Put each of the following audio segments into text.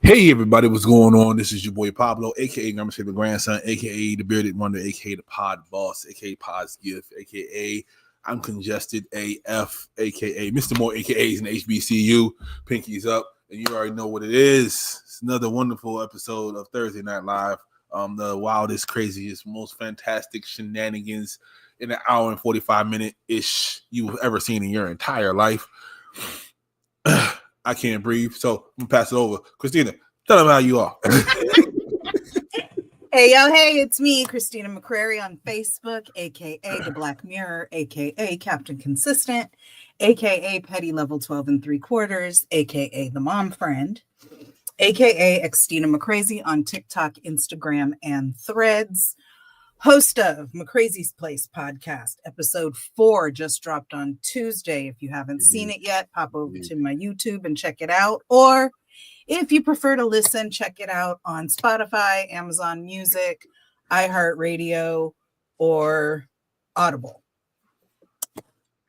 Hey everybody, what's going on? This is your boy Pablo, aka Grandma's favorite grandson, aka the bearded wonder, aka the pod boss, aka Pod's gift, aka I'm congested AF, aka Mr. More AKAs in HBCU. Pinkies up, and you already know what it is. It's another wonderful episode of Thursday Night Live. The wildest, craziest, most fantastic shenanigans in an hour and 45-minute ish you've ever seen in your entire life. I can't breathe, so I'm gonna pass it over. Christina, tell them how you are. Hey, it's me, Christina McCrary on Facebook, aka The Black Mirror, aka Captain Consistent, aka Petty Level 12 3/4, aka The Mom Friend, aka Xtina McCrazy on TikTok, Instagram, and Threads. Host of McCrazy's Place podcast. Episode 4 just dropped on Tuesday. If you haven't seen it yet, pop over to my YouTube and check it out. Or if you prefer to listen, check it out on Spotify, Amazon Music, iHeartRadio, or Audible.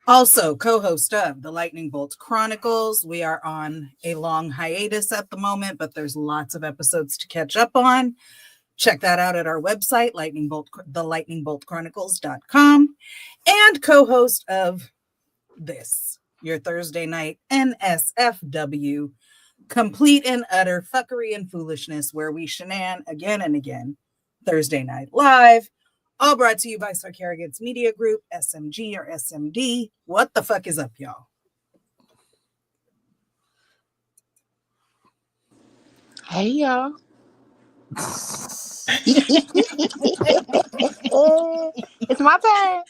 Also, co-host of the Lightning Bolt Chronicles. We are on a long hiatus at the moment, but there's lots of episodes to catch up on. Check that out at our website, thelightningboltchronicles.com, and co-host of this, your Thursday night NSFW, complete and utter fuckery and foolishness, where we shenan again and again, Thursday Night Live, all brought to you by Sarcarrogance Media Group, SMG or SMD. What the fuck is up, y'all? Hey, y'all. It's my turn.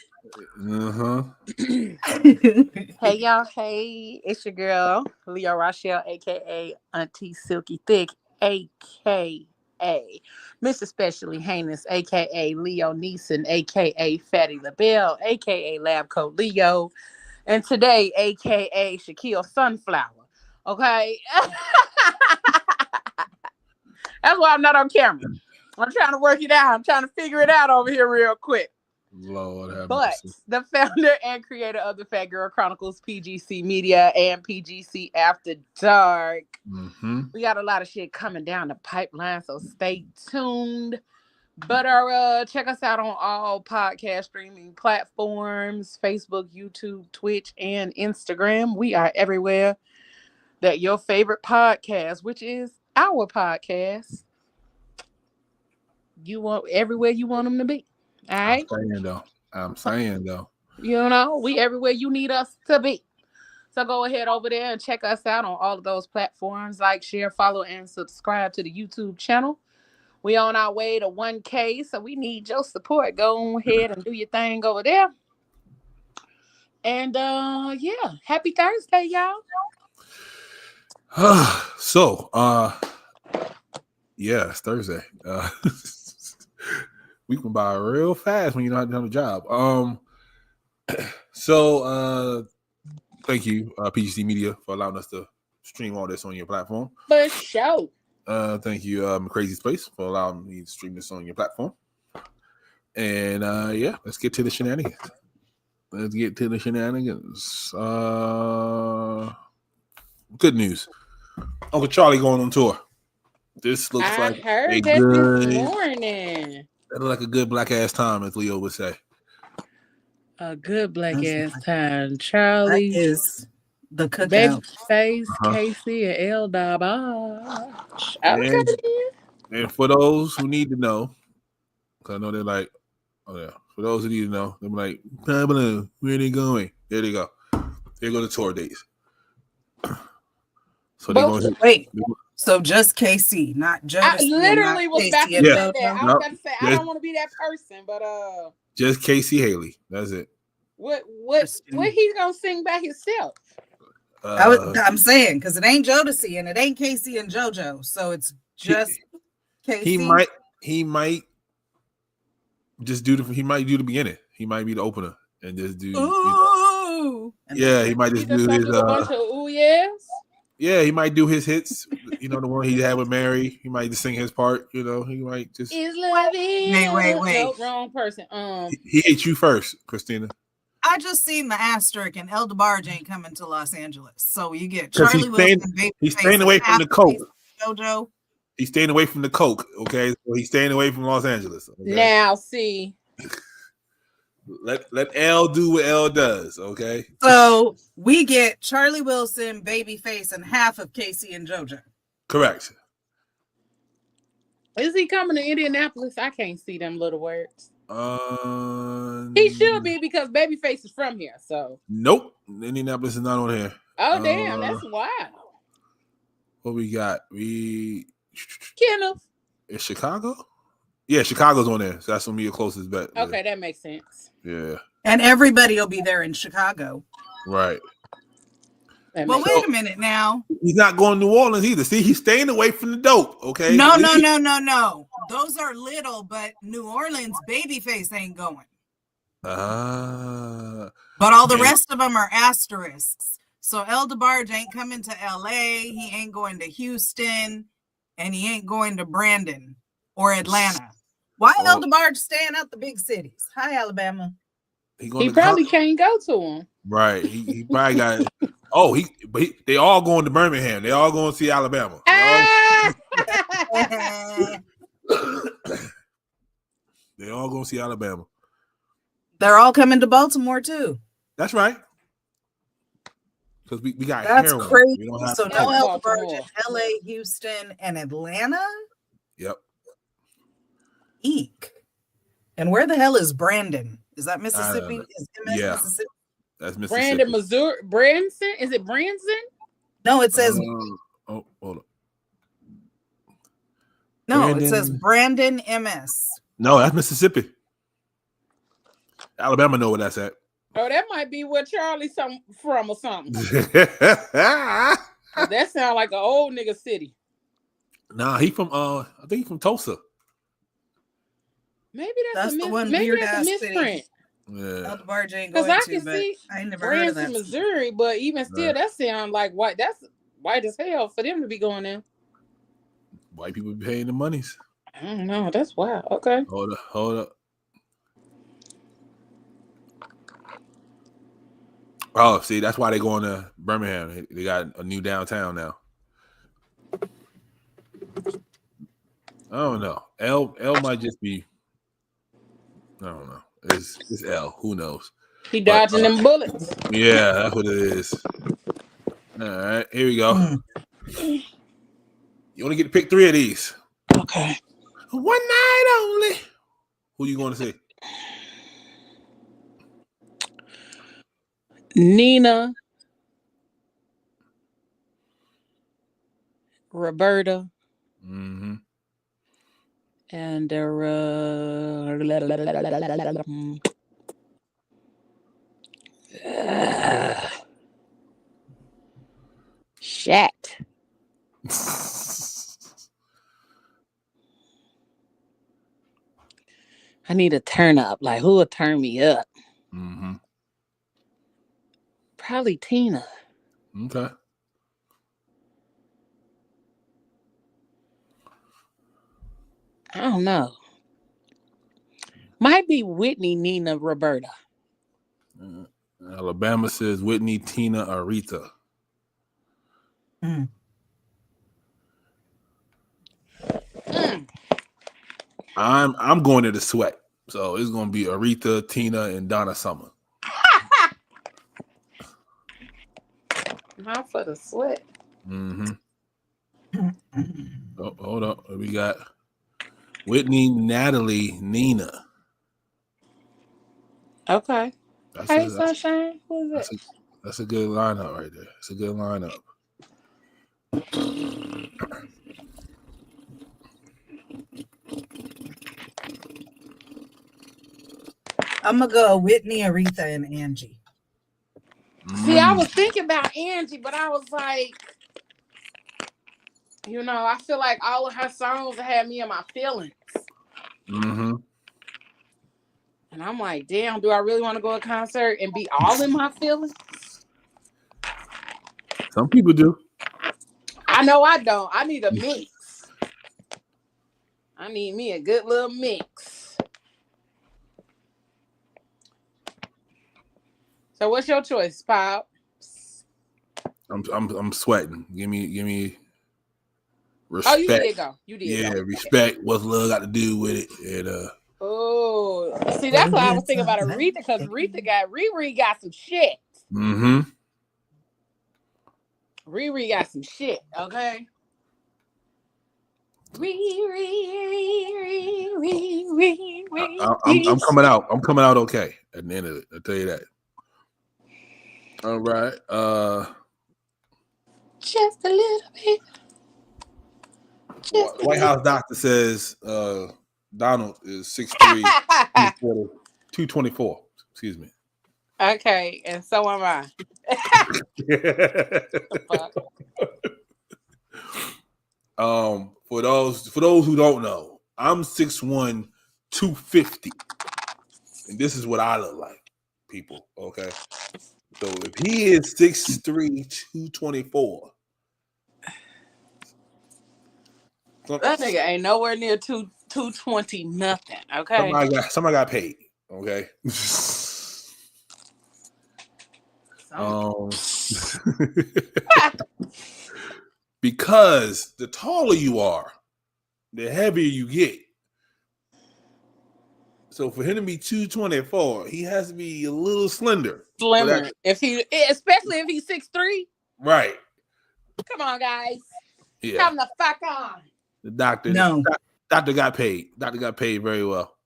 Hey, y'all. Hey, it's your girl, Leo Rochelle, a.k.a. Auntie Silky Thick, a.k.a. Miss Especially Heinous, a.k.a. Leo Neeson, a.k.a. Fatty LaBelle, a.k.a. Lab Coat Leo, and today, a.k.a. Shaquille Sunflower. Okay? That's why I'm not on camera. I'm trying to work it out. I'm trying to figure it out over here real quick. Lord have but mercy. The founder and creator of the Fat Girl Chronicles, PGC Media, and PGC After Dark. We got a lot of shit coming down the pipeline, so stay tuned. But check us out on all podcast streaming platforms: Facebook, YouTube, Twitch, and Instagram. We are everywhere that your favorite podcast, which is our podcast, you want everywhere you want them to be. All right. I'm saying though. You know, we everywhere you need us to be. So go ahead over there and check us out on all of those platforms. Like, share, follow, and subscribe to the YouTube channel. We on our way to 1K, so we need your support. Go ahead and do your thing over there. And yeah, happy Thursday, y'all. Yeah, it's Thursday. We went by real fast when you're not doing the job. Thank you, PGC Media, for allowing us to stream all this on your platform. For sure. Thank you, McCrazy's Place, for allowing me to stream this on your platform. And yeah, let's get to the shenanigans. Good news. Uncle Charlie going on tour. This looks I like heard that this morning. That look like a good black ass time, as Leo would say. A good black ass time. Charlie that is the cookout. Babyface, Casey, and L Darbage. And for those who need to know, because I know they're like, oh yeah. For those who need to know, they're like, Pablo, where are they going? There they go. They go to tour dates. So they're going to wait. So just KC, not Jodeci. I literally was about to say that. I was about to say I don't want to be that person, but just Casey Haley. That's it. What he's gonna sing by himself? I'm saying because it ain't Jodeci and it ain't Casey and JoJo, so it's just Casey. He might just do he might do the beginning. He might be the opener and just do. Yeah, he might just do his. A bunch of ooh yes. Yeah, he might do his hits. You know, the one he had with Mary. He might just sing his part. You know, he might just. Is loving. Wait. No, wrong person. He hit you first, Christina. I just seen the asterisk, and El DeBarge ain't coming to Los Angeles, so you get Charlie Wilson. He's staying away from the coast. JoJo, He's staying away from the coke. Okay, so he's staying away from Los Angeles. Okay? Now, see, let L do what L does. Okay. So we get Charlie Wilson, Babyface, and half of Casey and JoJo. Correct. is he coming to Indianapolis? I can't see them little words. He should be because Babyface is from here. So nope, Indianapolis is not on here. oh damn, that's wild. What we got? Kenneth. Is Chicago? Yeah, Chicago's on there. So that's gonna be your closest bet. Okay, Yeah. that makes sense. Yeah. And everybody will be there in Chicago. Right. Well, wait a minute now. He's not going to New Orleans either. See, he's staying away from the dope. Okay. No. Those are little, but New Orleans, Babyface ain't going. But all the rest of them are asterisks. So El DeBarge ain't coming to LA. He ain't going to Houston, and he ain't going to Brandon or Atlanta. Why El DeBarge staying out the big cities? Hi, Alabama. He probably can't go to them. Right. He probably got. They all going to Birmingham. They all going to see Alabama. They all going to see Alabama. They're all coming to Baltimore too. That's right. Because we got that's heroin. crazy. We don't have So no El DeBarge in LA, Houston, and Atlanta. Yep. Eek. And where the hell is Brandon? Is that Mississippi? Is MS Mississippi? That's Mississippi. Brandon, Missouri. Branson? Is it Branson? No, it says. Hold on. No, Brandon. it says Brandon, MS. No, that's Mississippi. Alabama know where that's at. Oh, that might be where Charlie's from or something. That sounds like an old nigga city. Nah, he from I think he's from Tulsa. Maybe that's the one maybe weird that's a ass misprint. Yeah. DeBarge ain't Because going I to, can but see I ain't never heard of Branson, that. Missouri, but even still, that sounds like white. That's white as hell for them to be going there. White people be paying the monies. I don't know. That's wild. Okay. Hold up. Oh, see, that's why they going to Birmingham. They got a new downtown now. I don't know. L might just be. I don't know. It's L. Who knows? He dodging them bullets. Yeah, that's what it is. All right, here we go. You only get to pick 3 of these. Okay. One night only. Who you going to see? Nina, Roberta, Mm-hmm. and Shat. I need a turn up. Like, who will turn me up? Mm-hmm. Probably Tina. Okay. I don't know. Might be Whitney, Nina, Roberta. Alabama says Whitney, Tina, Aretha. I'm going to the Sweat, so it's going to be Aretha, Tina, and Donna Summer. Not for the Sweat. Mm-hmm. Oh, hold up. We got Whitney, Natalie, Nina. Okay. Hey, Sunshine. Who is it? That's a good lineup right there. It's a good lineup. I'm going to go Whitney, Aretha, and Angie. See, I was thinking about Angie, but I was like, you know, I feel like all of her songs had me in my feelings. Mm-hmm. And I'm like, damn, do I really want to go to a concert and be all in my feelings? Some people do. I know I don't. I need a mix. I need me a good little mix. So what's your choice, Pop? I'm sweating. Give me Respect. Oh, you did go. You did. Yeah, go. respect. What's love got to do with it? And oh, see, that's why I was thinking about Aretha, because Riri got some shit. Mm-hmm. Riri got some shit. Okay. I'm coming out. I'm coming out okay at the end of it. I'll tell you that. All right. Just a little bit. The White House doctor says Donald is 6'3", 224. Excuse me. Okay, and so am I. For those who don't know, I'm 6'1", 250, and this is what I look like, people. Okay, so if he is 6'3", 224, that nigga ain't nowhere near 220 nothing. Okay, somebody got paid. Okay. Because the taller you are, the heavier you get. So for him to be 224, he has to be a little slimmer. Slimmer. Especially if he's 6'3". Right. Come on, guys. Yeah. Come the fuck on. The doctor. No. Doctor got paid. Doctor got paid very well.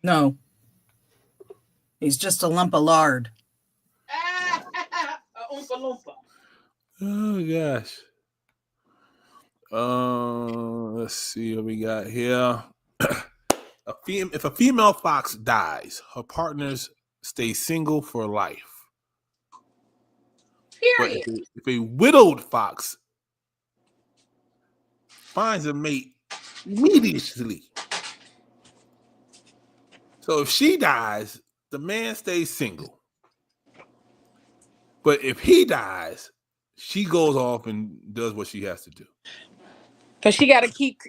No. He's just a lump of lard. Oompa loompa. Oh gosh. Let's see what we got here. If a female fox dies, her partners stay single for life. Period. But if a widowed fox finds a mate immediately, so if she dies, the man stays single. But if he dies, she goes off and does what she has to do. Cause she gotta keep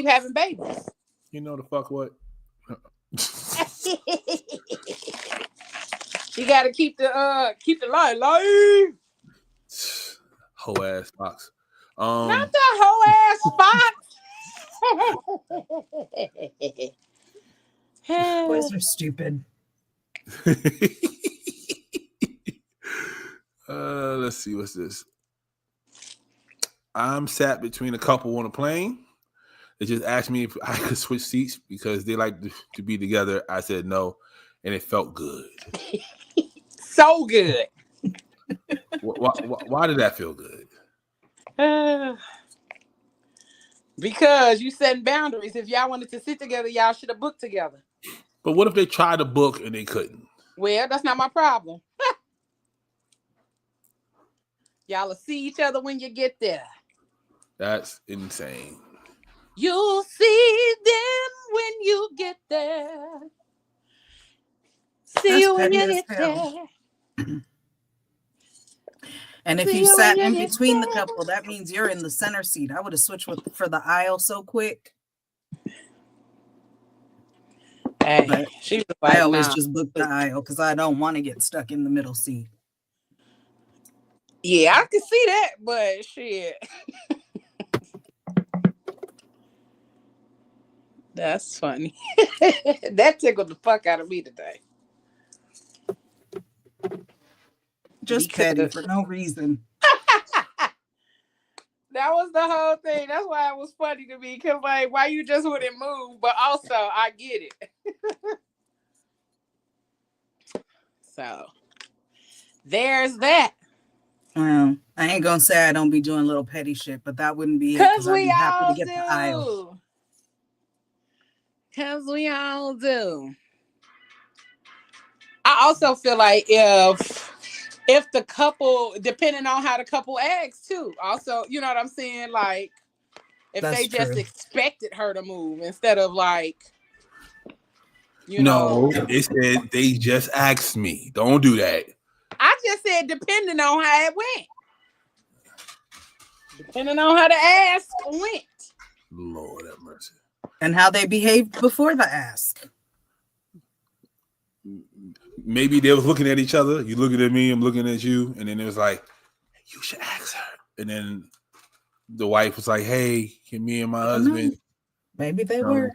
having babies. You know the fuck what? You gotta keep the line live. Hoe ass fox. Not the hoe ass fox. Boys are stupid. Let's see, what's this? I'm sat between a couple on a plane. They just asked me if I could switch seats because they like to be together. I said no, and it felt good. So good. Why did that feel good? Because you setting boundaries. If y'all wanted to sit together, y'all should have booked together. But what if they tried to book and they couldn't? Well, that's not my problem. Y'all will see each other when you get there. That's insane. You'll see them when you get there. See you when you get there. And if you sat in between the couple, that means you're in the center seat. I would have switched for the aisle so quick. Hey, she was like, I always just book the aisle because I don't want to get stuck in the middle seat. Yeah, I can see that, but shit. That's funny. That tickled the fuck out of me today. Just petty for no reason. That was the whole thing. That's why it was funny to me. Cause like, why you just wouldn't move? But also, I get it. So, there's that. Well, I ain't gonna say I don't be doing little petty shit, but that wouldn't be it. Because I'd be happy to get the aisle. Because we all do. I also feel like if the couple, depending on how the couple acts too, also, you know what I'm saying? Like, if That's they just true. expected her to move instead of like, you know. No, they said they just asked me. Don't do that. I just said depending on how it went. Depending on how the ask went. Lord have mercy. And how they behaved before the ask. Maybe they was looking at each other. You looking at me, I'm looking at you, and then it was like, you should ask her. and then the wife was like, "Hey, can me and my husband?" Maybe they were.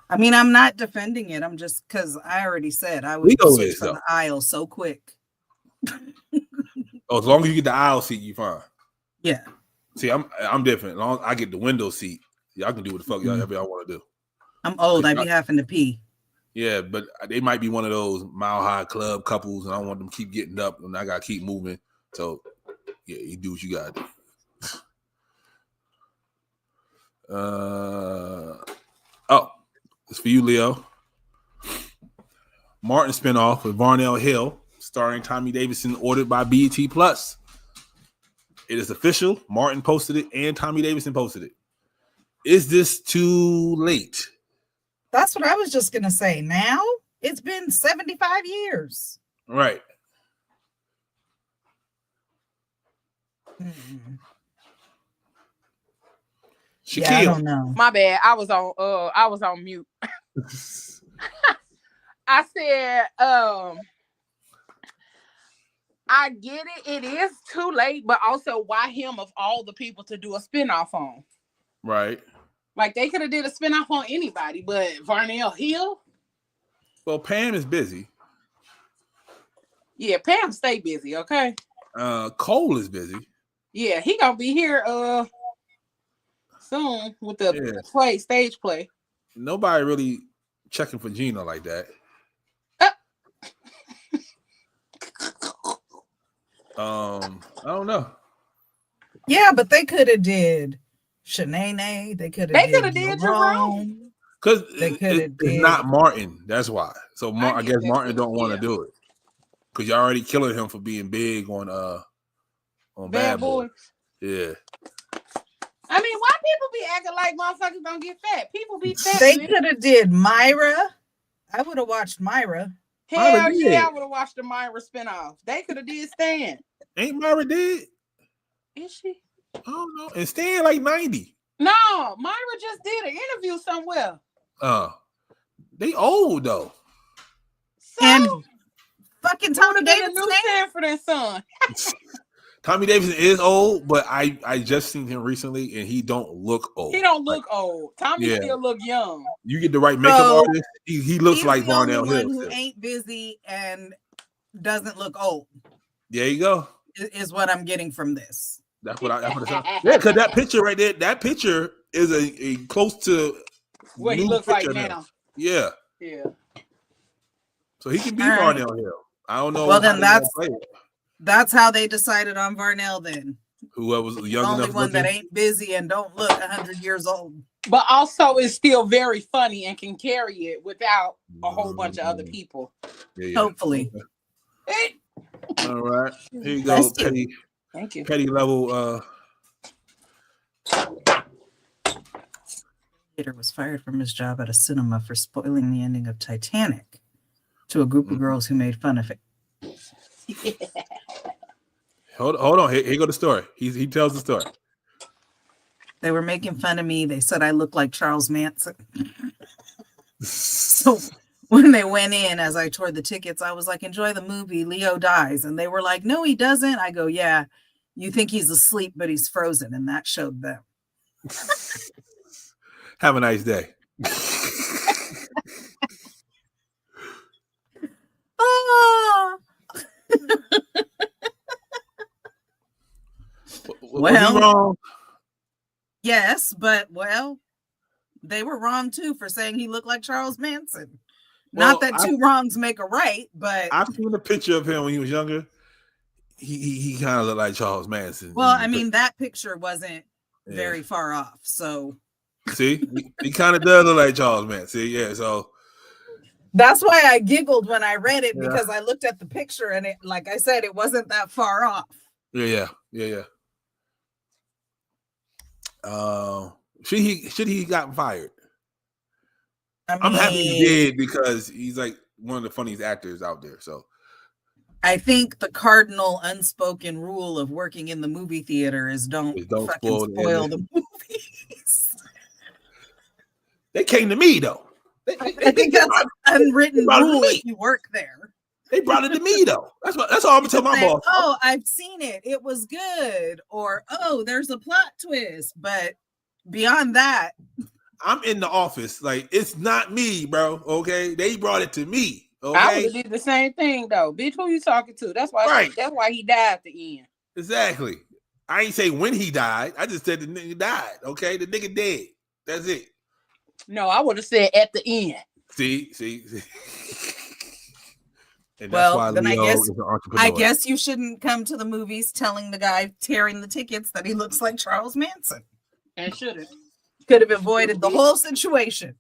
I mean, I'm not defending it. I'm just because I already said I would Legal switch is, from though. the aisle so quick. Oh, as long as you get the aisle seat, you fine. Yeah. See, I'm different. As long as I get the window seat, y'all can do what the fuck y'all want to do. I'm old. I be having to pee. Yeah, but they might be one of those Mile High Club couples, and I want them to keep getting up, and I gotta keep moving. So, yeah, you do what you gotta do. It's for you, Leo. Martin spinoff with Varnell Hill, starring Tommy Davidson, ordered by BET Plus. It is official. Martin posted it, and Tommy Davidson posted it. Is this too late? That's what I was just gonna say. Now it's been 75 years. Right. Yeah, I don't know. My bad. I was on mute. I said, I get it. It is too late, but also why him of all the people to do a spinoff on? Right. Like they could have did a spinoff on anybody, but Varnell Hill. Well, Pam is busy. Yeah, Pam stay busy. Okay. Cole is busy. Yeah, he gonna be here soon with the stage play. Nobody really checking for Gina like that. I don't know. Yeah, but they could have did Shanae. They could have did Jerome. Because it's not Martin. That's why. So I guess Martin don't want to do it. Because you're already killing him for being big on Bad Boys. Yeah. I mean, why people be acting like motherfuckers don't get fat? People be fat. They could have did Myra. I would have watched Myra. Hell yeah, I would have watched the Myra spinoff. They could have did Stan. Ain't Myra dead? Is she? I don't know. And Stan like 90. No, Myra just did an interview somewhere. They old though. So, and fucking Tommy Davidson, new Sanford and Son. Tommy Davidson is old, but I just seen him recently, and he don't look old. He don't look old. Tommy still look young. You get the right makeup artist, he looks like Varnell Hill. Who ain't busy and doesn't look old. There you go. Is what I'm getting from this. That's what I. Yeah, because that picture right there, that picture is a close to what he looks like now. Yeah. Yeah. So he can be Varnell Hill. I don't know. Well, then that's how they decided on Varnell. Then whoever was young enough, only one that ain't busy and don't look 100 years old, but also is still very funny and can carry it without a whole bunch of other people. Yeah. Hopefully. All right, here you go, Petty. Thank you. Petty level. Theater was fired from his job at a cinema for spoiling the ending of Titanic to a group of girls who made fun of it. Hold on. Here go the story. He tells the story. They were making fun of me. They said I looked like Charles Manson. So when they went in, as I toured the tickets, I was like, enjoy the movie. Leo dies. And they were like, no, he doesn't. I go, yeah, you think he's asleep, but he's frozen. And that showed them. Have a nice day. Well, wrong? Yes, but they were wrong too for saying he looked like Charles Manson. Well, not that two wrongs make a right, but I've seen a picture of him when he was younger. He kind of looked like Charles Manson. Well, I mean, that picture wasn't very far off. So see, he kind of does look like Charles Manson. See, yeah, so that's why I giggled when I read it because I looked at the picture and it, like I said, it wasn't that far off. Yeah. Should he gotten fired? I'm happy he did because he's like one of the funniest actors out there. So I think the cardinal unspoken rule of working in the movie theater is don't spoil the movies. They came to me though. I think that's an unwritten rule if you work there. They brought it to me though. That's all I'm gonna tell my boss. Oh, I've seen it. It was good. Or oh, there's a plot twist. But beyond that, I'm in the office. Like, it's not me, bro. Okay, they brought it to me. Okay, I would have did the same thing though, bitch. Who you talking to? That's why. Right. That's why he died at the end. Exactly. I ain't say when he died. I just said the nigga died. Okay, the nigga dead. That's it. No, I would have said at the end. See. And well, that's why then Leo is an entrepreneur. I guess you shouldn't come to the movies telling the guy tearing the tickets that he looks like Charles Manson. And shouldn't. Could have avoided the whole situation.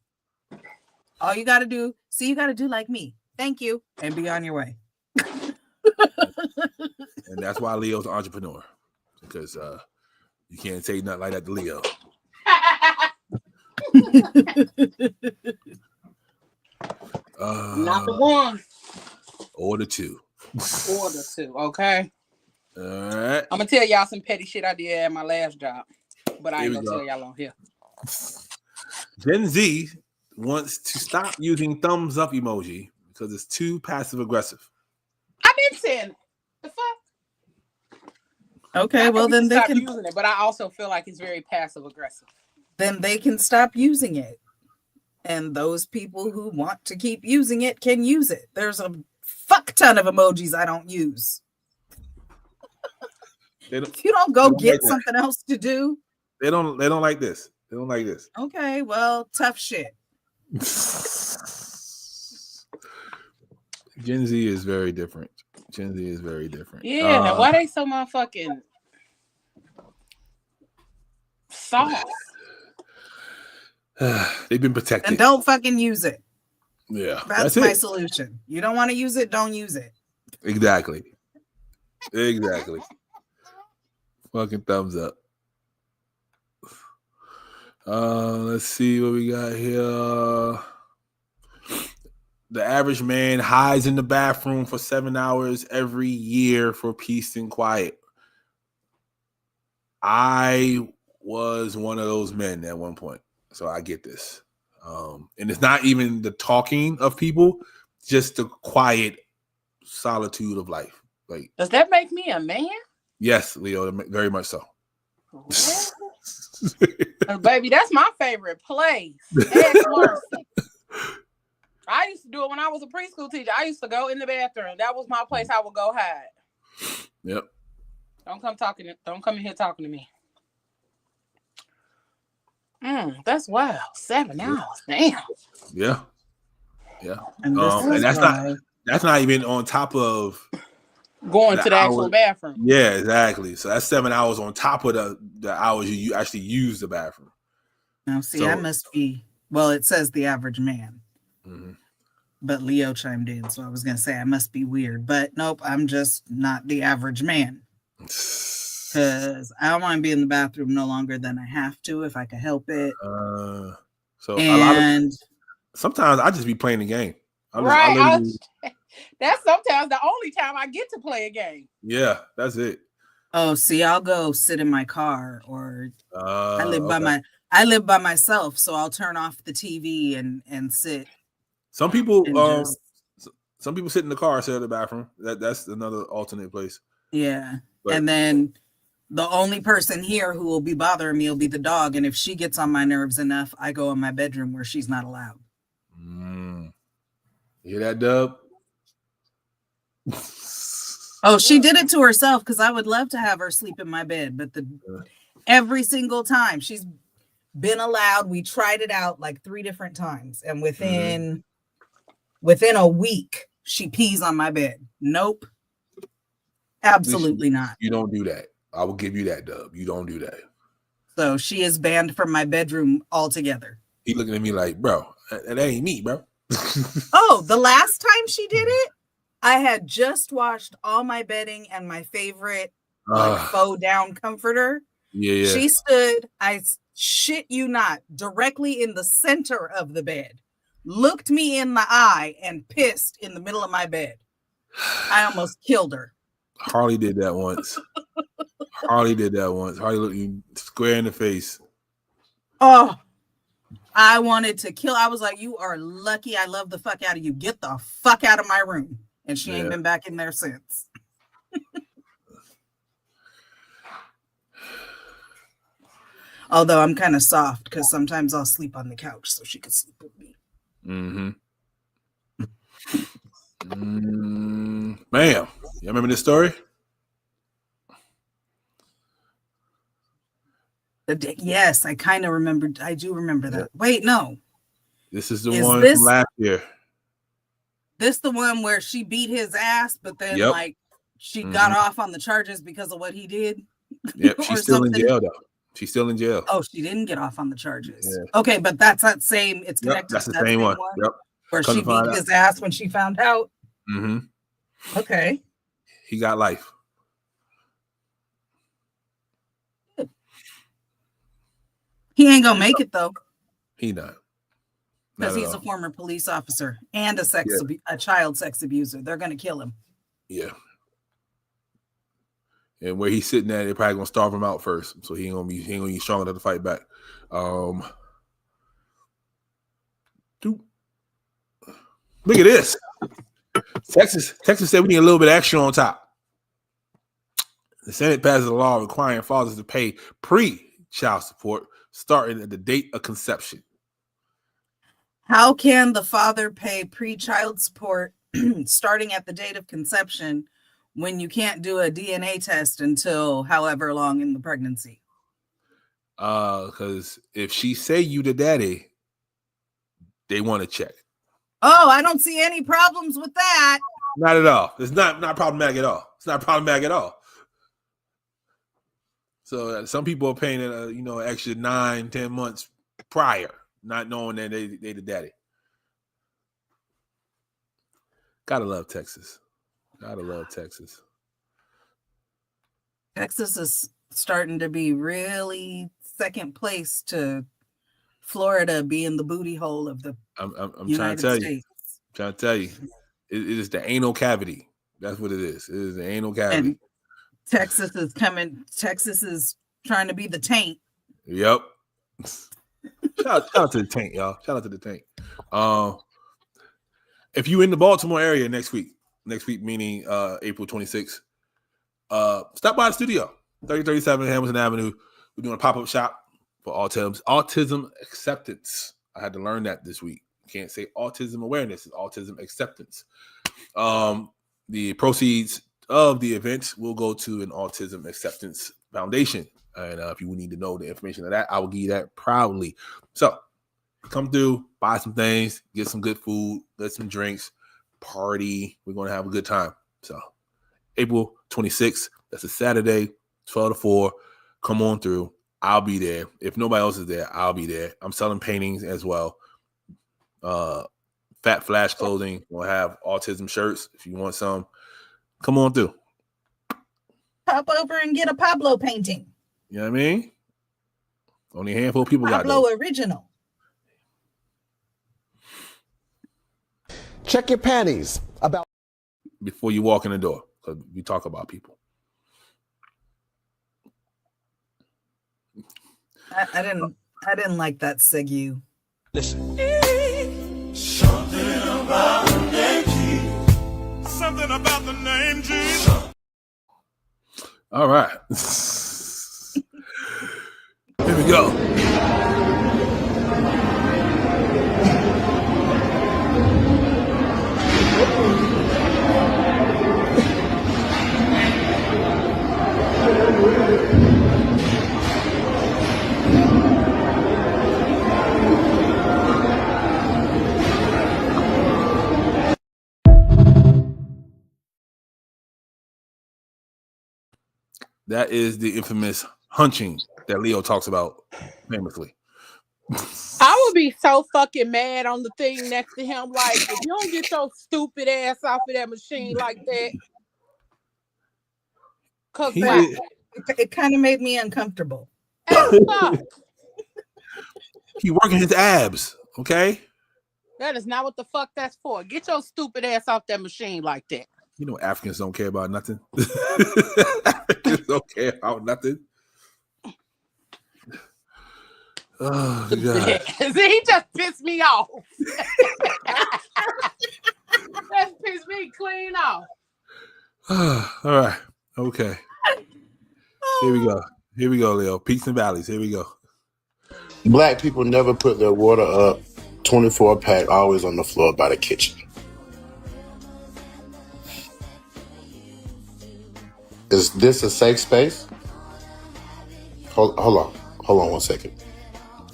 All you got to do, you got to do like me. Thank you, and be on your way. And that's why Leo's an entrepreneur, because you can't say nothing like that to Leo. Not the one. Or the two. Okay. All right. I'm gonna tell y'all some petty shit I did at my last job, but I ain't gonna tell y'all on here. Gen Z wants to stop using thumbs up emoji because it's too passive aggressive. I've been saying the fuck. Okay, well then they can using it, but I also feel like it's very passive aggressive. Then they can stop using it. And those people who want to keep using it can use it. There's a fuck ton of emojis I don't use. If you don't go get something else to do. They don't like this. They don't like this. Okay, well, tough shit. Gen Z is very different. Yeah, why they so motherfucking soft? They've been protected. And don't fucking use it. Yeah. That's my solution. You don't want to use it, don't use it. Exactly. Fucking thumbs up. Let's see what we got here. The average man hides in the bathroom for 7 hours every year for peace and quiet. I was one of those men at one point, so I get this. And it's not even the talking of people, just the quiet solitude of life. Like, does that make me a man? Yes, Leo, very much so. Baby, that's my favorite place. Ex Mercy. I used to do it when I was a preschool teacher. I used to go in the bathroom. That was my place. I would go hide. Yep. Don't come in here talking to me. That's wild. 7 hours. Damn. Yeah. And that's not even on top of going to the actual bathroom. Yeah, exactly. So that's 7 hours on top of the hours you actually use the bathroom. Now, see, I must be. Well, it says the average man. Mm-hmm. But Leo chimed in, so I was going to say I must be weird. But nope, I'm just not the average man. Because I don't want to be in the bathroom no longer than I have to if I can help it. Sometimes I just be playing the game. That's sometimes the only time I get to play a game. Yeah, that's it. Oh, see, I'll go sit in my car, or I live by myself, so I'll turn off the TV and sit. Some people sit in the car, sit in the bathroom. That's another alternate place. Yeah. And then the only person here who will be bothering me will be the dog. And if she gets on my nerves enough, I go in my bedroom where she's not allowed. You hear that, Dub? Oh, she did it to herself, because I would love to have her sleep in my bed. But every single time she's been allowed, we tried it out like 3 different times. And within a week, she pees on my bed. Nope. Absolutely not. You don't do that. I will give you that, Dub. You don't do that. So she is banned from my bedroom altogether. He looking at me like, bro, that ain't me, bro. Oh, the last time she did it, I had just washed all my bedding and my favorite faux down comforter. Yeah. She stood, I shit you not, directly in the center of the bed, looked me in the eye, and pissed in the middle of my bed. I almost killed her. Harley did that once. Harley looked you square in the face. Oh, I wanted to kill. I was like, you are lucky I love the fuck out of you. Get the fuck out of my room. and she ain't been back in there since. Although I'm kind of soft because sometimes I'll sleep on the couch so she can sleep with me. Ma'am, you remember this story? Yes, I kind of remember. I do remember that. Wait, no. This is the one from last year. This the one where she beat his ass, but then like she got off on the charges because of what he did? Yep, she's still in jail though. She's still in jail. Oh, she didn't get off on the charges. Yeah. Okay, but that's that same. It's connected. That's the same one. Yep. Where she beat his ass when she found out. Okay. He got life. He ain't gonna make it though. He not. Because he's a former police officer and a child sex abuser. They're gonna kill him. Yeah. And where he's sitting at, they're probably gonna starve him out first. So he ain't gonna be strong enough to fight back. Look at this. Texas said we need a little bit extra on top. The Senate passes a law requiring fathers to pay pre-child support starting at the date of conception. How can the father pay pre-child support starting at the date of conception when you can't do a DNA test until however long in the pregnancy? Because if she say you the daddy, they want to check. Oh, I don't see any problems with that. Not at all. It's not problematic at all. It's not problematic at all. So some people are paying an extra 9-10 months prior, not knowing that they the daddy. Gotta love Texas. Gotta love Texas. Texas is starting to be really second place to Florida being the booty hole of the I'm United trying to tell States. you. Trying to tell you. It is the anal cavity. That's what it is. It is the anal cavity. And Texas is coming. Texas is trying to be the taint. Yep. Shout out to the taint, y'all. Shout out to the taint. If you in the Baltimore area next week meaning April 26th, stop by the studio, 3037 Hamilton Avenue. We're doing a pop-up shop for autism acceptance. I had to learn that this week. Can't say autism awareness, it's autism acceptance. The proceeds of the event will go to an autism acceptance foundation. And if you need to know the information of that, I will give you that proudly. So come through, buy some things, get some good food, get some drinks, party. We're going to have a good time. So April 26th, that's a Saturday, 12 to 4. Come on through. I'll be there. If nobody else is there, I'll be there. I'm selling paintings as well. Fat Flash clothing. We'll have autism shirts. If you want some, come on through. Pop over and get a Pablo painting. You know what I mean? Only a handful of people got Pablo original. Check your panties about before you walk in the door, because we talk about people. I didn't like that segue. Listen. Something about the name G. Something about the name G. All right. Here we go. That is the infamous hunching that Leo talks about famously. I would be so fucking mad on the thing next to him. Like, if you don't get your stupid ass off of that machine like that. Cause it kind of made me uncomfortable. He working his abs, okay? That is not what the fuck that's for. Get your stupid ass off that machine like that. You know, Africans don't care about nothing. Africans don't care about nothing. Oh, God. He just pissed me off. Let's piss me clean off. All right. Okay. Here we go. Here we go, Leo. Peaks and valleys. Here we go. Black people never put their water up. 24 pack always on the floor by the kitchen. Is this a safe space? Hold on 1 second.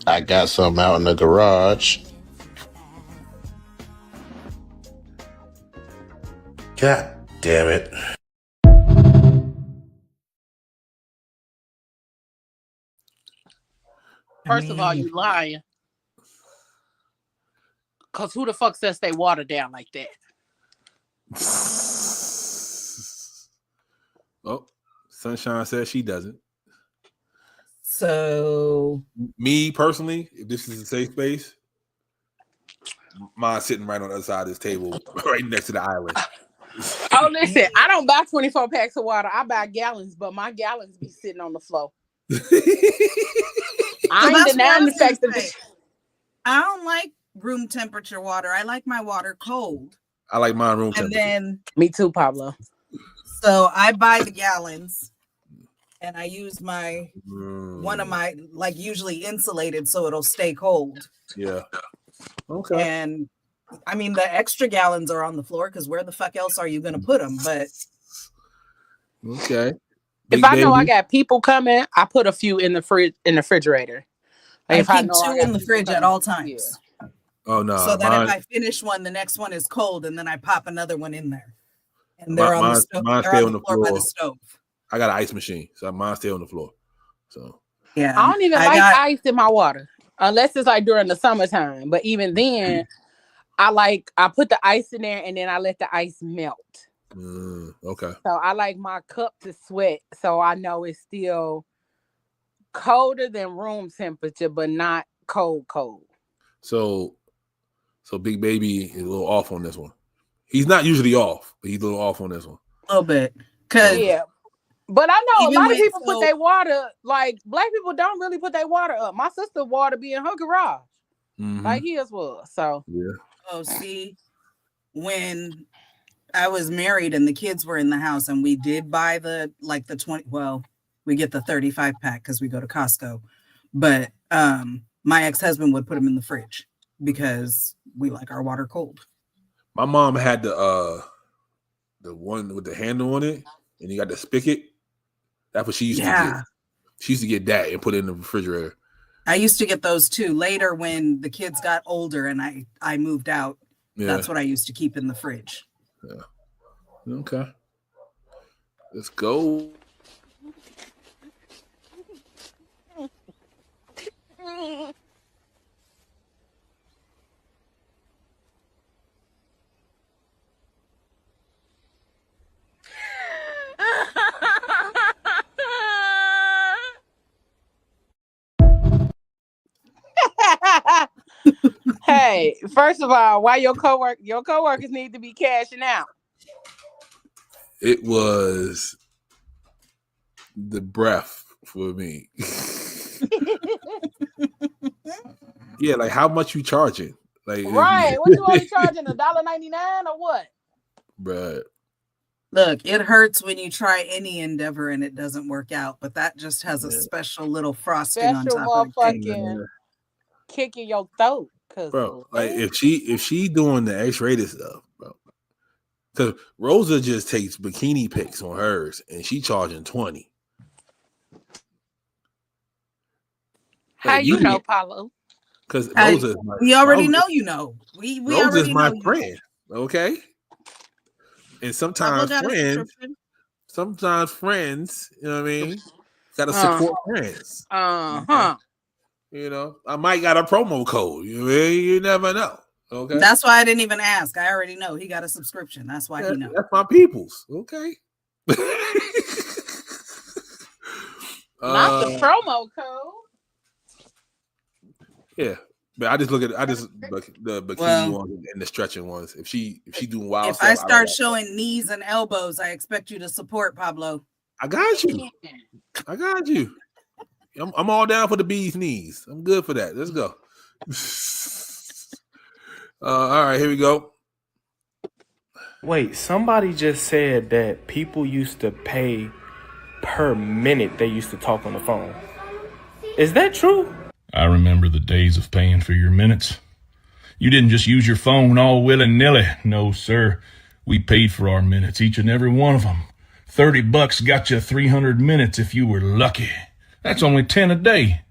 I got some out in the garage. God damn it. First of all, you lying. Cause who the fuck says they water down like that? Oh, Sunshine says she doesn't. So Me personally, if this is a safe space, mine's sitting right on the other side of this table, right next to the island. Oh, listen, I don't buy 24 packs of water. I buy gallons, but my gallons be sitting on the floor. I ain't denying the fact that I don't like room temperature water. I like my water cold. I like mine room And temperature. then me too, Pablo. so I buy the gallons and I use my one of my like usually insulated so it'll stay cold. Yeah. Okay. And I mean the extra gallons are on the floor because where the fuck else are you gonna put them? But Okay. If I know I got people coming, I put a few in the refrigerator. Like I keep two in the fridge at all times. Yeah. Oh no. So that if I finish one, the next one is cold, and then I pop another one in there. And they're on the stove. They're on the floor by the stove. I got an ice machine, so mine stay on the floor. So yeah, I don't even like ice in my water unless it's like during the summertime. But even then, I put the ice in there and then I let the ice melt. Okay. So I like my cup to sweat, so I know it's still colder than room temperature, but not cold. So Big Baby is a little off on this one. He's not usually off, but he's a little off on this one. A little bit. Yeah. But I know a lot of people put their water, like black people don't really put their water up. My sister's water be in her garage. Like his was. So yeah. Oh, see, when I was married and the kids were in the house and we did buy the 20, well, we get the 35 pack because we go to Costco. But my ex-husband would put them in the fridge because we like our water cold. My mom had the one with the handle on it, and you got the spigot. That's what she used to get. She used to get that and put it in the refrigerator. I used to get those too. Later, when the kids got older and I moved out, that's what I used to keep in the fridge. Yeah. Okay. Let's go. Hey, first of all, why your coworkers need to be cashing out? It was the breath for me. Yeah, like how much you charging? Like right, what you only charging $1.99 or what? Bruh. Look, it hurts when you try any endeavor and it doesn't work out, but that just has a special little frosting on top of it. Kick in your throat. Bro, like if she doing the X-rated stuff, bro. Because Rosa just takes bikini pics on hers and she charging $20. How you know, Paulo? Because Rosa is we already know you know. We Rosa is my know friend. Okay. And sometimes friends, you know what I mean? Gotta support friends. You know, I might got a promo code. You never know. Okay. That's why I didn't even ask. I already know he got a subscription. That's why he knows. That's my peoples. Okay. Not the promo code. Yeah. But I just look at the bikini ones and the stretching ones. If she doing wild stuff. If I start showing knees and elbows, I expect you to support Pablo. I got you. I'm all down for the bee's knees. I'm good for that. Let's go. All right, here we go. Wait, somebody just said that people used to pay per minute they used to talk on the phone. Is that true? I remember the days of paying for your minutes. You didn't just use your phone all willy-nilly. No, sir. We paid for our minutes, each and every one of them. $30 got you 300 minutes if you were lucky. That's only 10 a day.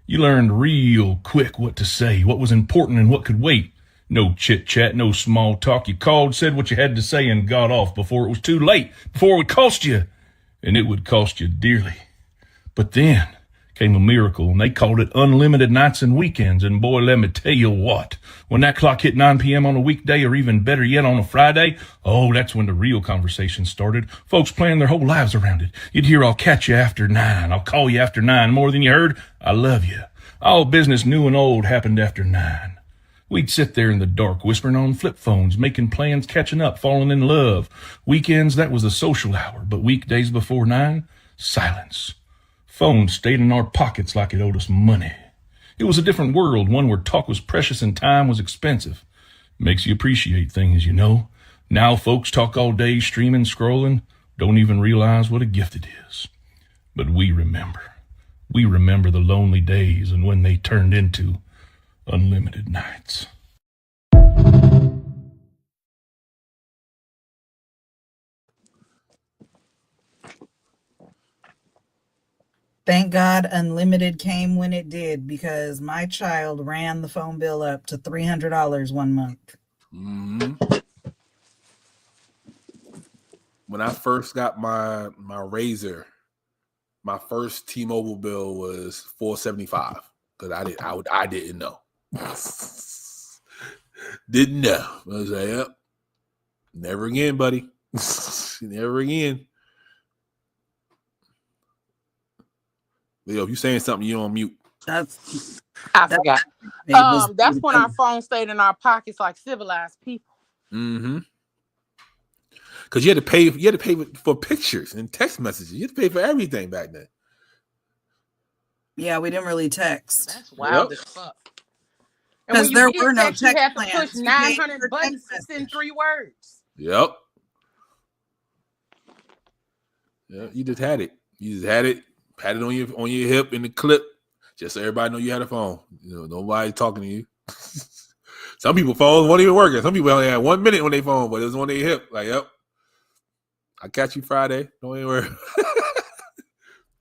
You learned real quick what to say, what was important and what could wait. No chit-chat, no small talk. You called, said what you had to say, and got off before it was too late, before it would cost you. And it would cost you dearly. But then came a miracle, and they called it unlimited nights and weekends. And boy, let me tell you what, when that clock hit 9 p.m. on a weekday, or even better yet on a Friday, oh, that's when the real conversation started. Folks planned their whole lives around it. You'd hear, I'll catch you after 9. I'll call you after 9. More than you heard, I love you. All business new and old happened after 9. We'd sit there in the dark, whispering on flip phones, making plans, catching up, falling in love. Weekends, that was the social hour. But weekdays before 9, silence. Phones stayed in our pockets like it owed us money. It was a different world, one where talk was precious and time was expensive. Makes you appreciate things, you know. Now folks talk all day, streaming, scrolling, don't even realize what a gift it is. But we remember. We remember the lonely days and when they turned into unlimited nights. Thank God unlimited came when it did, because my child ran the phone bill up to $300 one month. Mm-hmm. When I first got my Razor, my first T-Mobile bill was $475 because I didn't know. Didn't know. I was like, yep, never again, buddy. Never again. Yo, if you saying something, you on mute. I forgot. That's when our phone stayed in our pockets like civilized people. Mm-hmm. Because you had to pay for pictures and text messages. You had to pay for everything back then. Yeah, we didn't really text. That's wild as fuck. Because there were no text you had to plans. push 900 buttons to send 3 words. Yep. Yeah, you just had it. You just had it. Had it on your hip in the clip, just so everybody know you had a phone. You know, nobody talking to you. Some people phones weren't even working. Some people only had 1 minute on their phone, but it was on their hip. Like, yep, I catch you Friday. Don't even worry.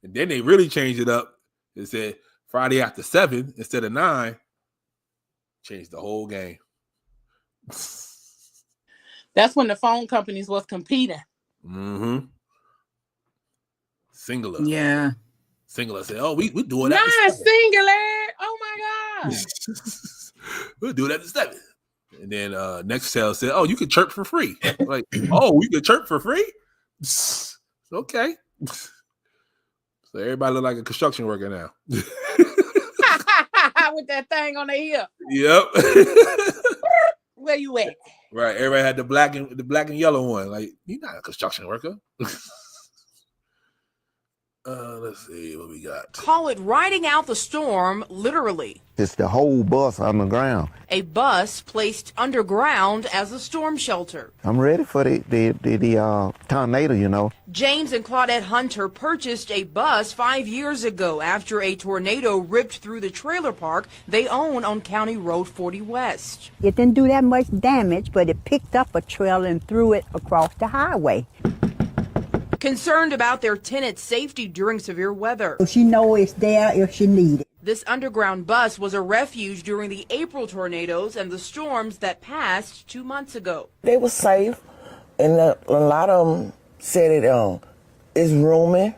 And then they really changed it up. It said Friday after 7 instead of 9. Changed the whole game. That's when the phone companies was competing. Mm-hmm. Singular. Yeah. Singular said, "Oh, we do it." Not singular. Oh my God. We'll do it at the 7. And then Nextel said, "Oh, you can chirp for free." Like, oh, we can chirp for free? Okay. So everybody look like a construction worker now. With that thing on their hip. Yep. Where you at? Right. Everybody had the black and yellow one. Like, you're not a construction worker. Let's see what we got. Call it riding out the storm, literally. It's the whole bus on the ground. A bus placed underground as a storm shelter. I'm ready for the tornado, you know. James and Claudette Hunter purchased a bus 5 years ago after a tornado ripped through the trailer park they own on County Road 40 West. It didn't do that much damage, but it picked up a trailer and threw it across the highway. Concerned about their tenant's safety during severe weather. She knows it's there if she needs it. This underground bus was a refuge during the April tornadoes and the storms that passed 2 months ago. They were safe, and a lot of them said it's roomy,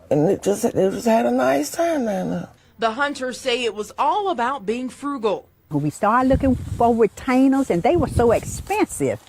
and it just had a nice time down there. The Hunters say it was all about being frugal. We started looking for retainers, and they were so expensive.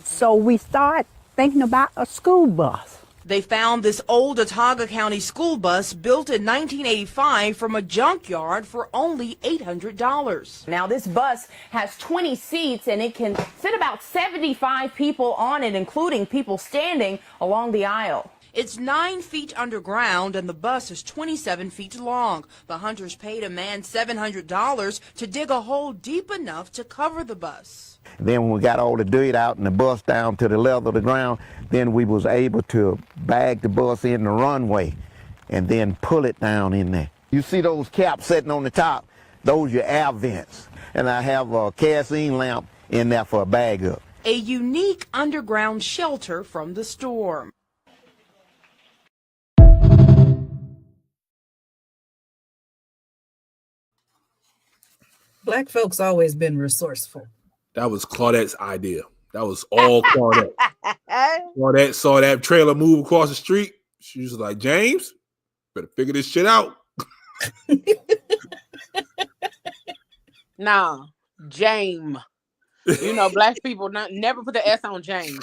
So we started thinking about a school bus. They found this old Autauga County school bus built in 1985 from a junkyard for only $800. Now this bus has 20 seats and it can fit about 75 people on it, including people standing along the aisle. It's 9 feet underground and the bus is 27 feet long. The hunters paid a man $700 to dig a hole deep enough to cover the bus. Then when we got all the dirt out and the bus down to the level of the ground, then we was able to bag the bus in the runway and then pull it down in there. You see those caps sitting on the top? Those are air vents. And I have a kerosene lamp in there for a bag up. A unique underground shelter from the storm. Black folks always been resourceful. That was Claudette's idea. That was all Claudette. Claudette saw that trailer move across the street. She was like, James, better figure this shit out. Nah, James. You know, black people never put the S on James.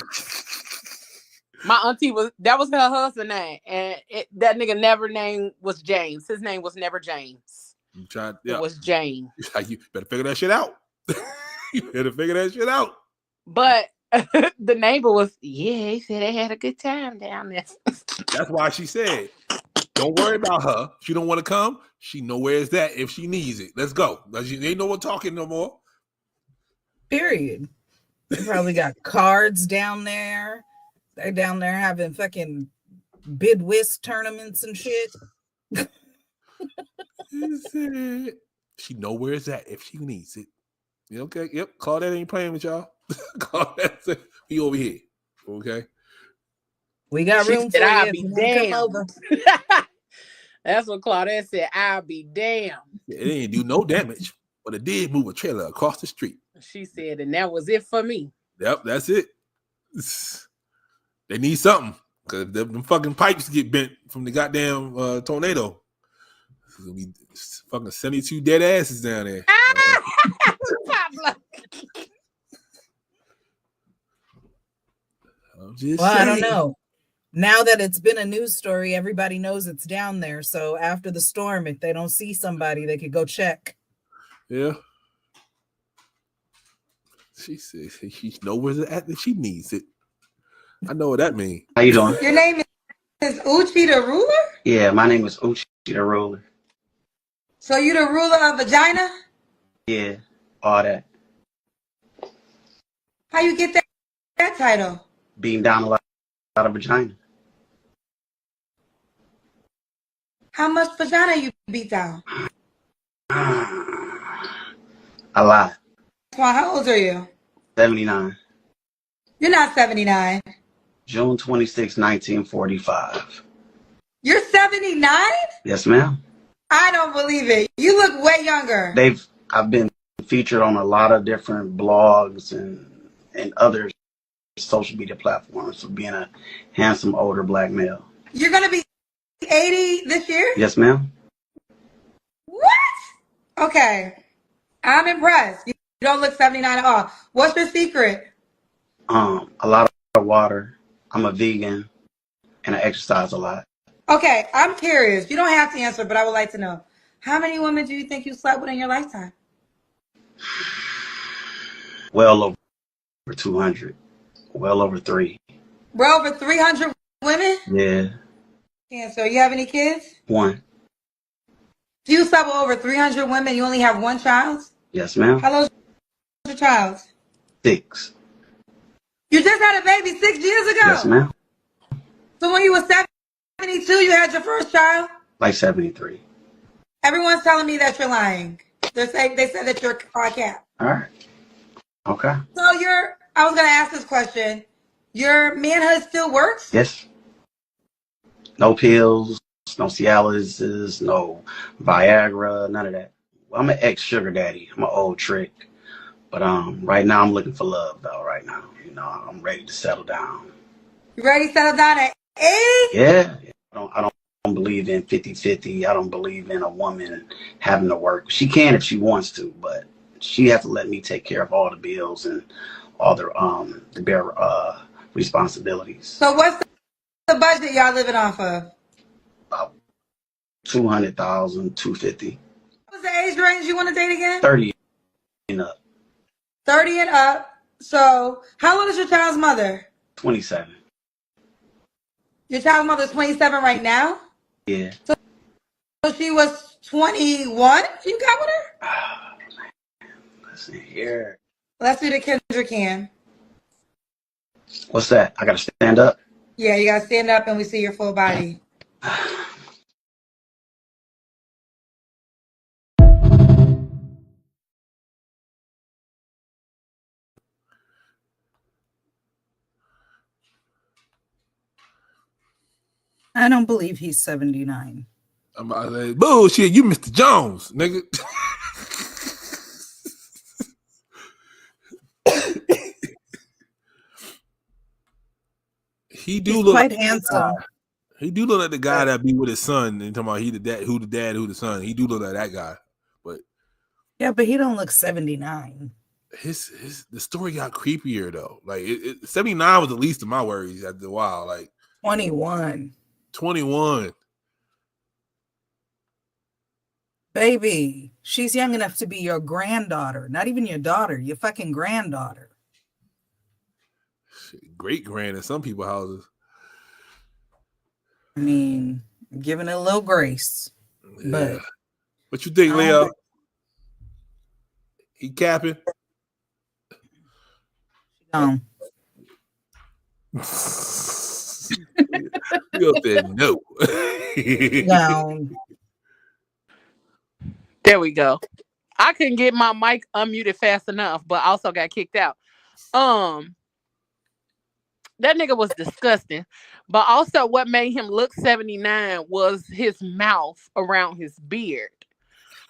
My auntie that was her husband name, and that nigga never name was James. His name was never James. It was James. Like, you better figure that shit out. You better figure that shit out. But the neighbor was, he said they had a good time down there. That's why she said, don't worry about her. She don't want to come. She know where it's at if she needs it. Let's go. They ain't no one talking no more. Period. They probably got cards down there. They're down there having fucking bid whist tournaments and shit. She know where it's at if she needs it. Okay, yep. Claudette ain't playing with y'all. Claudette, he over here. Okay. We got room for I'll you. be Come damned. over. That's what Claudette said. I'll be damned. It didn't do no damage, but it did move a trailer across the street. She said, and that was it for me. Yep, that's it. They need something because them fucking pipes get bent from the goddamn tornado. It's gonna be fucking 72 dead asses down there. I don't know. Now that it's been a news story, everybody knows it's down there. So after the storm, if they don't see somebody, they could go check. Yeah. She says she knows where it's at if she needs it. I know what that means. How you doing? Your name is Uchi the ruler? Yeah, my name is Uchi the ruler. So you the ruler of vagina? Yeah, all that. How you get that title? Beating down a lot of vagina. How much vagina you beat down? A lot. Well, how old are you? 79. You're not 79. June 26, 1945. You're 79? Yes, ma'am. I don't believe it. You look way younger. I've been featured on a lot of different blogs and other social media platforms for being a handsome older black male. You're gonna be 80 this year? Yes, ma'am. What? Okay. I'm impressed. You don't look 79 at all. What's your secret? A lot of water. I'm a vegan and I exercise a lot. Okay, I'm curious. You don't have to answer, but I would like to know. How many women do you think you slept with in your lifetime? Well over 200. Well over 3. Well over 300 women? Yeah. Yeah, so you have any kids? 1. Do you slept with over 300 women? You only have 1 child? Yes, ma'am. How old is your child? 6. You just had a baby 6 years ago? Yes, ma'am. So when you were 72, you had your first child? Like 73. Everyone's telling me that you're lying. They said that you're a cat. All right. Okay. So I was going to ask this question. Your manhood still works? Yes. No pills, no Cialis, no Viagra, none of that. Well, I'm an ex-sugar daddy. I'm an old trick. But right now I'm looking for love, though, right now. You know, I'm ready to settle down. You ready to settle down at 80? Yeah. I don't believe in 50-50. I don't believe in a woman having to work. She can if she wants to, but she has to let me take care of all the bills and all the bare responsibilities. So what's the budget y'all living off of? About $200,000, $250,000. What's the age range you want to date again? 30 and up. 30 and up. So how old is your child's mother? 27. Your child's mother's 27 right now? Yeah. So she was 21? You got with her? Listen here. Let's do the Kendra Cam. What's that? I gotta stand up. Yeah, you gotta stand up and we see your full body. I don't believe he's 79. I'm about to say, bullshit, you Mr. Jones, nigga. He do He's look quite like handsome. He do look like the guy that be with his son and talking about he the dad, who the son. He do look like that guy. But Yeah, but he don't look 79. the story got creepier though. Like 79 was the least of my worries after a while. Like 21. 21. Baby, she's young enough to be your granddaughter. Not even your daughter, your fucking granddaughter. Great grand in some people's houses. I mean, giving it a little grace. Yeah. But what you think, Leo? He capping? No. You up there? No. No. There we go. I couldn't get my mic unmuted fast enough, but also got kicked out. That nigga was disgusting. But also what made him look 79 was his mouth around his beard.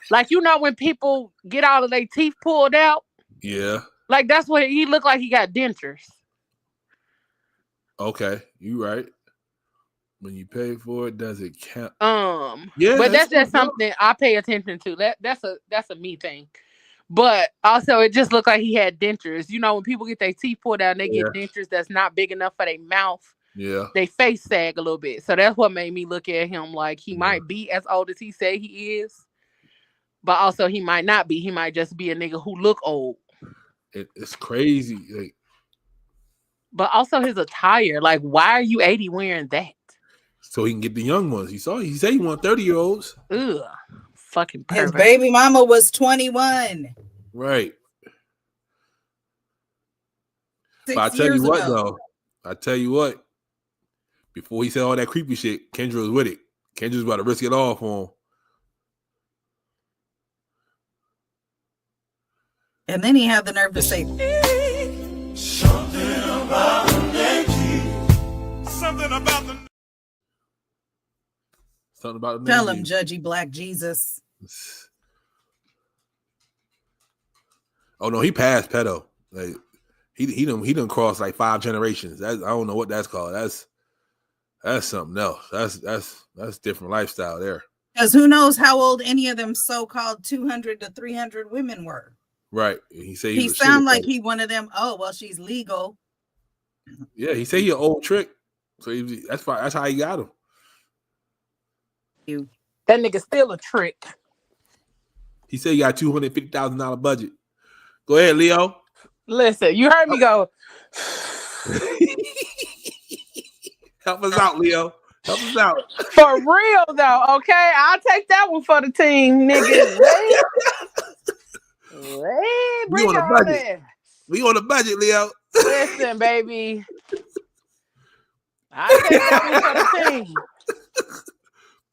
Like, you know when people get all of their teeth pulled out? Yeah. Like, that's what he looked like. He got dentures. Okay, you right. When you pay for it, does it count? Yeah, but that's just something I pay attention to. That's a me thing. But also, it just looked like he had dentures. You know, when people get their teeth pulled out and they get dentures that's not big enough for their mouth, they face sag a little bit. So that's what made me look at him like he might be as old as he say he is, but also he might not be. He might just be a nigga who look old. It's crazy. Like, but also his attire. Like, why are you 80 wearing that? So he can get the young ones. He said he want 30-year-olds. Ugh. Fucking pervert. His baby mama was 21. Right. 6 But I tell you what, ago. though. I tell you what. Before he said all that creepy shit, Kendra was with it. Kendra was about to risk it all for him. And then he had the nerve to say, Something about the name. Something about the Something about the tell him, Judgy Black Jesus. Oh no, he passed pedo. Like he done crossed like 5 generations. I don't know what that's called. That's something else. That's different lifestyle there. Because who knows how old any of them so-called 200 to 300 women were. Right. He said he sound like he one of them. Oh well, she's legal. Yeah, he said he an old trick. So that's fine. That's how he got him. That nigga still a trick. He said he got $250,000 budget. Go ahead, Leo. Listen, you heard me go. Help us out, Leo. Help us out. For real though, okay? I'll take that one for the team, nigga. We on a budget. We on a budget, Leo. Listen, baby. I'll take that one for the team.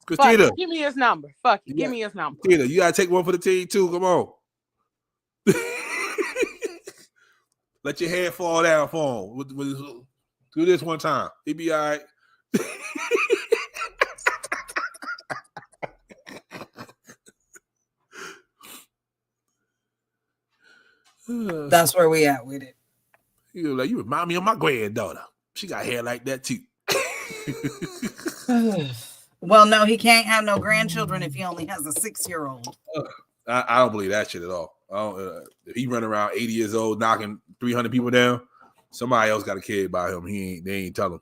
Christina, give me his number. Fuck it. Give me his number. Christina, you gotta take one for the team too. Come on. Let your hair fall down for him. Do this one time. He be all right. That's where we at with it. You remind me of my granddaughter. She got hair like that too. Well, no, he can't have no grandchildren if he only has a 6-year-old. I don't believe that shit at all. If he run around 80 years old knocking 300 people down, somebody else got a kid by him. They ain't tell him.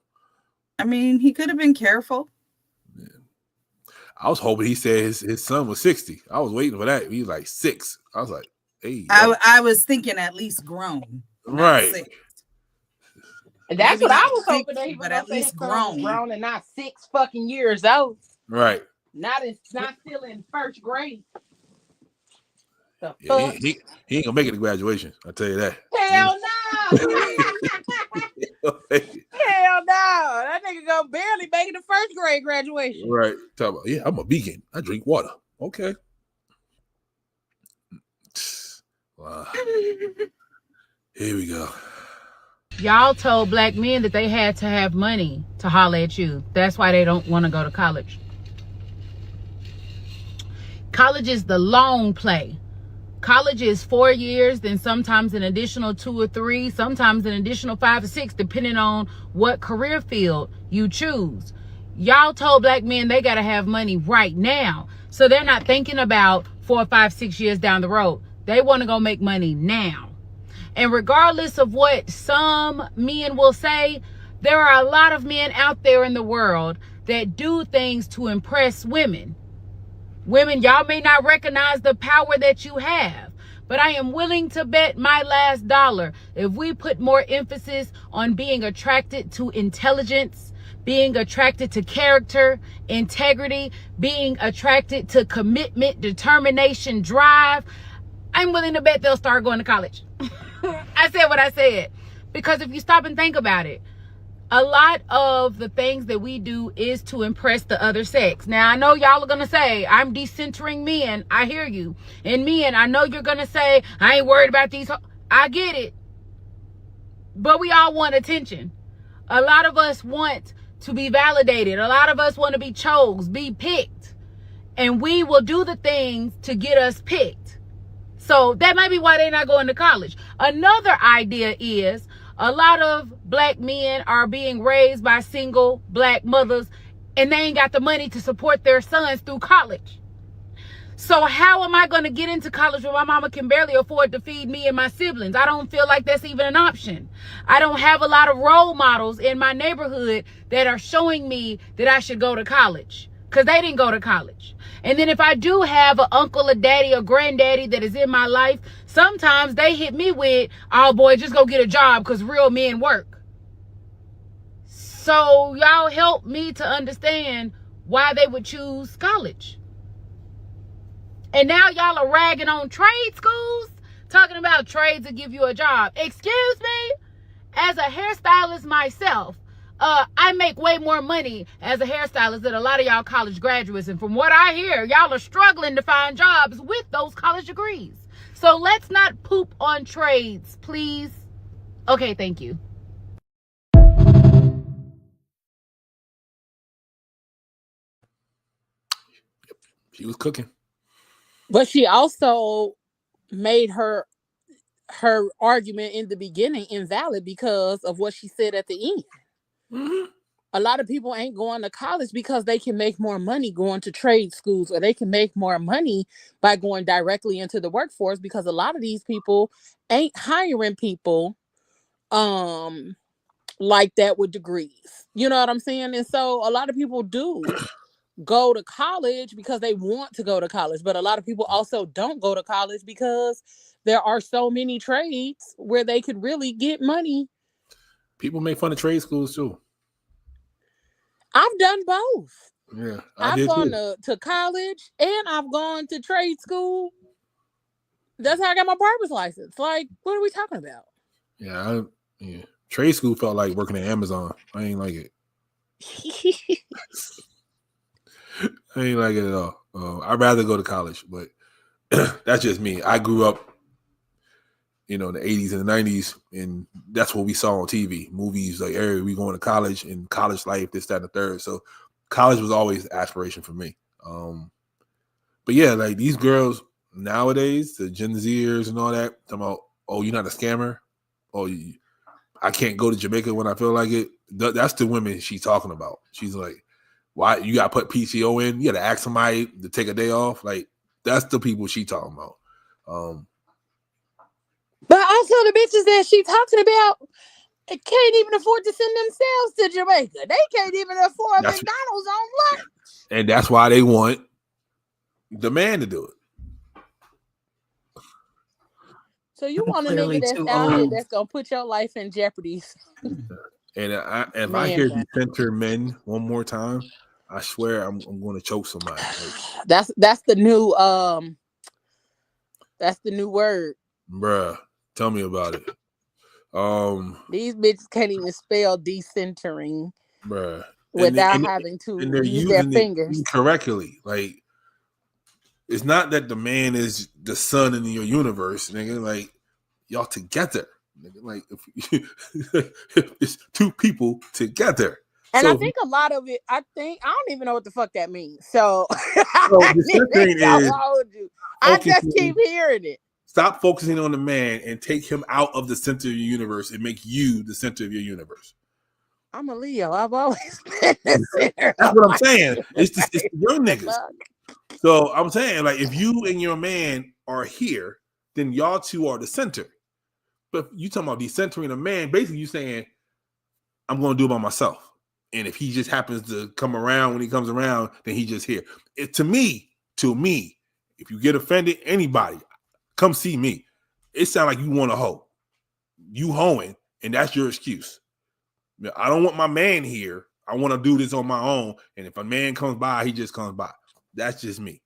I mean, he could have been careful. Yeah. I was hoping he said his son was 60. I was waiting for that. He was like 6. I was like, hey. I was thinking at least grown. Right. 6. That's Maybe what I not was 60, hoping that he was but gonna at say his least son was grown. grown and not 6 fucking years old. Right. Not still in first grade. The Yeah, fuck? he ain't gonna make it to graduation. I'll tell you that. Hell no! Hell no! That nigga gonna barely make it to first grade graduation. Right. Talk about, yeah, I'm a vegan. I drink water. Okay. Wow. Here we go. Y'all told black men that they had to have money to holler at you. That's why they don't want to go to college. College is the long play. College is 4 years, then sometimes an additional 2 or 3, sometimes an additional 5 or 6, depending on what career field you choose. Y'all told black men they got to have money right now. So they're not thinking about 4, 5, 6 years down the road. They want to go make money now. And regardless of what some men will say, there are a lot of men out there in the world that do things to impress women. Women, y'all may not recognize the power that you have, but I am willing to bet my last dollar if we put more emphasis on being attracted to intelligence, being attracted to character, integrity, being attracted to commitment, determination, drive, I'm willing to bet they'll start going to college. I said what I said. Because if you stop and think about it, a lot of the things that we do is to impress the other sex. Now, I know y'all are going to say, I'm decentering men. I hear you. And men, I know you're going to say, I ain't worried about these. I get it. But we all want attention. A lot of us want to be validated. A lot of us want to be chose, be picked. And we will do the things to get us picked. So that might be why they're not going to college. Another idea is a lot of black men are being raised by single black mothers and they ain't got the money to support their sons through college. So how am I going to get into college when my mama can barely afford to feed me and my siblings? I don't feel like that's even an option. I don't have a lot of role models in my neighborhood that are showing me that I should go to college because they didn't go to college. And then if I do have an uncle, a daddy, or granddaddy that is in my life, sometimes they hit me with, oh boy, just go get a job because real men work. So y'all help me to understand why they would choose college. And now y'all are ragging on trade schools, talking about trades that give you a job. Excuse me? As a hairstylist myself, I make way more money as a hairstylist than a lot of y'all college graduates. And from what I hear, y'all are struggling to find jobs with those college degrees. So let's not poop on trades, please. Okay, thank you. She was cooking. But she also made her argument in the beginning invalid because of what she said at the end. Mm-hmm. A lot of people ain't going to college because they can make more money going to trade schools, or they can make more money by going directly into the workforce, because a lot of these people ain't hiring people like that with degrees. You know what I'm saying? And so a lot of people do go to college because they want to go to college, but a lot of people also don't go to college because there are so many trades where they could really get money. People make fun of trade schools too. I've done both. Yeah, I've gone to college and I've gone to trade school. That's how I got my barber's license. Like, what are we talking about? Yeah, trade school felt like working at Amazon. I ain't like it. I ain't like it at all. I'd rather go to college, but that's just me. I grew up, in the 80s and the 90s, and that's what we saw on TV. Movies like, hey, we going to college and college life, this, that, and the third. So college was always the aspiration for me. But yeah, like these girls nowadays, the Gen Zers and all that, talking about, oh, you're not a scammer? Oh, I can't go to Jamaica when I feel like it. That's the women she's talking about. She's like, why you got to put PTO in? You got to ask somebody to take a day off. Like, that's the people she talking about. But also the bitches that she talking about can't even afford to send themselves to Jamaica. They can't even afford McDonald's on lunch. And that's why they want the man to do it. So you want a Clearly nigga that's too out here old. that's gonna put your life in jeopardy. And if I Man, hear decenter men one more time, I swear I'm going to choke somebody. that's the new word. Bruh, tell me about it. These bitches can't even spell decentering, bruh, without having to and they're use their using fingers it incorrectly. Like, it's not that the man is the sun in your universe, nigga. Like, y'all together, nigga. Like, if it's two people together. And so, I think a lot of it, I don't even know what the fuck that means. So I just keep hearing it. Stop focusing on the man and take him out of the center of your universe and make you the center of your universe. I'm a Leo. I've always been the center. That's what I'm saying. It's young niggas. So I'm saying, like, if you and your man are here, then y'all two are the center. But you talking about decentering a man, basically you saying, I'm going to do it by myself. And if he just happens to come around when he comes around, then he just here. To me, if you get offended, anybody, come see me. It sounds like you want to hoe. You hoeing, and that's your excuse. I don't want my man here. I want to do this on my own. And if a man comes by, he just comes by. That's just me.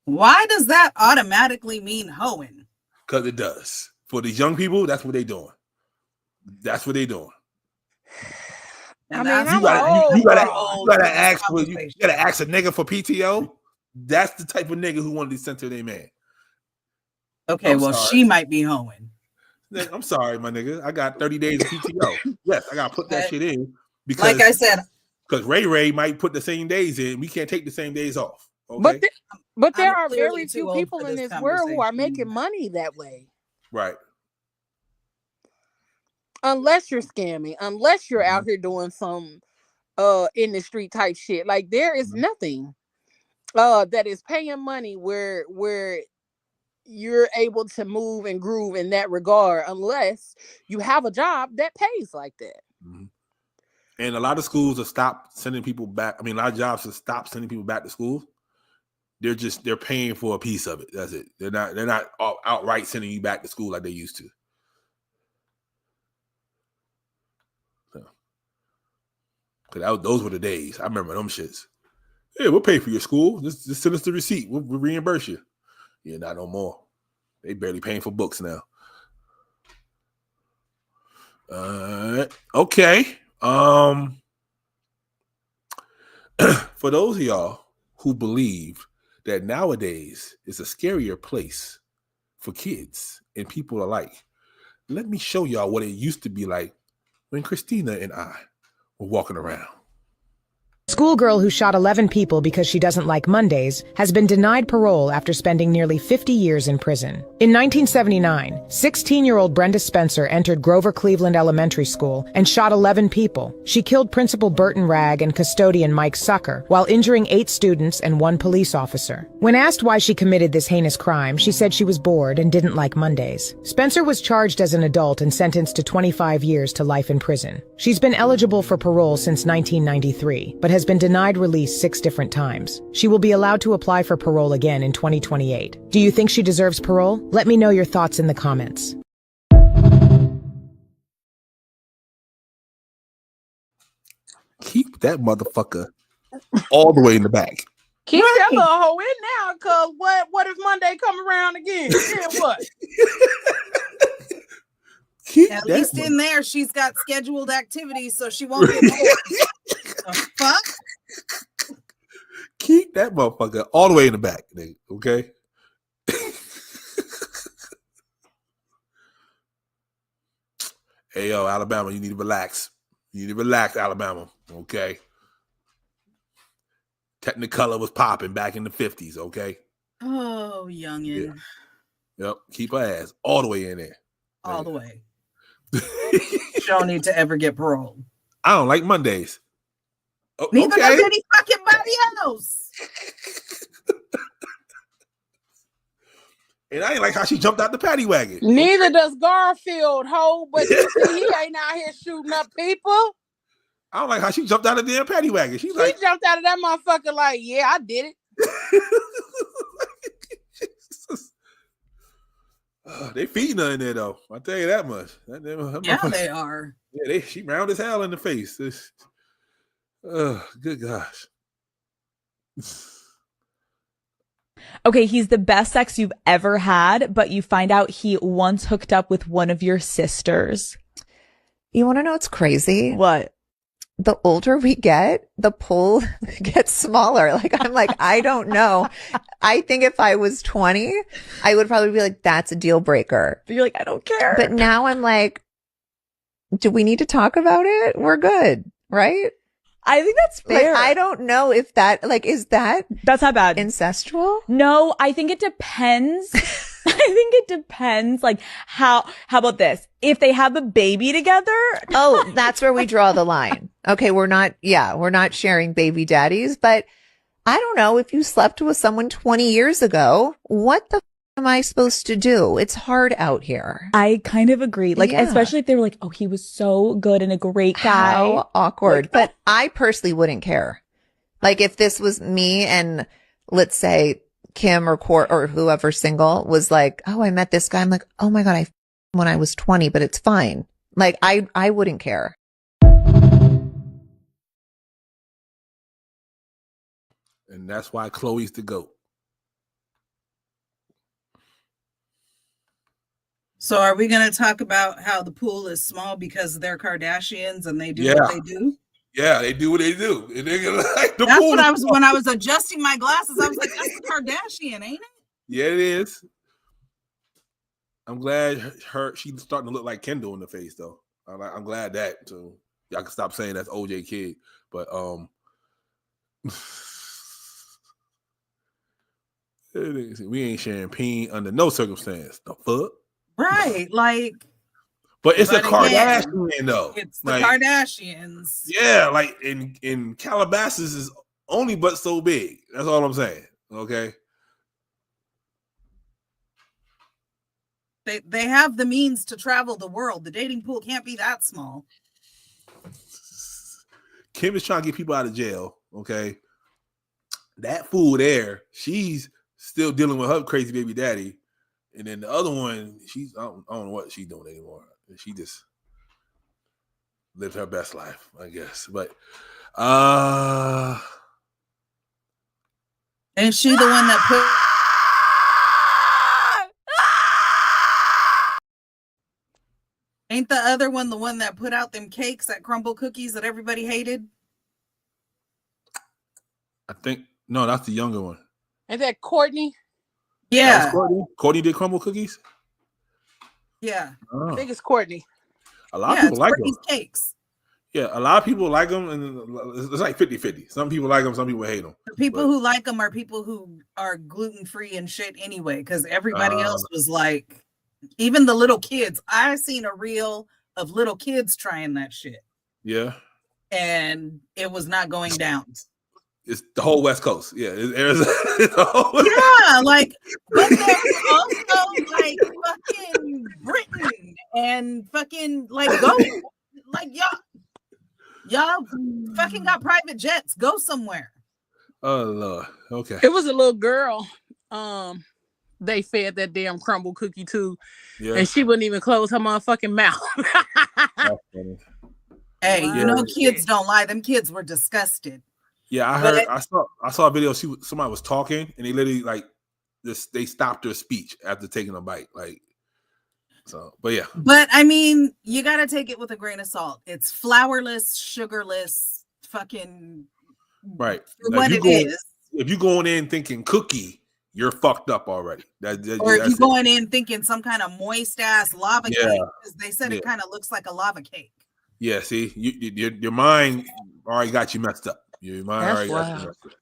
Why does that automatically mean hoeing? Because it does. For these young people, that's what they're doing. That's what they're doing. And I mean, you gotta ask a nigga for PTO. That's the type of nigga who want to decenter their man. Okay, she might be hoeing. I'm sorry, my nigga. I got 30 days of PTO. Yes, I gotta put that shit in because, like I said, because Ray might put the same days in. We can't take the same days off. Okay? But there are very few people in this world who are making money that way. Right. Unless you're scamming, unless you're out here doing some in the street type shit. Like, there is nothing that is paying money where you're able to move and groove in that regard, unless you have a job that pays like that. Mm-hmm. And a lot of schools have stopped sending people back. I mean, a lot of jobs have stopped sending people back to school. They're paying for a piece of it. That's it. They're not outright sending you back to school like they used to. Because those were the days. I remember them shits. Hey, we'll pay for your school. Just send us the receipt. We'll reimburse you. Yeah, not no more. They barely paying for books now. Okay. For those of y'all who believe that nowadays is a scarier place for kids and people alike, let me show y'all what it used to be like when Christina and I were walking around. Schoolgirl who shot 11 people because she doesn't like Mondays has been denied parole after spending nearly 50 years in prison. In 1979, 16-year-old Brenda Spencer entered Grover Cleveland Elementary School and shot 11 people. She killed Principal Burton Ragg and custodian Mike Sucker while injuring 8 students and 1 police officer. When asked why she committed this heinous crime, she said she was bored and didn't like Mondays. Spencer was charged as an adult and sentenced to 25 years to life in prison. She's been eligible for parole since 1993, but has been denied release 6 different times. She will be allowed to apply for parole again in 2028. Do you think she deserves parole? Let me know your thoughts in the comments. Keep that motherfucker all the way in the back. Keep that little hoe in now, cause what if Monday come around again? Then what? At least in there, she's got scheduled activities, so she won't get bored. The fuck? Keep that motherfucker all the way in the back, nigga. Okay. Hey, yo, Alabama, you need to relax. You need to relax, Alabama. Okay. Technicolor was popping back in the 50s. Okay. Oh, youngin. Yeah. Yep. Keep her ass all the way in there. All the way. She don't need to ever get paroled. I don't like Mondays. Neither does any fucking body else. And I ain't like how she jumped out the paddy wagon. Neither does Garfield, ho, but you see, he ain't out here shooting up people. I don't like how she jumped out of the damn paddy wagon. She jumped out of that motherfucker like, yeah, I did it. They feeding her in there though. I'll tell you that much. Yeah, they are. Yeah, she round as hell in the face. Good gosh. Okay, he's the best sex you've ever had, but you find out he once hooked up with one of your sisters. You want to know what's crazy? What? The older we get, the pull gets smaller. Like, I'm like, I don't know. I think if I was 20, I would probably be like, that's a deal breaker. But you're like, I don't care. But now I'm like, do we need to talk about it? We're good, right? I think that's fair. Like, I don't know if that, like, that's not bad. Incestual? No, I think it depends. I think it depends. Like, how about this? If they have a baby together. Oh, that's where we draw the line. Okay. We're not sharing baby daddies, but I don't know, if you slept with someone 20 years ago, what the am I supposed to do? It's hard out here. I kind of agree. Like, especially if they were like, oh, he was so good and a great guy. How awkward. Like, but I personally wouldn't care. Like, if this was me and let's say Kim or Court or whoever single was like, oh, I met this guy. I'm like, oh my God, I when I was 20, but it's fine. Like, I wouldn't care. And that's why Chloe's the GOAT. So are we going to talk about how the pool is small because they're Kardashians and they do what they do? Yeah, they do what they do. And they're gonna like the That's pool. what I was when I was adjusting my glasses. I was like, that's the Kardashian, ain't it? Yeah, it is. I'm glad she's starting to look like Kendall in the face, though. I'm glad that too. Y'all can stop saying that's OJ Kid, but we ain't sharing peen under no circumstance. The fuck, right? Like, but it's a again, Kardashian though. It's the like, Kardashians. Yeah, like in Calabasas is only but so big. That's all I'm saying. Okay. They have the means to travel the world. The dating pool can't be that small. Kim is trying to get people out of jail. Okay. That fool there, she's still dealing with her crazy baby daddy. And then the other one, I don't know what she's doing anymore. She just lived her best life, I guess. But and she the one that put ain't the other one the one that put out them cakes, that crumble cookies that everybody hated? I think no, that's the younger one. Is that Courtney? Yeah. Courtney did crumble cookies? Yeah. Oh. I think it's Courtney. A lot of people like them. Cakes. Yeah, a lot of people like them, and it's like 50-50. Some people like them, some people hate them. The people who like them are people who are gluten-free and shit anyway, because everybody else was like, even the little kids. I seen a reel of little kids trying that shit. Yeah. And it was not going down. It's the whole West Coast. Yeah. Yeah, like, but there's also like fucking Britain and fucking like go like y'all fucking got private jets. Go somewhere. Oh Lord. Okay. It was a little girl. They fed that damn crumble cookie to, and she wouldn't even close her motherfucking mouth. Hey, you know kids don't lie. Them kids were disgusted. Yeah, I saw a video. Somebody was talking, and they literally like they stopped their speech after taking a bite. Like, so, but yeah. But I mean, you got to take it with a grain of salt. It's flourless, sugarless, fucking right. What it is. If you going in thinking cookie, you're fucked up already. Or if you're going in thinking some kind of moist ass lava cake, because they said it kind of looks like a lava cake. Yeah, see, your mind already got you messed up. Your mind already got you messed up.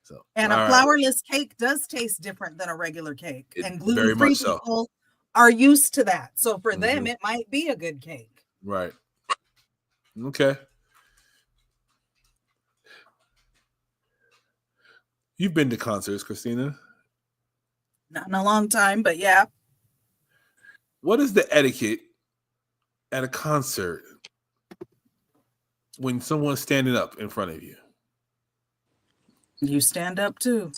So, and a flourless cake does taste different than a regular cake. And gluten-free people are used to that. So for them, it might be a good cake. Right. Okay. You've been to concerts, Christina. Not in a long time, but yeah. What is the etiquette at a concert when someone's standing up in front of you? You stand up too.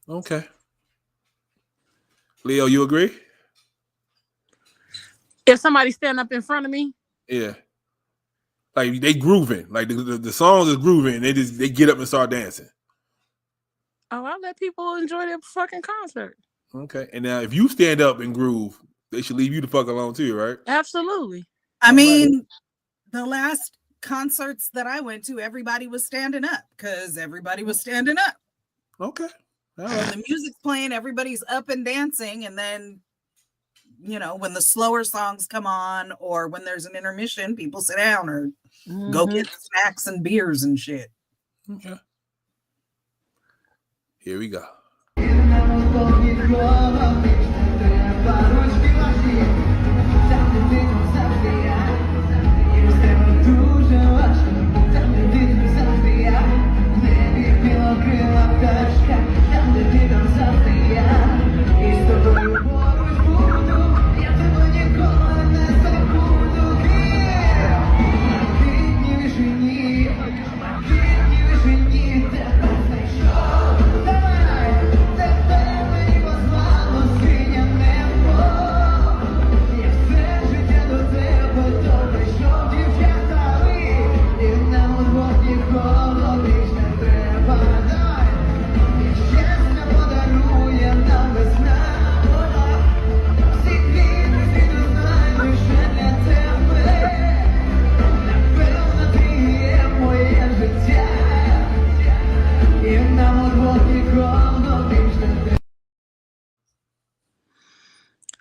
Okay. Leo, you agree? If somebody stand up in front of me, Yeah. Like they grooving. Like the songs is grooving and they get up and start dancing. oh, I'll let people enjoy their fucking concert. Okay. And now if you stand up and groove, they should leave you the fuck alone too, right? Absolutely. I mean, the last concerts that I went to, everybody was standing up because everybody was standing up. Okay. All When the music's playing, everybody's up and dancing. And then, you know, when the slower songs come on or when there's an intermission, people sit down or go get snacks and beers and shit. Okay. Here we go.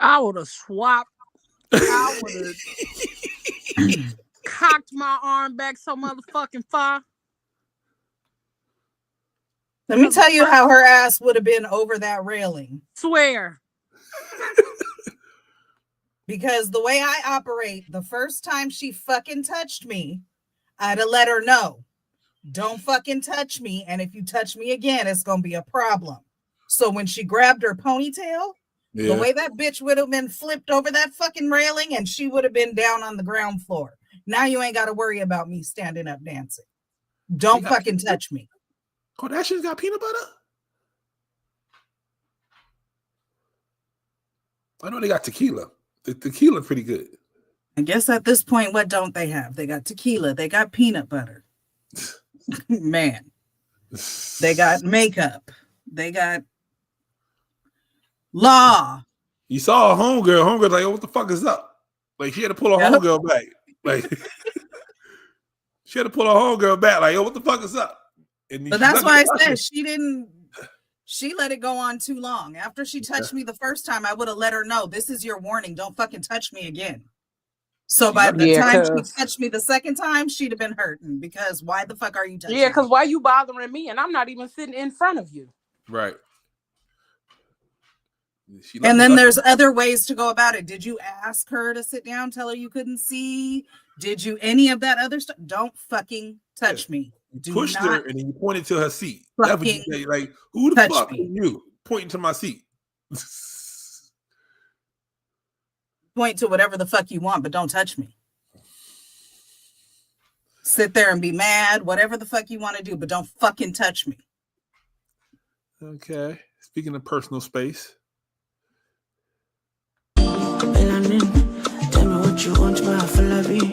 I would have swapped. I would have cocked my arm back so motherfucking far. Let me tell you how her ass would have been over that railing. Swear. Because the way I operate, the first time she fucking touched me, I'd have let her know. Don't fucking touch me. And if you touch me again, it's going to be a problem. So when she grabbed her ponytail, the way that bitch would have been flipped over that fucking railing and she would have been down on the ground floor. Now you ain't got to worry about me standing up dancing. Don't fucking touch me. Kardashians got peanut butter? I know they got tequila. The tequila pretty good. I guess at this point, what don't they have? They got tequila. They got peanut butter. Man. They got makeup. They got law. You saw a homegirl. Homegirl's like, oh, what the fuck is up? Like, she had to pull her homegirl back. Like, she had to pull her homegirl back. Like, yo, what the fuck is up? And but that's why I said she let it go on too long. After she touched me the first time, I would have let her know, this is your warning. Don't fucking touch me again. So by the time she touched me the second time, she'd have been hurting because why the fuck are you touching me? Yeah, because why you bothering me? And I'm not even sitting in front of you. Right. And then there's other ways to go about it. Did you ask her to sit down, tell her you couldn't see? Did you any of that other stuff? Don't fucking touch me. You pushed her and then you pointed to her seat. That's what you say. Like, who the fuck are you pointing to my seat? Point to whatever the fuck you want, but don't touch me. Sit there and be mad, whatever the fuck you want to do, but don't fucking touch me. Okay. Speaking of personal space. Melanin, tell me what you want, my flavi.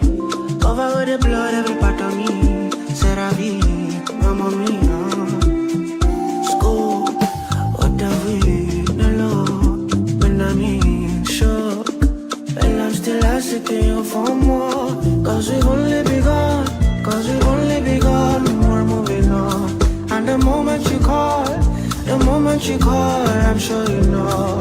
Cover with the blood, every part of me. Seravi, mamma mia. School, what have we? Hello, when I'm in shock. And I'm still asking you for more. Cause we've only begun. We're moving on. And the moment you call, I'm sure you know.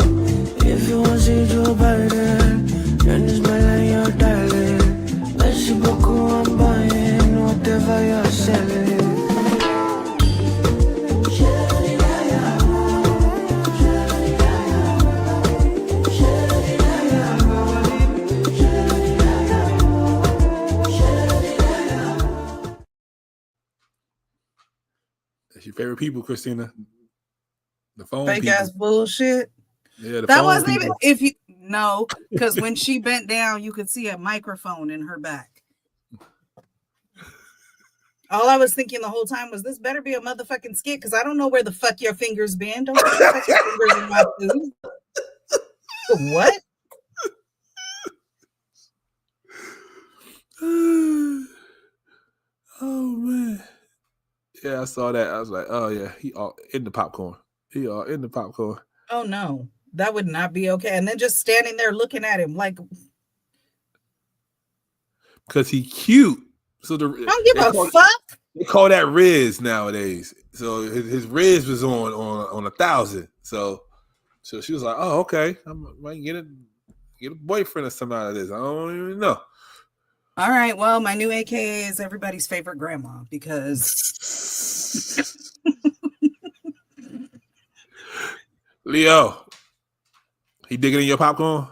If you want to see Joe Biden, then it's my line you're dialing. Merci beaucoup, I'm buying whatever you're selling. That's your favorite people, Christina. The phone fake people. ass bullshit. Yeah, that wasn't people. Even because when she bent down, you could see a microphone in her back. All I was thinking the whole time was, this better be a motherfucking skit because I don't know where the fuck your fingers been. Don't touch your fingers in my food. What? Yeah, I saw that. I was like, oh yeah, he all in the popcorn. He all in the popcorn. Oh no, that would not be okay. And then just standing there looking at him like, because he cute. So don't give a fuck. They call that Riz nowadays. So his Riz was on 1,000. So she was like, oh okay, I might get a boyfriend or something out of this. I don't even know. All right, well, my new AKA is everybody's favorite grandma because Leo, he digging in your popcorn?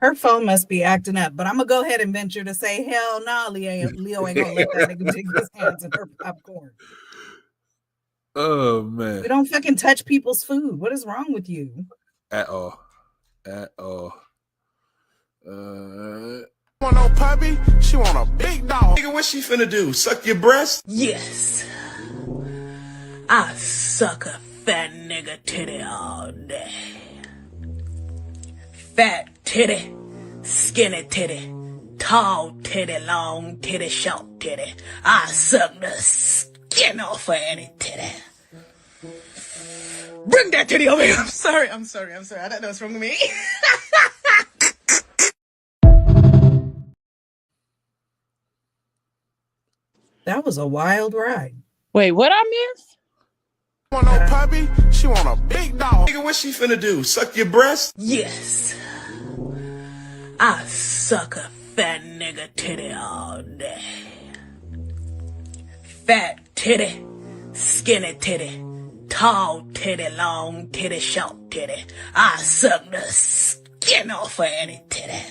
her phone must be acting up. But I'm gonna go ahead and venture to say, hell no, Leo ain't gonna let that nigga dig his hands in her popcorn. Oh man, We don't fucking touch people's food. What is wrong with you? at all. Want no puppy? She want a big dog. Nigga, what she finna do? Suck your breast? Yes. I suck a fat nigga titty all day. Fat titty, skinny titty, tall titty, long titty, short titty. I suck the skin off of any titty. Bring that titty over here. I'm sorry. I thought that was from me. That was a wild ride. Wait, what I missed? Want no puppy? She want a big dog. Nigga, what she finna do? Suck your breast? Yes. I suck a fat nigga titty all day. Fat titty, skinny titty, tall titty, long titty, short titty. I suck the skin off of any titty.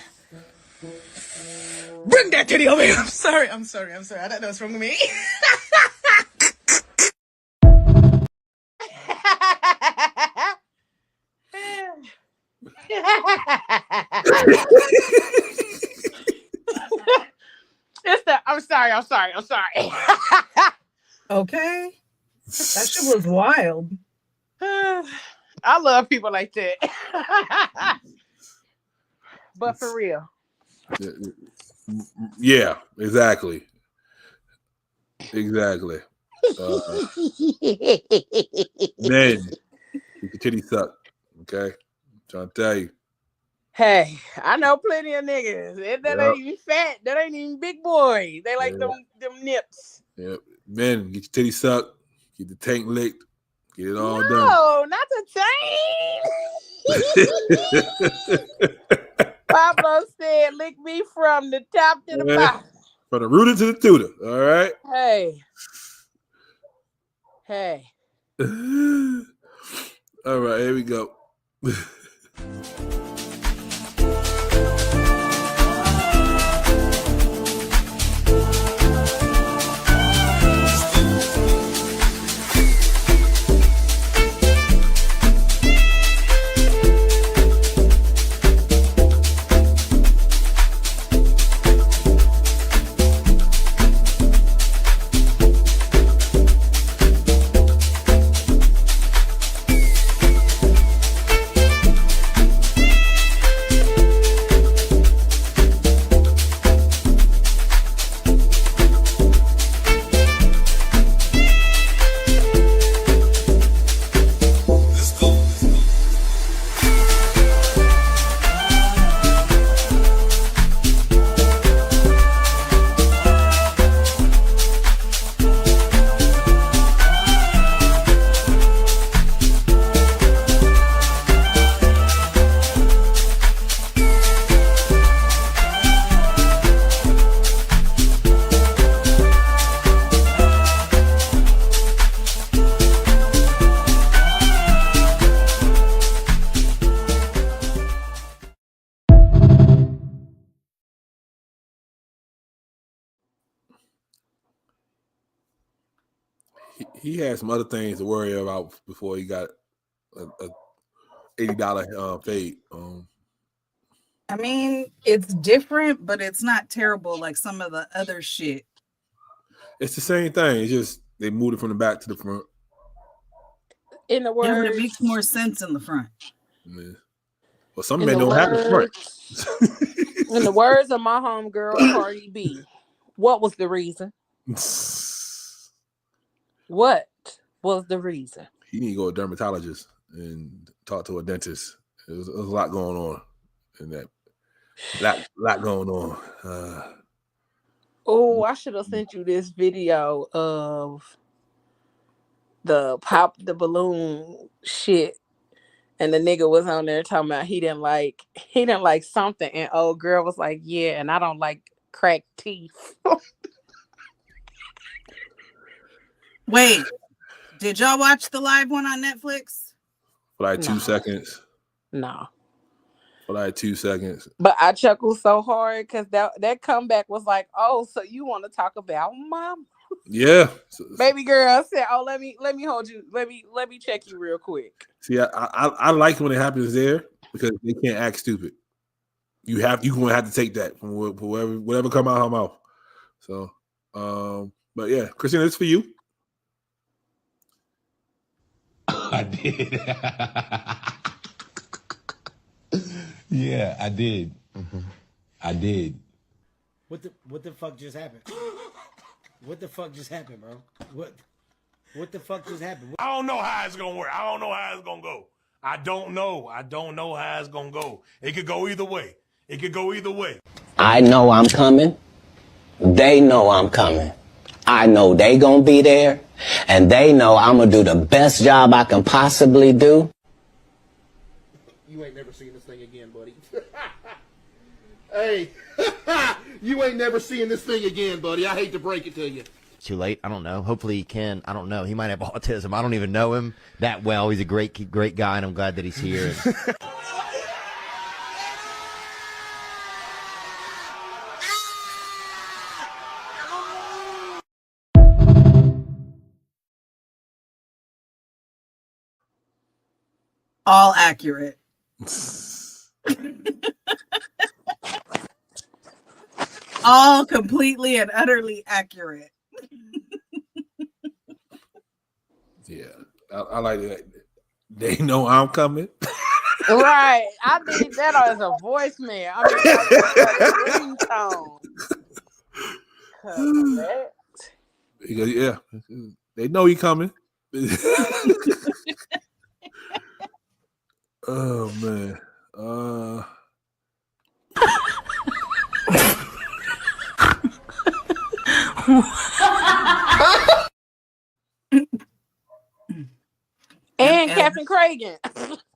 Bring that titty over here. I'm sorry. I thought that was from me. I'm sorry. Okay. That shit was wild. I love people like that. But for real. Yeah, exactly. Men, you can titty suck. Okay, trying to tell you. Hey, I know plenty of niggas. That ain't even fat. That ain't even big boys. They like them nips. Yeah, men, get your titty sucked, get the tank licked, get it all done. No, not the chain. Pablo said, lick me from the top to the bottom. From the rooter to the tutor. All right. Hey. All right, here we go. He had some other things to worry about before he got a $80 fade. I mean, it's different, but it's not terrible like some of the other shit. It's the same thing. It's just they moved it from the back to the front. In the words, yeah, but it makes more sense in the front. Yeah. Well, some men don't have the front. In the words of my homegirl Cardi B, what was the reason? What was the reason? He need to go to a dermatologist and talk to a dentist. There's a lot going on in that. Lot going on. Oh, I should have sent you this video of the pop the balloon shit. And the nigga was on there talking about he didn't like something, and old girl was like, yeah, and I don't like cracked teeth. Wait, did y'all watch the live one on Netflix? For like 2 seconds. No. For like 2 seconds. But I chuckled so hard because that comeback was like, oh, so you want to talk about mom? Yeah. Baby girl said, oh, let me hold you. Let me check you real quick. See, I like when it happens there because they can't act stupid. You gonna have to take that from whatever come out her mouth. So, but yeah, Christina, it's for you. I did. Yeah, I did. I did. What the fuck just happened? What the fuck just happened, bro? What the fuck just happened? I don't know how it's gonna work. I don't know how it's gonna go. I don't know how it's gonna go. It could go either way. I know I'm coming. They know I'm coming. I know they gonna be there. And they know I'm gonna do the best job I can possibly do. You ain't never seen this thing again, buddy. Hey, you ain't never seeing this thing again, buddy. I hate to break it to you. Too late. I don't know. Hopefully he can. I don't know. He might have autism. I don't even know him that well. He's a great guy, and I'm glad that he's here. All accurate. All completely and utterly accurate. Yeah, I like that. They know I'm coming. Right. I need that as a voicemail. I mean, ringtone. Because, yeah, they know he coming. Oh man. And Captain Cragen.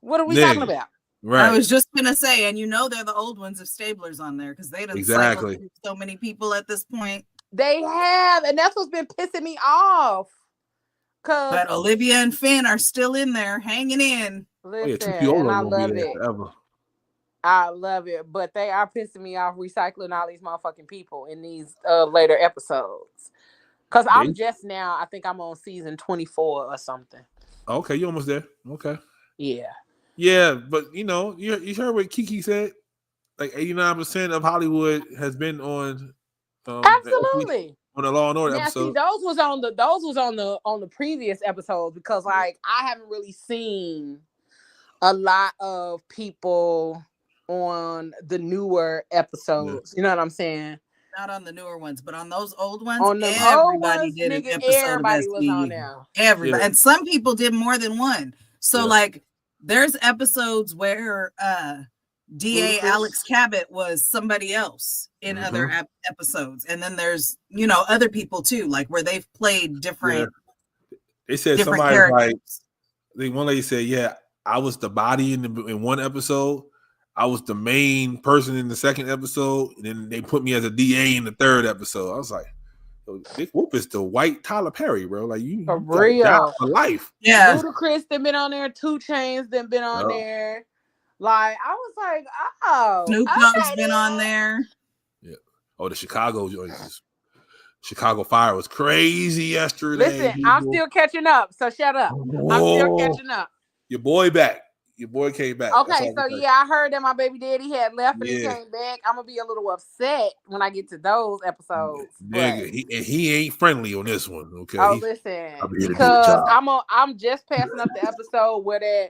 What are we talking about? Right. I was just gonna say, and they're the old ones of Stablers on there because they done cycled through so many people at this point. They have, and that's what's been pissing me off. But Olivia and Finn are still in there, hanging in. Listen, and I love it. I love it, but they are pissing me off recycling all these motherfucking people in these later episodes. Because I'm just now, I think I'm on season 24 or something. Okay, you're almost there. Okay. Yeah. Yeah, but you heard what Kiki said? Like 89% of Hollywood has been on absolutely on the Law and Order now, episode. see, those was on the previous episodes because like I haven't really seen a lot of people on the newer episodes. You know what I'm saying? Not on the newer ones, but on those old ones, on the everybody did an episode. Everybody of was SVU. on there. Everybody, and some people did more than one. So like, there's episodes where DA Alex Cabot was somebody else in other episodes, and then there's other people too, like where they've played different. Yeah. They said somebody characters. like one lady said, "Yeah, I was the body in one episode. I was the main person in the second episode, and then they put me as a DA in the third episode." I was like, Dick Whoop is the white Tyler Perry, bro. Like you for real for life. Yeah. Ludacris that been on there, 2 Chainz that been on there. Like I was like, oh, Snoop Dogg's been on there. Yeah. Oh, the Chicago Fire was crazy yesterday. Listen, I'm still catching up, so shut up. I'm still catching up. Your boy back. Your boy came back. Okay, so yeah, I heard that my baby daddy had left and he came back. I'm gonna be a little upset when I get to those episodes. Nigga, he ain't friendly on this one. Okay. Oh, listen, because I'm just passing up the episode where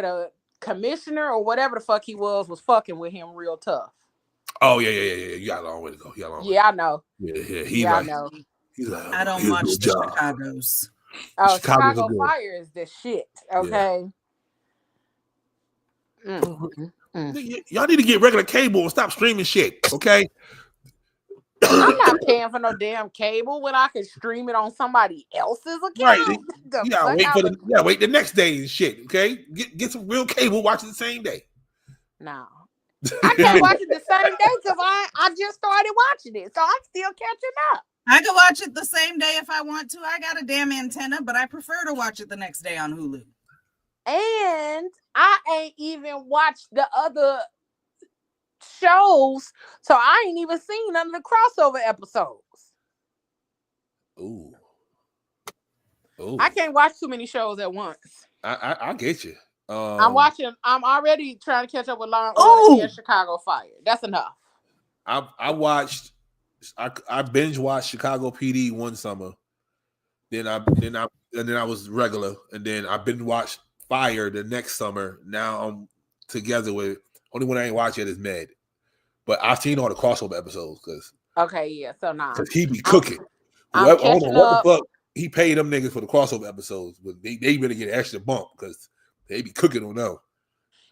a commissioner or whatever the fuck he was fucking with him real tough. Oh yeah. You got a long way to go. You got a long way. Yeah, I know. Yeah. I know. He's like, I don't watch the Chicago's. Oh, Chicago's Chicago good. Fire is the shit. Okay. Y'all need to get regular cable and stop streaming shit. Okay. I'm not paying for no damn cable when I can stream it on somebody else's account. Right. You gotta wait the next day and shit. Okay. Get some real cable. Watch it the same day. No. I can't watch it the same day because I just started watching it, so I'm still catching up. I can watch it the same day if I want to. I got a damn antenna, but I prefer to watch it the next day on Hulu. And I ain't even watched the other shows, so I ain't even seen none of the crossover episodes. Ooh. I can't watch too many shows at once. I get you. I'm already trying to catch up with Law and Order and Chicago Fire. That's enough. I binge watched Chicago PD one summer. Then I was regular, and then I binge watched Fire the next summer. Now I'm together with only one I ain't watched yet is Med, but I've seen all the crossover episodes because So now because he be cooking. I'm What catching the up. fuck? He paid them niggas for the crossover episodes, but they really get an extra bump because they be cooking on them.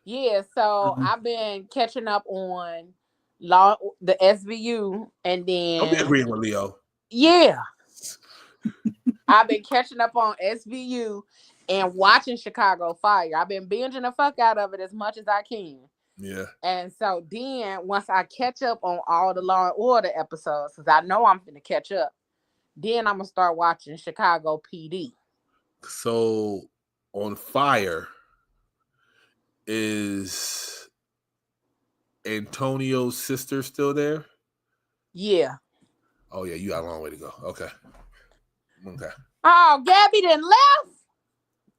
Yeah, so I've been catching up on the SVU, and then Don't be agreeing with Leo. Yeah. I've been catching up on SVU and watching Chicago Fire. I've been binging the fuck out of it as much as I can. Yeah. And so then once I catch up on all the Law and Order episodes, because I know I'm going to catch up, then I'm going to start watching Chicago PD. So on Fire is Antonio's sister still there? Yeah. Oh yeah, you got a long way to go. Okay. Oh, Gabby done left?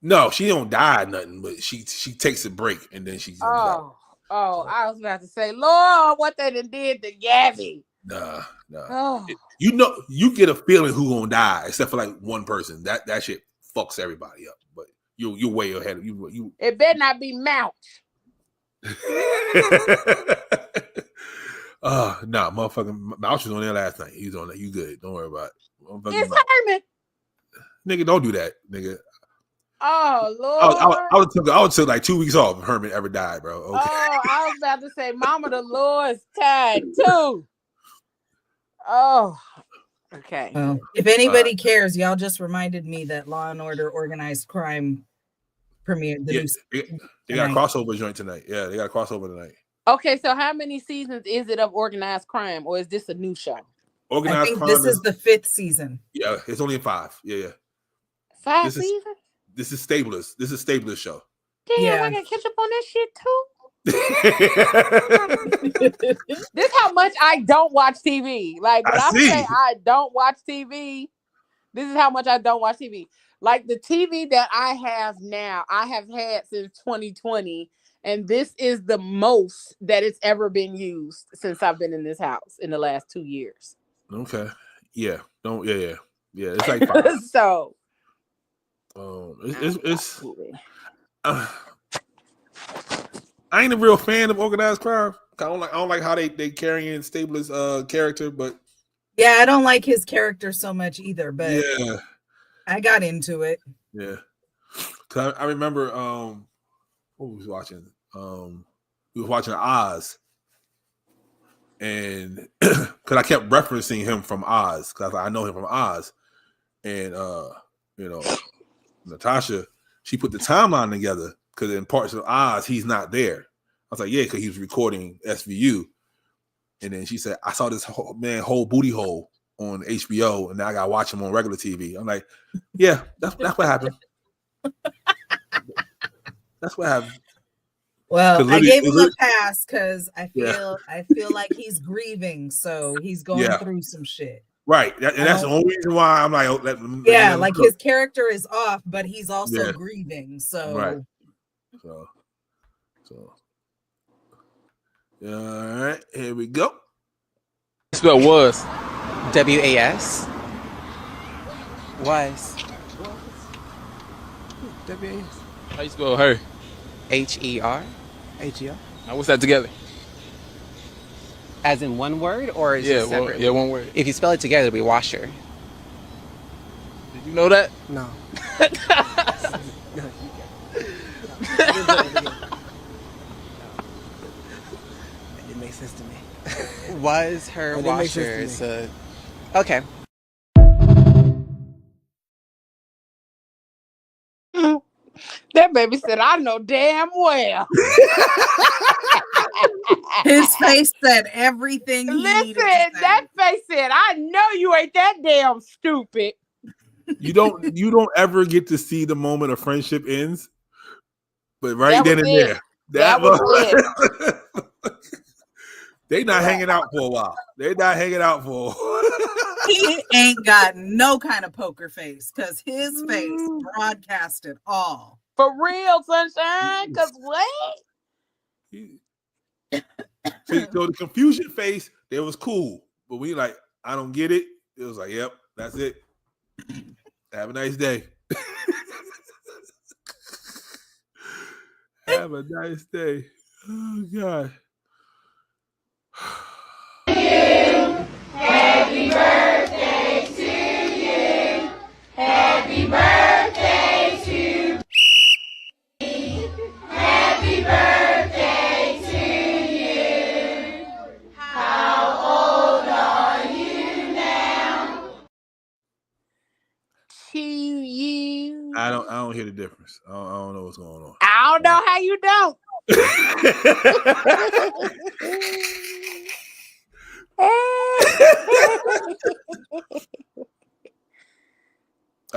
No, she don't die or nothing, but she takes a break and then she's Oh, I was about to say, Lord, what they done did to Gabby. Nah. Oh. You get a feeling who gonna die, except for like one person. That shit fucks everybody up. But you're way ahead of you. It better not be Mouch. Nah, motherfucking Mouch was on there last night. He's on there. You good? Don't worry about it. It's Herman. Nigga, don't do that, nigga. Oh Lord. I would take like 2 weeks off if Herman ever died, bro. Okay. Oh, I was about to say, Mama, the Lord's tied too. Oh, okay. Well, if anybody cares, y'all just reminded me that Law and Order Organized Crime premiered. They got a crossover joint tonight. Yeah, they got a crossover tonight. Okay, so how many seasons is it of Organized Crime, or is this a new show? I think this is the 5th season. Yeah, it's only in 5. Yeah. 5 seasons? This is Stabler's. This is Stabler's show. Damn, I gotta catch up on that shit too. This how much I don't watch TV. Like when I say I don't watch TV, this is how much I don't watch TV. Like the TV that I have now, I have had since 2020, and this is the most that it's ever been used since I've been in this house in the last 2 years. Okay. Yeah. Yeah. It's like 5. So it's I ain't a real fan of Organized Crime. I don't like how they carrying Stabler's character, but yeah, I don't like his character so much either. But yeah, I got into it. Yeah, cause I remember what was we watching? We were watching Oz, and because I kept referencing him from Oz, because I know him from Oz, and Natasha, she put the timeline together. Because in parts of Oz, he's not there. I was like, yeah, because he was recording SVU. And then she said, I saw this whole booty hole on HBO, and now I got to watch him on regular TV. I'm like, yeah, that's what happened. That's what happened. Well, I gave him a pass because I feel like he's grieving, so he's going through some shit. Right, and that's the only reason why I'm like, like his character is off, but he's also grieving. So right. So, all right, here we go. Spell was WAS. Was. WAS. How you spell her? HER. Now what's that together? As in one word, or is it separate? Yeah, one word. If you spell it together, it'll be washer. Did you know that? No. It didn't make sense to me. Was her washer? It's a okay. That baby said, I know damn well. His face said everything he Listen, needed to say. that face said, I know you ain't that damn stupid. You don't ever get to see the moment a friendship ends, but right That then was and it. there, That was it. They not hanging out for a while. They not hanging out for a while. He ain't got no kind of poker face because his face broadcasted all. For real, sunshine. Cause what? So the confusion face, it was cool, but we like, I don't get it. It was like, yep, that's it. Have a nice day. Have a nice day. Oh God. Happy birthday to you. Happy birthday to me. Happy birthday to you. How old are you now? To you. I don't hear the difference. I don't know what's going on. I don't know how you don't.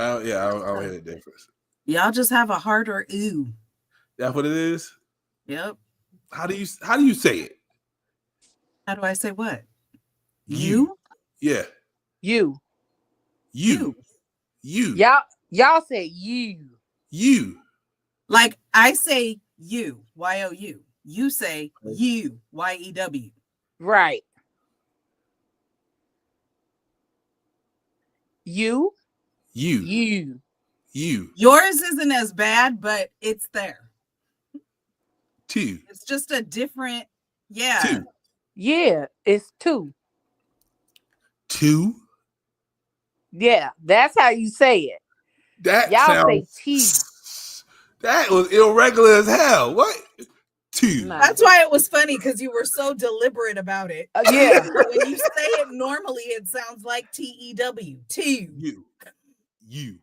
I don't hear the difference. Y'all just have a harder ooh. That's what it is. Yep. How do you say it? How do I say what? You? Yeah. You. Y'all say you. You. Like I say you, Y-O-U. You say you, Y-E-W. Right. You. Yours isn't as bad, but it's there. Two. It's just a different, yeah. Yeah, it's two. Two. Yeah, that's how you say it. That y'all sounds, say T. That was irregular as hell. What? Two. That's why it was funny because you were so deliberate about it. Yeah. When you say it normally, it sounds like T-E-W. Two. You.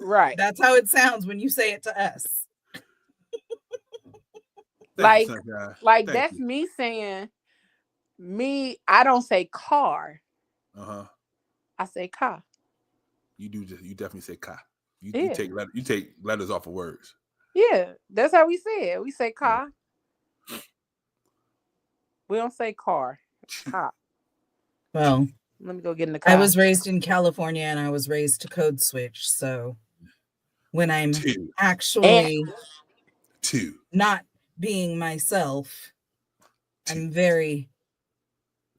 Right. That's how it sounds when you say it to us. Like Thank that's you. me saying I don't say car. Uh-huh. I say car. You definitely say ka. You Yeah. take letters off of words. Yeah, that's how we say it. We say car. We don't say car. Car. Well, let me go get in the car. I was raised in California and I was raised to code switch. So when I'm actually not being myself, I'm very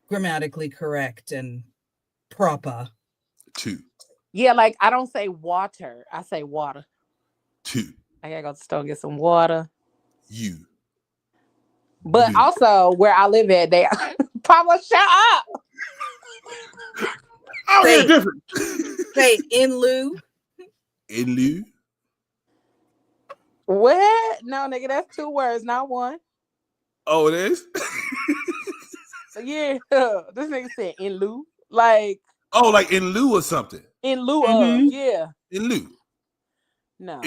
grammatically correct and proper. Yeah, like I don't say water. I say water. I gotta go to the store and get some water. But also where I live at, they Pablo, shut up. Say in lieu. In lieu. What? No, nigga, that's 2 words, not 1. Oh, it is? Yeah. This nigga said in lieu. Like like in lieu or something. in lieu of, yeah. In lieu. No.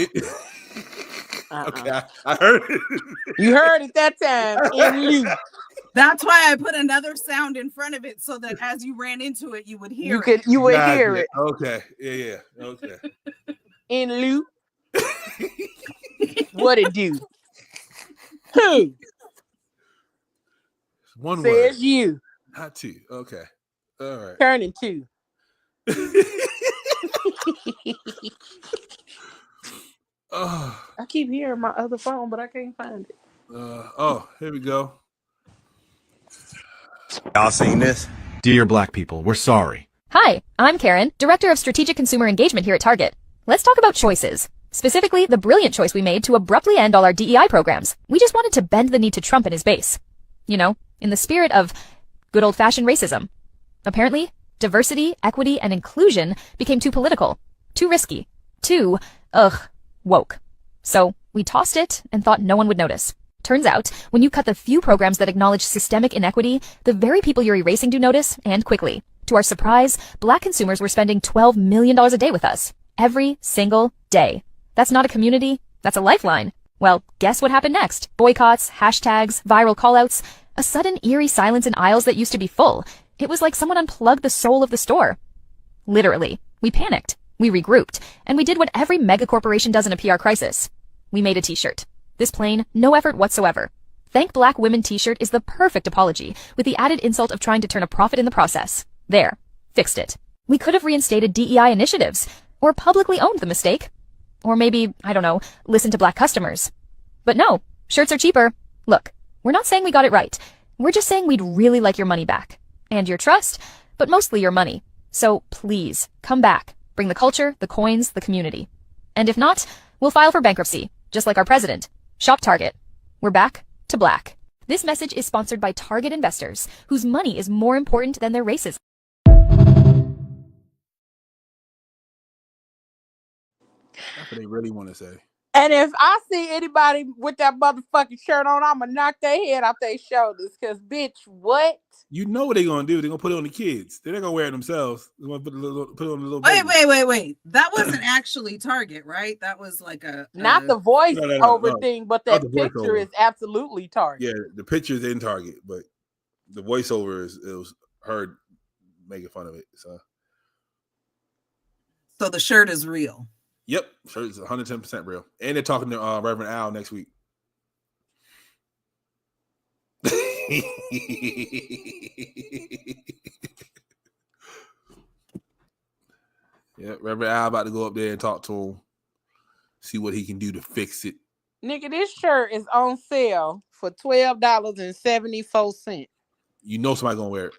Okay, I heard it. You heard it that time. In lieu. That's why I put another sound in front of it so that as you ran into it, you would hear it. You would Gotcha. hear it. Okay. Yeah. Okay. In lieu. What it do? Who? One Says word. you. Not two. Okay. All right. Turning 2. I keep hearing my other phone, but I can't find it. Here we go. Y'all seen this? Dear Black people, we're sorry. Hi, I'm Karen, Director of Strategic Consumer Engagement here at Target. Let's talk about choices. Specifically, the brilliant choice we made to abruptly end all our DEI programs. We just wanted to bend the knee to Trump and his base. You know, in the spirit of good old-fashioned racism. Apparently, diversity, equity, and inclusion became too political, too risky, too, woke. So we tossed it and thought no one would notice. Turns out, when you cut the few programs that acknowledge systemic inequity, the very people you're erasing do notice, and quickly. To our surprise, Black consumers were spending $12 million a day with us. Every single day. That's not a community, that's a lifeline. Well, guess what happened next? Boycotts, hashtags, viral callouts, a sudden eerie silence in aisles that used to be full. It was like someone unplugged the soul of the store. Literally. We panicked. We regrouped. And we did what every megacorporation does in a PR crisis. We made a t-shirt. This plain, no effort whatsoever. Thank Black Women t-shirt is the perfect apology, with the added insult of trying to turn a profit in the process. There. Fixed it. We could have reinstated DEI initiatives, or publicly owned the mistake. Or maybe, I don't know, listened to Black customers. But no, shirts are cheaper. Look, we're not saying we got it right. We're just saying we'd really like your money back. And your trust, but mostly your money. So please, come back. Bring the culture, the coins, the community. And if not, we'll file for bankruptcy, just like our president. Shop Target. We're back to black. This message is sponsored by Target investors, whose money is more important than their racism. That's what they really want to say. And if I see anybody with that motherfucking shirt on, I'm gonna knock their head off their shoulders. Cause bitch, what? You know what they're gonna do? They're gonna put it on the kids. They're not gonna wear it themselves. They're gonna put it on the little. Wait. That wasn't actually Target, right? That was like not the voice over no. thing, but that picture is absolutely Target. Yeah, the picture's in Target, but the voiceover it was heard making fun of it. So the shirt is real. Yep, shirt's 110% real, and they're talking to Reverend Al next week. Yeah, Reverend Al about to go up there and talk to him, see what he can do to fix it. Nigga, this shirt is on sale for $12.74. You know somebody gonna wear it.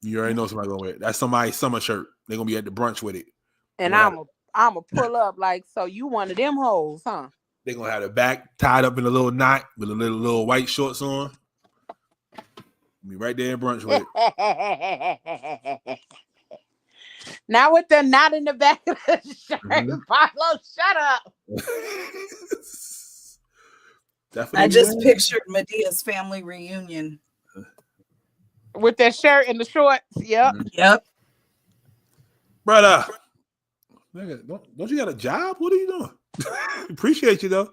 You already know somebody gonna wear it. That's somebody's summer shirt. They're gonna be at the brunch with it. And I'm a pull up like, so you one of them hoes, huh? They're gonna have the back tied up in a little knot with a little white shorts on. Be right there in brunch with it. Now with the knot in the back of the shirt, Pablo, shut up. I just pictured Medea's family reunion. With that shirt and the shorts. Yep. Yep. Brother, don't you got a job? What are you doing? Appreciate you though.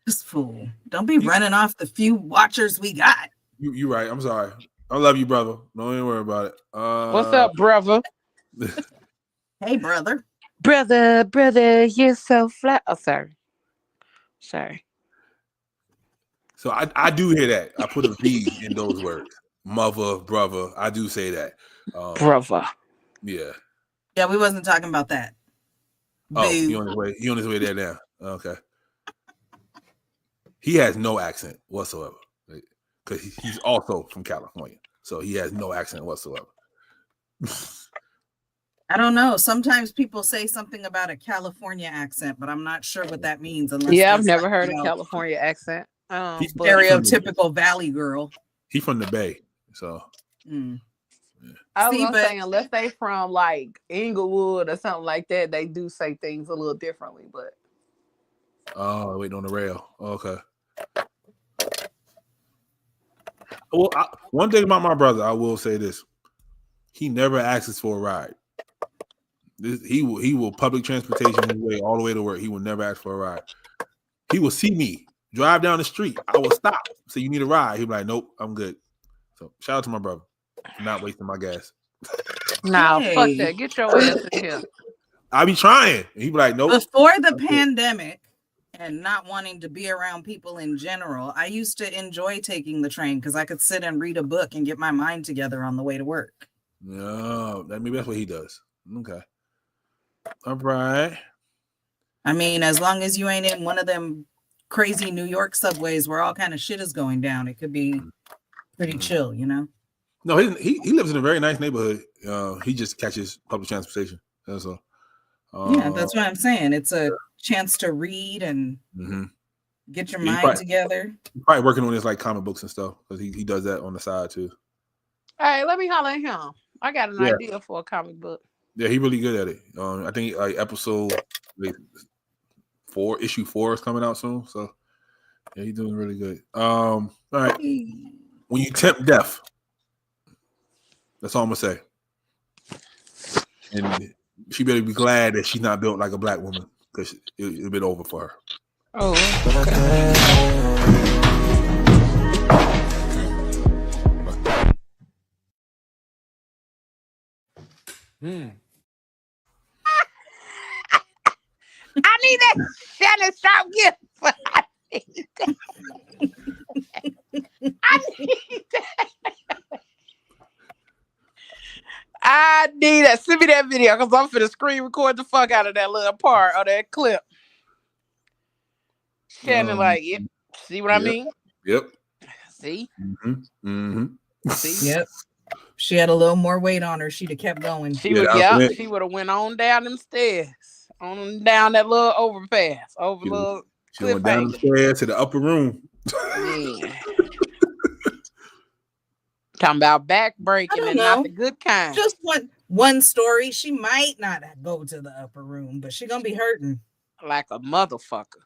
This fool. Don't be running off the few watchers we got. You right. I'm sorry. I love you, brother. Don't even worry about it. What's up, brother? Hey, brother. Brother, you're so flat. Oh, sorry. So I do hear that. I put a V in those words. Mother, brother. I do say that. Brother. Yeah. Yeah, we wasn't talking about that. Oh, he on his way there now. Okay. He has no accent whatsoever. Because he's also from California. So he has no accent whatsoever. I don't know. Sometimes people say something about a California accent, but I'm not sure what that means. I've never heard a California accent. Stereotypical Valley girl. He's from the Bay. So. I was gonna say, unless they from like Inglewood or something like that, they do say things a little differently. But waiting on the rail. Okay. Well, one thing about my brother, I will say this: he never asks for a ride. He will public transportation his way all the way to work. He will never ask for a ride. He will see me drive down the street. I will stop. Say, you need a ride? He'll be like, nope, I'm good. So shout out to my brother for not wasting my gas. Fuck that. Get your ass in here. I be trying. He'd be like, nope. Before the pandemic and not wanting to be around people in general, I used to enjoy taking the train because I could sit and read a book and get my mind together on the way to work. No, maybe that's what he does. Okay. All right. I mean, as long as you ain't in one of them crazy New York subways where all kind of shit is going down, it could be pretty chill, you know? No, he lives in a very nice neighborhood. He just catches public transportation. That's all. Yeah, that's what I'm saying. It's a chance to read and Get your Yeah, mind together. He's probably working on his like comic books and stuff because he does that on the side too. Hey, let me holler at him. I got an idea for a comic book. Yeah, he really good at it. I think like episode issue 4 is coming out soon. So yeah, he's doing really good. All right. When you tempt death, that's all I'm gonna say. And she better be glad that she's not built like a black woman because it'll be over for her. Oh. I need that Shannon Sharp gift. I need that. I need that. Send me that video because I'm finna screen record the fuck out of that little part of that clip. Shannon, see what I mean? Yep. See? See? Yep. She had a little more weight on her. She'd have kept going. She would have went on down them stairs, on down that little overpass, She went down the stairs to the upper room. Yeah. Talking about back breaking and not the good kind. Just one story. She might not go to the upper room, but she gonna be hurting like a motherfucker.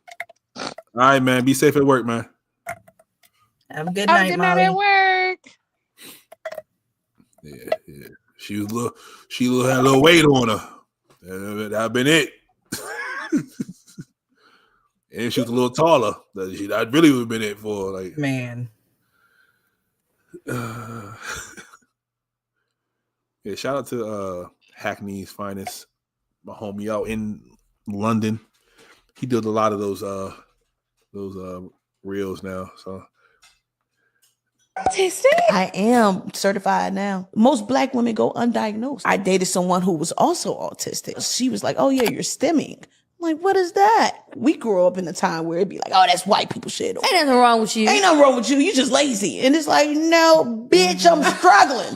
All right, man. Be safe at work, man. Have a good night, Molly. At work. Yeah. She had a little weight on her. That been it. And she was a little taller. That really would have been it for like man. Yeah, shout out to Hackney's Finest, my homie out in London. He did a lot of those reels now. So autistic? I am certified now. Most black women go undiagnosed. I dated someone who was also autistic. She was like, "Oh yeah, you're stimming." I'm like, what is that? We grew up in a time where it'd be like, "Oh, that's white people shit." Ain't nothing wrong with you. Ain't nothing wrong with you. You just lazy. And it's like, no, bitch, I'm struggling.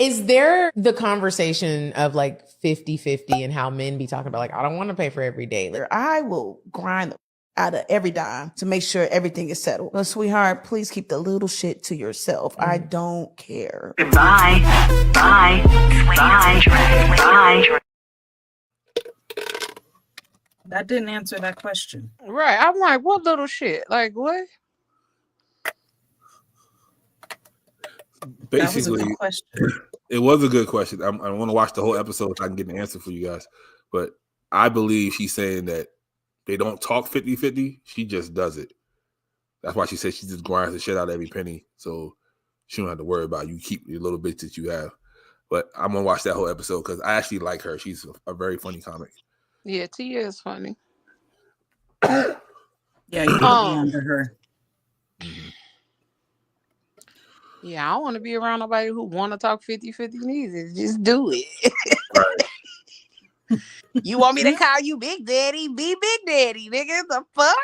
Is there the conversation of like 50-50 and how men be talking about like, I don't want to pay for every day? Like, I will grind out of every dime to make sure everything is settled. But sweetheart, please keep the little shit to yourself. I don't care. Bye. That didn't answer that question. Right. I'm like, what little shit? Like what? Basically, it was a good question. I want to watch the whole episode so I can get an answer for you guys. But I believe she's saying that they don't talk 50-50. She just does it. That's why she said she just grinds the shit out of every penny. So she don't have to worry about it. You keep your little bits that you have. But I'm going to watch that whole episode because I actually like her. She's a very funny comic. Yeah, Tia is funny. Yeah, you can be under her. Yeah, I don't want to be around nobody who want to talk 50-50 neither. Just do it. You want me to call you Big Daddy? Be Big Daddy, nigga. The fuck?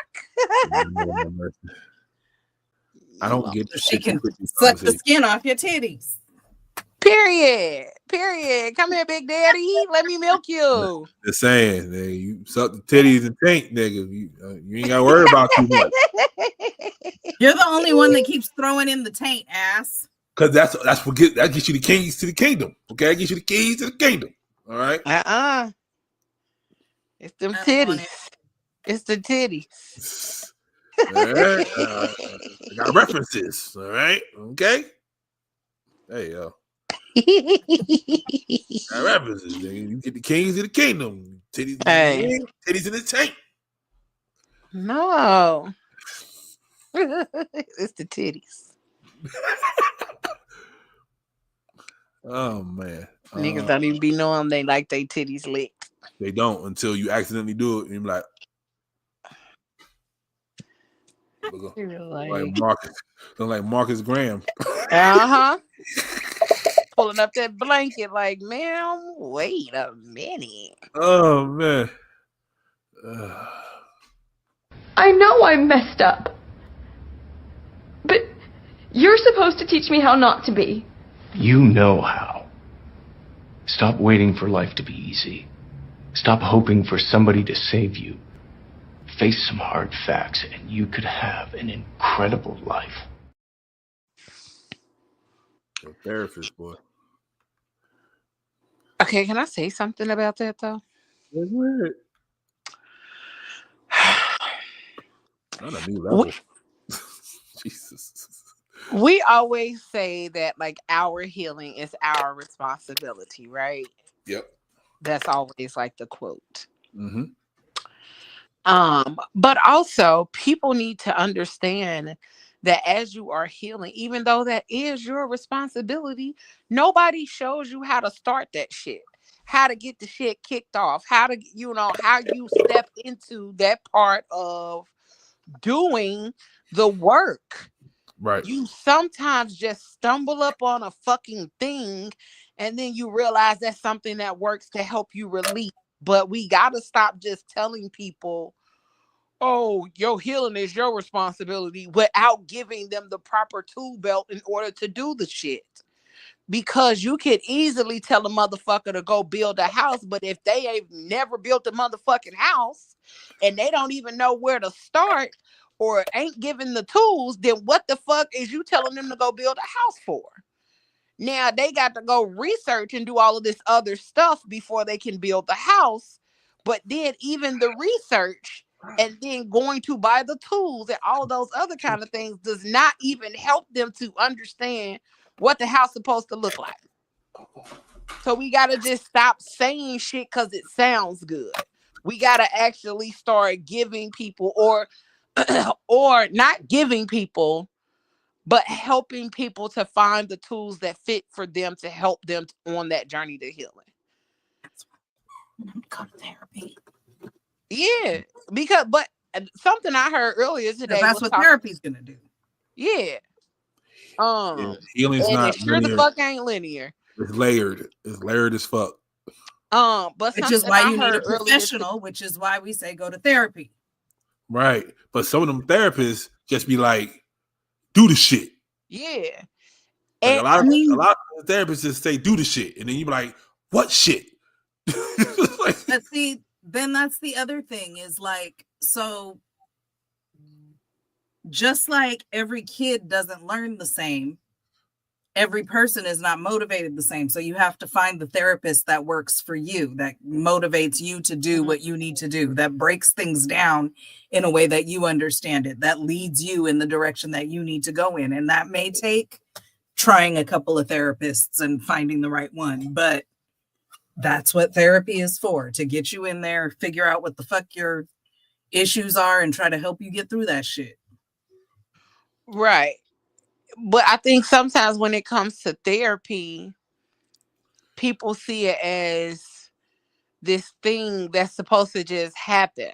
I don't get the she can suck the skin off your titties. Period. Come here, Big Daddy. Let me milk you. Just saying, nigga, you suck the titties and tank, nigga. You ain't got to worry about too much. You're the only one that keeps throwing in the taint, ass. Because that gets you the keys to the kingdom. Okay, that gets you the keys to the kingdom. All right. It's them titties. It's the titties. All right. I got references. All right. Okay. Hey yo. Got references. You get the keys to the kingdom. Titties. Hey. Titties in the tank. No. It's the titties. Oh man. Niggas don't even be knowing they like they titties licked. They don't until you accidentally do it and you're like Marcus Graham. Pulling up that blanket like, man, wait a minute. Oh man. I know I messed up. But you're supposed to teach me how not to be. You know how. Stop waiting for life to be easy. Stop hoping for somebody to save you. face some hard facts, and you could have an incredible life. A therapist, boy. Okay, can I say something about that though? Not a new level. Jesus. We always say that like our healing is our responsibility, right? Yep. That's always like the quote. Mm-hmm. But also people need to understand that as you are healing, even though that is your responsibility, nobody shows you how to start that shit, how to get the shit kicked off, how to, how you step into that part of doing the work. Right. You sometimes just stumble up on a fucking thing and then you realize that's something that works to help you release. But we got to stop just telling people, oh, your healing is your responsibility without giving them the proper tool belt in order to do the shit. Because you could easily tell a motherfucker to go build a house, but if they ain't never built a motherfucking house and they don't even know where to start or ain't given the tools, then what the fuck is you telling them to go build a house for? Now they got to go research and do all of this other stuff before they can build the house. But then even the research and then going to buy the tools and all those other kind of things does not even help them to understand what the house is supposed to look like. So we got to just stop saying shit because it sounds good. We got to actually start giving people or not giving people, but helping people to find the tools that fit for them to help them on that journey to healing. Come to therapy. Yeah, but something I heard earlier today. That's what therapy's gonna do. Yeah. Healing's not sure linear. The fuck ain't linear. It's layered. It's layered as fuck. But which is why you need a professional, which is why we say go to therapy. Right. But some of them therapists just be like, do the shit. Yeah. Like a lot of therapists just say do the shit. And then you be like, what shit? But see, then that's the other thing is like, so just like every kid doesn't learn the same, every person is not motivated the same. So you have to find the therapist that works for you, that motivates you to do what you need to do, that breaks things down in a way that you understand it, that leads you in the direction that you need to go in. And that may take trying a couple of therapists and finding the right one, but that's what therapy is for, to get you in there, figure out what the fuck your issues are and try to help you get through that shit. Right. But I think sometimes when it comes to therapy, people see it as this thing that's supposed to just happen.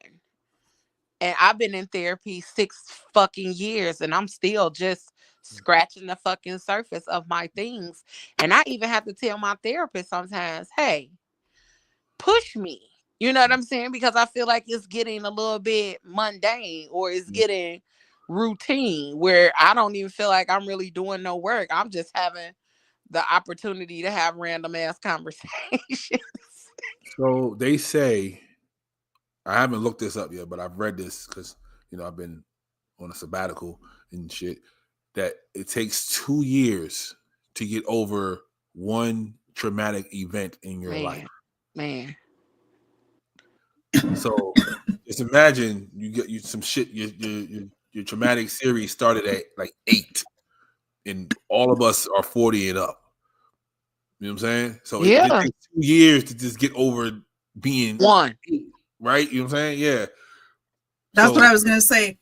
And I've been in therapy 6 fucking years and I'm still just scratching the fucking surface of my things. And I even have to tell my therapist sometimes, hey, push me. You know what I'm saying? Because I feel like it's getting a little bit mundane or it's getting routine where I don't even feel like I'm really doing no work. I'm just having the opportunity to have random ass conversations. So they say, I haven't looked this up yet, but I've read this because, I've been on a sabbatical and shit, that it takes 2 years to get over one traumatic event in your life. Man. So just imagine you get some shit, your traumatic series started at like 8 and all of us are 40 and up. You know what I'm saying? So it takes 2 years to just get over being 1. Right? You know what I'm saying? Yeah. That's what I was going to say.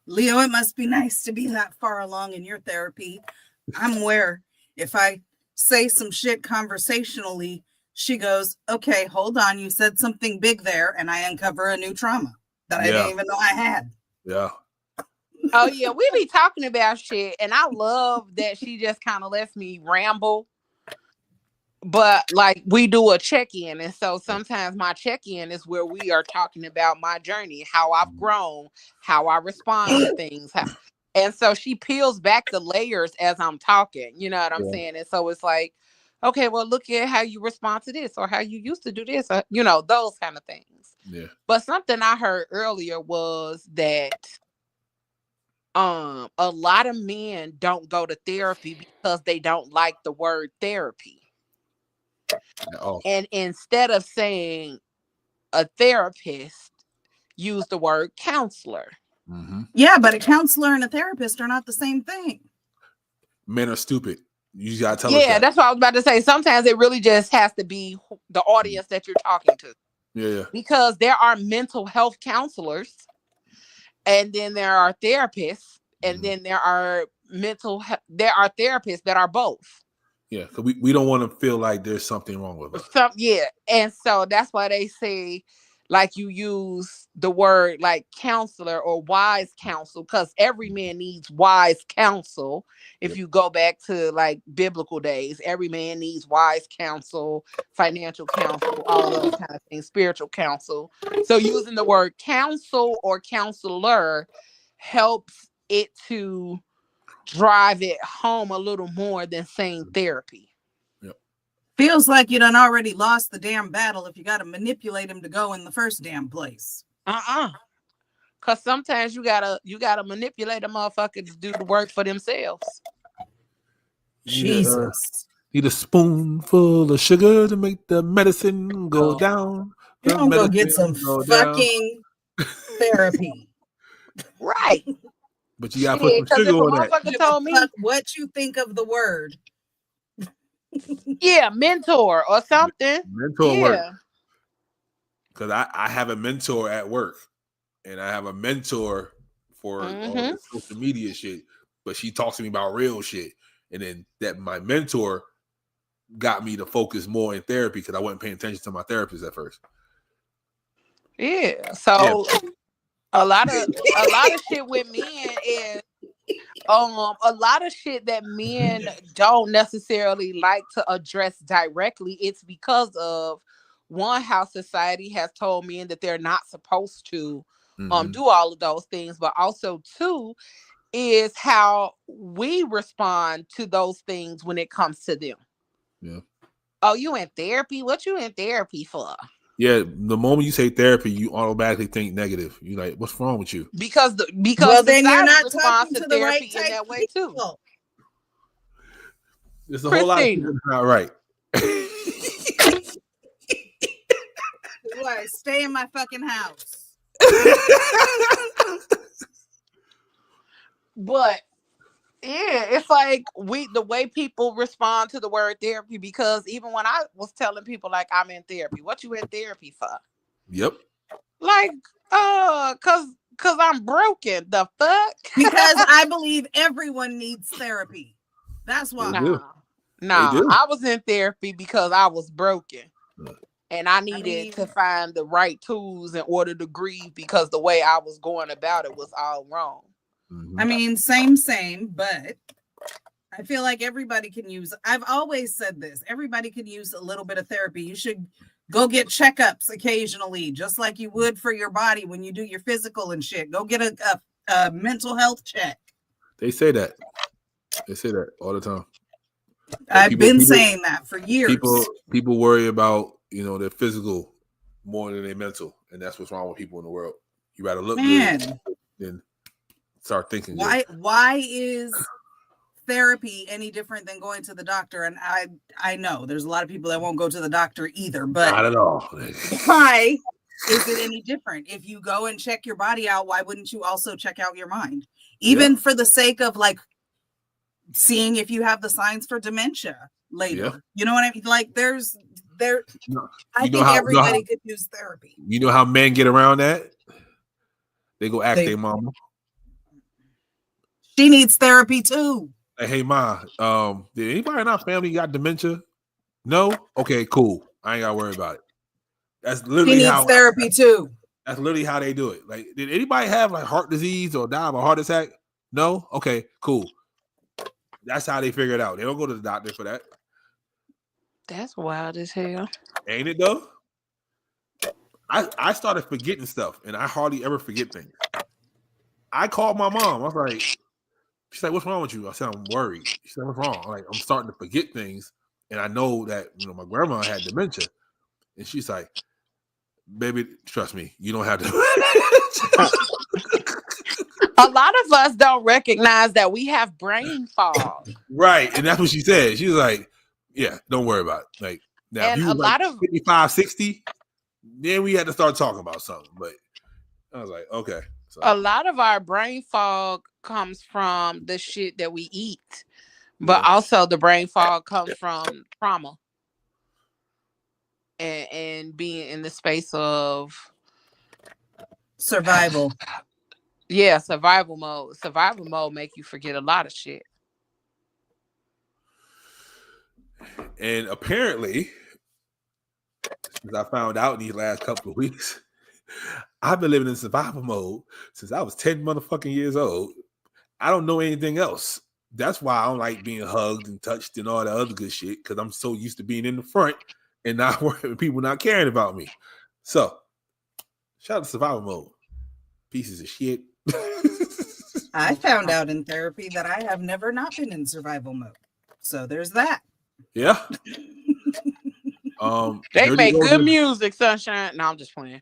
Leo, it must be nice to be that far along in your therapy. I'm aware if I say some shit conversationally, she goes, okay, hold on. You said something big there. And I uncover a new trauma that I didn't even know I had. Yeah. Oh, yeah. We be talking about shit. And I love that she just kind of lets me ramble. But like we do a check-in. And so sometimes my check-in is where we are talking about my journey, how I've grown, how I respond to things. And so she peels back the layers as I'm talking. You know what I'm saying? And so it's like, okay, well, look at how you respond to this or how you used to do this, or, those kind of things. Yeah. But something I heard earlier was that a lot of men don't go to therapy because they don't like the word therapy. Oh. And instead of saying a therapist, use the word counselor. Mm-hmm. Yeah, but a counselor and a therapist are not the same thing. Men are stupid. You just gotta tell us Yeah, that. that's what I was about to say. Sometimes it really just has to be the audience that you're talking to. Yeah. Because there are mental health counselors, and then there are therapists, and then there are therapists that are both. Yeah, because we don't want to feel like there's something wrong with us. And so that's why they say, like, you use the word like counselor or wise counsel, because every man needs wise counsel. If you go back to like biblical days, every man needs wise counsel, financial counsel, all those kind of things, spiritual counsel. So using the word counsel or counselor helps it to drive it home a little more than saying therapy. Feels like you done already lost the damn battle if you got to manipulate him to go in the first damn place. Because sometimes you gotta manipulate a motherfucker to do the work for themselves. Jesus. Need a spoonful of sugar to make the medicine go down. You don't go get some fucking therapy. Right. But you gotta put some sugar on that. Told me what you think of the word. Yeah, mentor or something. Mentor work. Because I have a mentor at work, and I have a mentor for all the social media shit. But she talks to me about real shit, and then that my mentor got me to focus more in therapy because I wasn't paying attention to my therapist at first. Yeah. So a lot of shit with men is a lot of shit that men don't necessarily like to address directly. It's because of one, how society has told men that they're not supposed to do all of those things, but also two is how we respond to those things when it comes to them. Yeah. Oh, you in therapy? What you in therapy for? Yeah, the moment you say therapy, you automatically think negative. You like, what's wrong with you? Because well, then you're not responds talking to to the therapy right type in that way too. There's a whole lot of people that's not right. What? Stay in my fucking house. But yeah, it's like the way people respond to the word therapy, because even when I was telling people like I'm in therapy, what you in therapy for? Yep. Like, cause I'm broken. The fuck? Because I believe everyone needs therapy. That's why. Nah, I was in therapy because I was broken. And I needed to find the right tools in order to grieve, because the way I was going about it was all wrong. I mean, same, but I feel like everybody can use, I've always said this, everybody can use a little bit of therapy. You should go get checkups occasionally, just like you would for your body when you do your physical and shit. Go get a mental health check. They say that. They say that all the time. I've been saying that for years. People worry about, their physical more than their mental, and that's what's wrong with people in the world. You gotta look good, then start thinking. Why is therapy any different than going to the doctor? And I know there's a lot of people that won't go to the doctor either, but not at all. Why is it any different? If you go and check your body out, why wouldn't you also check out your mind? Even for the sake of like seeing if you have the signs for dementia later. Yeah. You know what I mean? Like I think everybody could use therapy. You know how men get around that? They go ask their mama. She needs therapy too. Like, hey ma, did anybody in our family got dementia? No? Okay, cool. I ain't gotta worry about it. That's literally she needs therapy too. That's literally how they do it. Like, did anybody have like heart disease or die of a heart attack? No? Okay, cool. That's how they figure it out. They don't go to the doctor for that. That's wild as hell. Ain't it though? I started forgetting stuff, and I hardly ever forget things. I called my mom. I was like, she's like, what's wrong with you? I said, I'm worried. She said, what's wrong? I'm starting to forget things, And I know that, you know, my grandma had dementia. And she's like, baby, trust me, you don't have to. A lot of us don't recognize that we have brain fog. Right. And that's what she said. She was like, yeah, don't worry about it. Like, now, And if you a was lot like of 55, 60, then we had to start talking about something. But I was like, okay. So, a lot of our brain fog comes from the shit that we eat, but also the brain fog comes from trauma and being in the space of survival. Yeah, survival mode. Survival mode make you forget a lot of shit. and apparently, as I found out in these last couple of weeks, I've been living in survival mode since I was 10 motherfucking years old. I don't know anything else. That's why I don't like being hugged and touched and all that other good shit, because I'm so used to being in the front and not working with people not caring about me. So, shout out to survival mode. Pieces of shit. I found out in therapy that I have never not been in survival mode. So there's that. Yeah. They make good music, Sunshine. No, I'm just playing.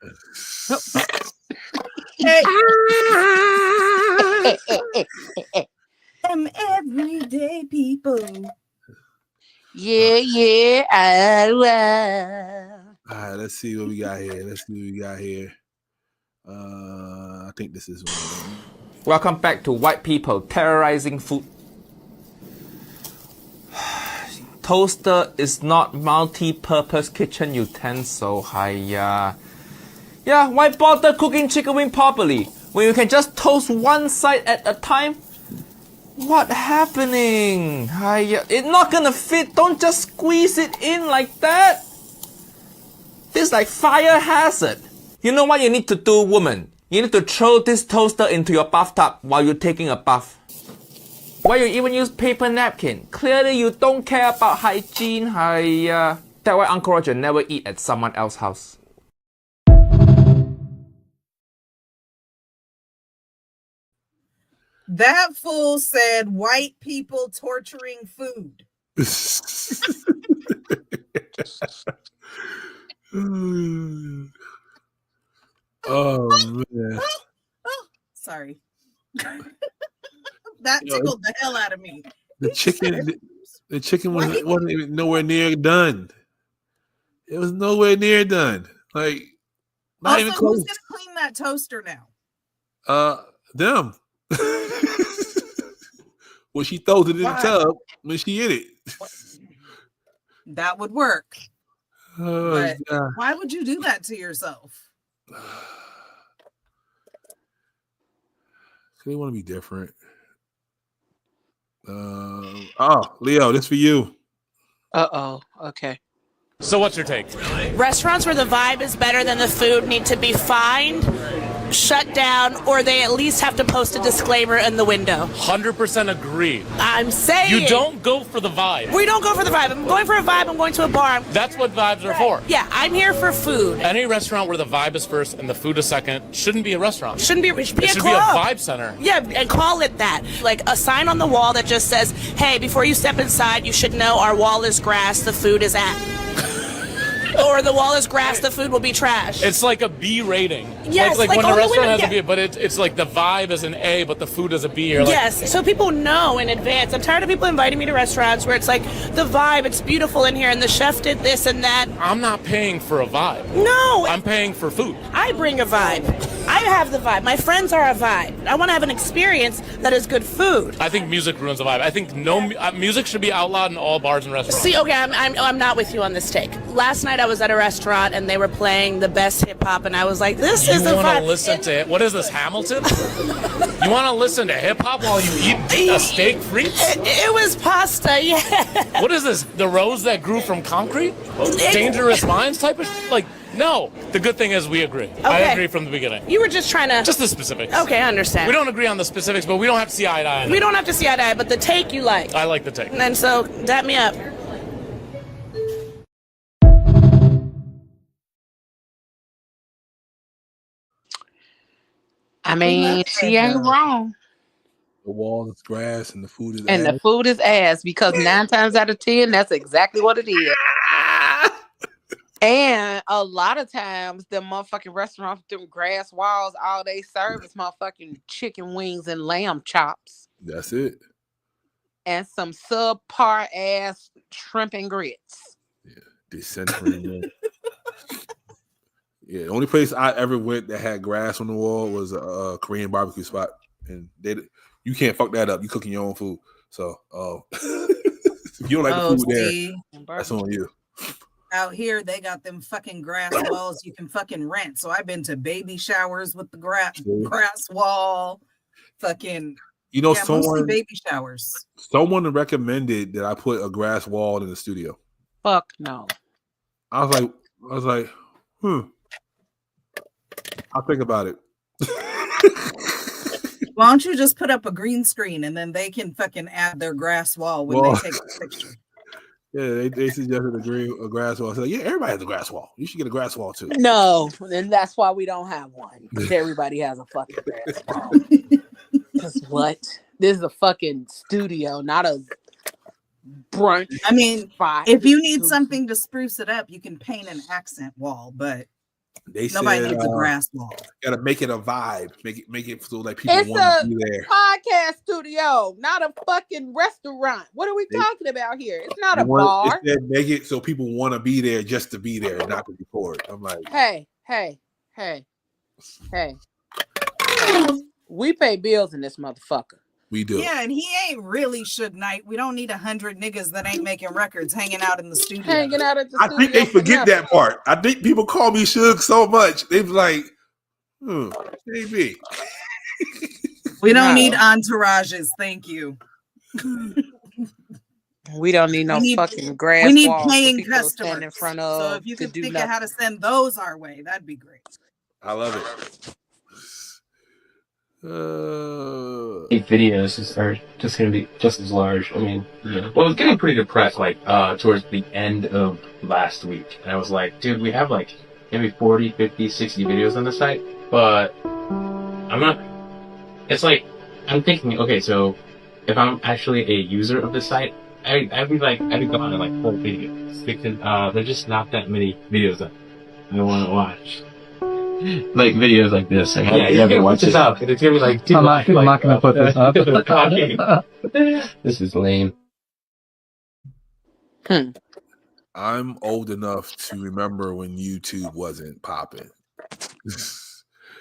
Them everyday people. Yeah. All right, let's see what we got here. I think this is one. Welcome back to White People Terrorizing Food. Toaster is not multi-purpose kitchen utensil. Hiya. Yeah, why bother cooking chicken wing properly when you can just toast one side at a time? What happening? Hiya. It's not gonna fit. Don't just squeeze it in like that. This is like fire hazard. You know what you need to do, woman? You need to throw this toaster into your bathtub while you're taking a bath. Why you even use paper napkin? Clearly you don't care about hygiene. That's why Uncle Roger never eat at someone else's house. That fool said white people torturing food. Oh man. Sorry. That tickled the hell out of me. The chicken wasn't even nowhere near done. It was nowhere near done. Like, not Also, even close. who's gonna clean that toaster now? Them. Well, she throws it in the tub when she hit it. That would work. Oh, But God. why would you do that to yourself? They want to be different. Leo, this for you. Okay. So what's your take? Restaurants where the vibe is better than the food need to be fined, shut down, or they at least have to post a disclaimer in the window. 100% agree. I'm saying You don't go for the vibe. We don't go for the vibe. I'm going for a vibe. I'm going to a bar. That's what vibes are for. Yeah, I'm here for food. Any restaurant where the vibe is first and the food is second shouldn't be a restaurant. It should be a It should be a club. vibe center. Yeah, and call it that. Like a sign on the wall that just says, hey, before you step inside, you should know our wall is grass, the food is at. Or the wall is grass, the food will be trash. It's like a B rating. Yes, like like when on the the restaurant window, has a B, but it's like the vibe is an A, but the food is a B. You're like, Yes, so people know in advance. I'm tired of people inviting me to restaurants where it's like, the vibe, it's beautiful in here, and the chef did this and that. I'm not paying for a vibe. No! I'm paying for food. I bring a vibe. I have the vibe. My friends are a vibe. I want to have an experience that is good food. I think music ruins the vibe. I think music should be outlawed in all bars and restaurants. See, okay, I'm not with you on this take. Last night I was at a restaurant and they were playing the best hip hop, and I was like, this is the You want vibe. to listen to it? What is this, Hamilton? You want to listen to hip hop while you eat a steak frites? It was pasta, yeah. What is this? The rose that grew from concrete? Dangerous Minds type of like? No. The good thing is we agree. I Okay. agree from the beginning. You were just trying to... Just the specifics. Okay, I understand. We don't agree on the specifics, but we don't have to see eye to eye. on We it. don't have to see eye to eye, but the take you like. I like the take. And so, dap me up. I mean, she ain't wrong. The wall is grass and the food is And ass. the food is ass because 9 times out of 10, that's exactly what it is. And a lot of times, the motherfucking restaurants, them grass walls, all they serve is motherfucking chicken wings and lamb chops. That's it. And some subpar ass shrimp and grits. Decentering. Yeah, the only place I ever went that had grass on the wall was a Korean barbecue spot, and you can't fuck that up. You cooking your own food, so if you don't like the food there, that's on you. Out here, they got them fucking grass walls you can fucking rent. So I've been to baby showers with the grass wall. Fucking, Someone mostly baby showers. Someone recommended that I put a grass wall in the studio. Fuck no. I was like, I'll think about it. Why don't you just put up a green screen and then they can fucking add their grass wall when they take a picture? Yeah, they suggested a grass wall. I said, yeah, everybody has a grass wall. You should get a grass wall too. No, and that's why we don't have one. Because everybody has a fucking grass wall. Because what? This is a fucking studio, not a brunch. I mean, spot. if you need something to spruce it up, you can paint an accent wall, but nobody needs a grass wall. Gotta make it a vibe. Make it so like people It's want to a be there. podcast studio, not a fucking restaurant. What are we talking about here? It's not a bar. Make it so people want to be there just to be there, not to record. I'm like, Hey. We pay bills in this motherfucker. We do. Yeah, and he ain't really Suge Knight. We don't need 100 niggas that ain't making records hanging out in the studio. Hanging out at the I think they forget that part. I think people call me Suge so much. They be like, maybe. We don't need entourages. Thank you. We don't need no fucking grass. We need walls for paying people to stand customers. in front of. So if you to could do think of nothing. how to send those our way, that'd be great. I love it. Videos are just going to be just as large. I mean, well, I was getting pretty depressed towards the end of last week. And I was like, dude, we have like maybe 40, 50, 60 videos on the site, but I'm not, it's like, I'm thinking, okay, so if I'm actually a user of the site, I'd be going on like 4 videos because there's just not that many videos that I want to watch. Like videos like this. Yeah, watch this up. It's gonna be like, dude, I'm not gonna put this up. This is lame. I'm old enough to remember when YouTube wasn't popping.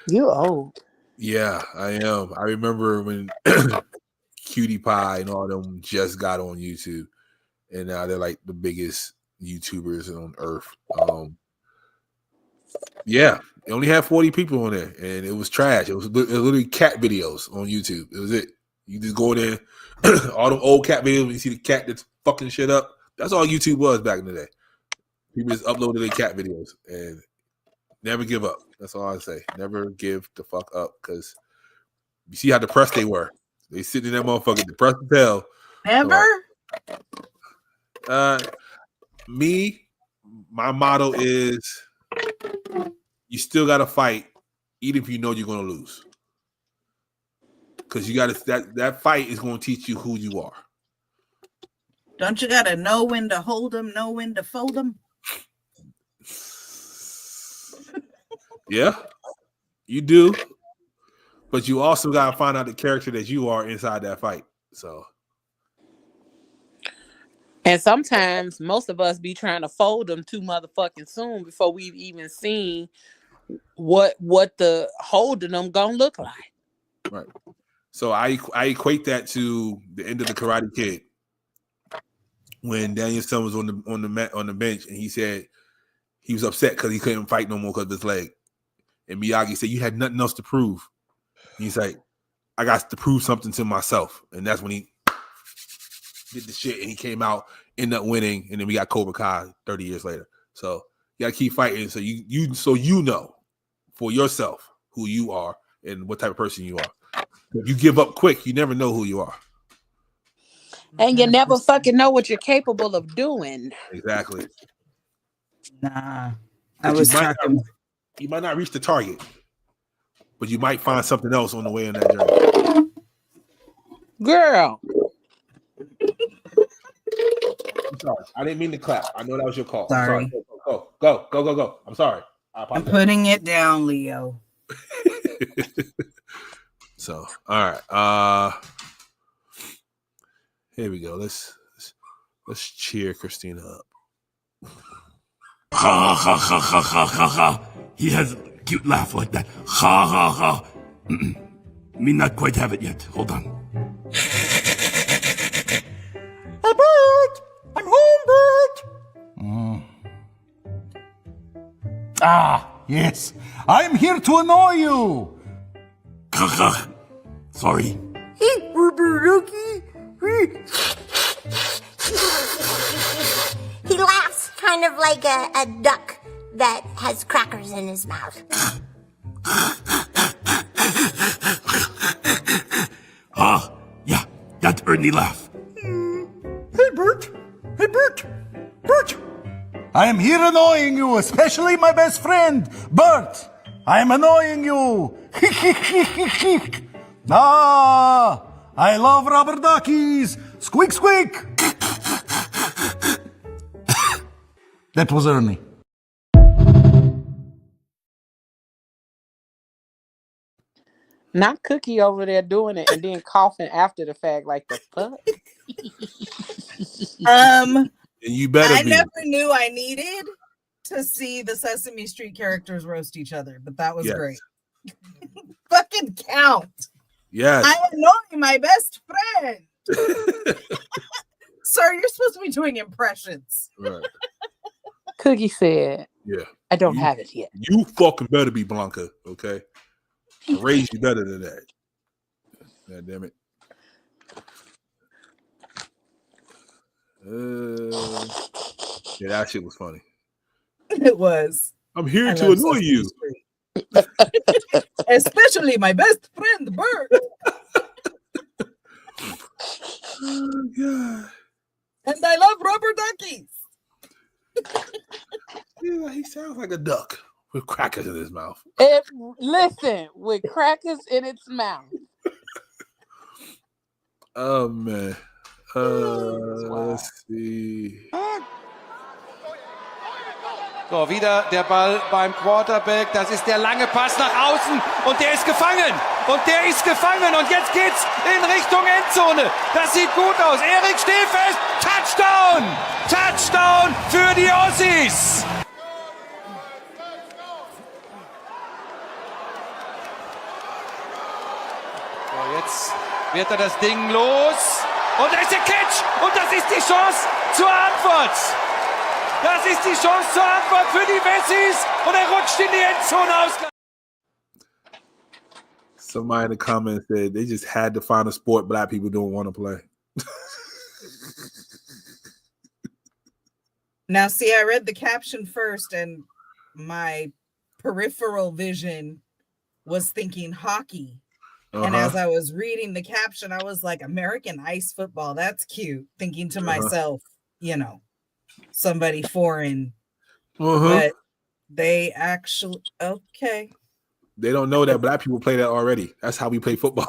You old. Yeah, I am. I remember when Cutie Pie and all them just got on YouTube, and now they're like the biggest YouTubers on earth. Yeah, they only had 40 people on there, and it was trash. It was literally cat videos on YouTube. It was it. You just go in there, all the old cat videos, when you see the cat that's fucking shit up. That's all YouTube was back in the day. People just uploaded their cat videos, and never give up. That's all I say. Never give the fuck up, because you see how depressed they were. They sitting in that motherfucker depressed as hell. Never. My motto is, you still got to fight, even if you know you're going to lose. Because you got to, that fight is going to teach you who you are. Don't you got to know when to hold them, know when to fold them? Yeah, you do. But you also got to find out the character that you are inside that fight. So. And sometimes most of us be trying to fold them too motherfucking soon before we've even seen what the holding them gonna look like. Right. So I equate that to the end of the Karate Kid, when Daniel-san was on the bench, and he said he was upset because he couldn't fight no more because of his leg. And Miyagi said, "You had nothing else to prove." And he's like, "I got to prove something to myself," and that's when he did the shit, and he came out, ended up winning, and then we got Cobra Kai 30 years later. So you gotta keep fighting, so you know for yourself who you are and what type of person you are. If you give up quick, you never know who you are. And you never fucking know what you're capable of doing. Exactly. Nah. You might not reach the target, but you might find something else on the way in that journey. Girl. I'm sorry. I didn't mean to clap. I know that was your call. Sorry. I'm sorry. Go. I'm sorry. I I'm apologize. putting it down, Leo. So, all right. Here we go. Let's cheer Christina up. Ha ha ha ha ha ha ha. He has a cute laugh like that. Ha ha ha. Me not quite have it yet. Hold on. Bert! I'm home, Bert! Ah, yes. I'm here to annoy you. Sorry. Hey, Rubberuki! He laughs kind of like a duck that has crackers in his mouth. Yeah, that Ernie laugh. Hey, Bert! Hey, Bert! Bert! I am here annoying you, especially my best friend, Bert. I am annoying you. Ah, I love rubber duckies. Squeak, squeak. That was Ernie. Not Cookie over there doing it and then coughing after the fact like the fuck. And you better I be. never knew I needed to see the Sesame Street characters roast each other, but that was Yes. great. Fucking count. Yes. I annoy my best friend. Sir, you're supposed to be doing impressions. Right. Cookie said, Yeah. I don't have it yet. You fucking better be Blanca, okay? I raised you better than that. God damn it. Yeah, that shit was funny. It was. I'm here I to love annoy Sesame you. Street. Especially my best friend, Bert. Oh, God. And I love rubber duckies. Yeah, he sounds like a duck with crackers in his mouth. Listen, with crackers in its mouth. Oh, man. Let's see. So, wieder der Ball beim Quarterback. Das ist der lange Pass nach außen. Und der ist gefangen. Und der ist gefangen. Und jetzt geht's in Richtung Endzone. Das sieht gut aus. Erik Stehfest. Touchdown. Touchdown für die Ossis. So, jetzt wird er das Ding los. Und da ist der Catch. Und das ist die Chance zur Antwort. Das ist die Chance zur Antwort für die Wessis. Und er rutscht in die Endzone aus. Somebody in the comments said they just had to find a sport black people don't want to play. Now, see, I read the caption first, and my peripheral vision was thinking hockey. And as I was reading the caption, I was like, American ice football. That's cute. Thinking to myself, you know, somebody foreign. But they actually, okay. They don't know that black people play that already. That's how we play football.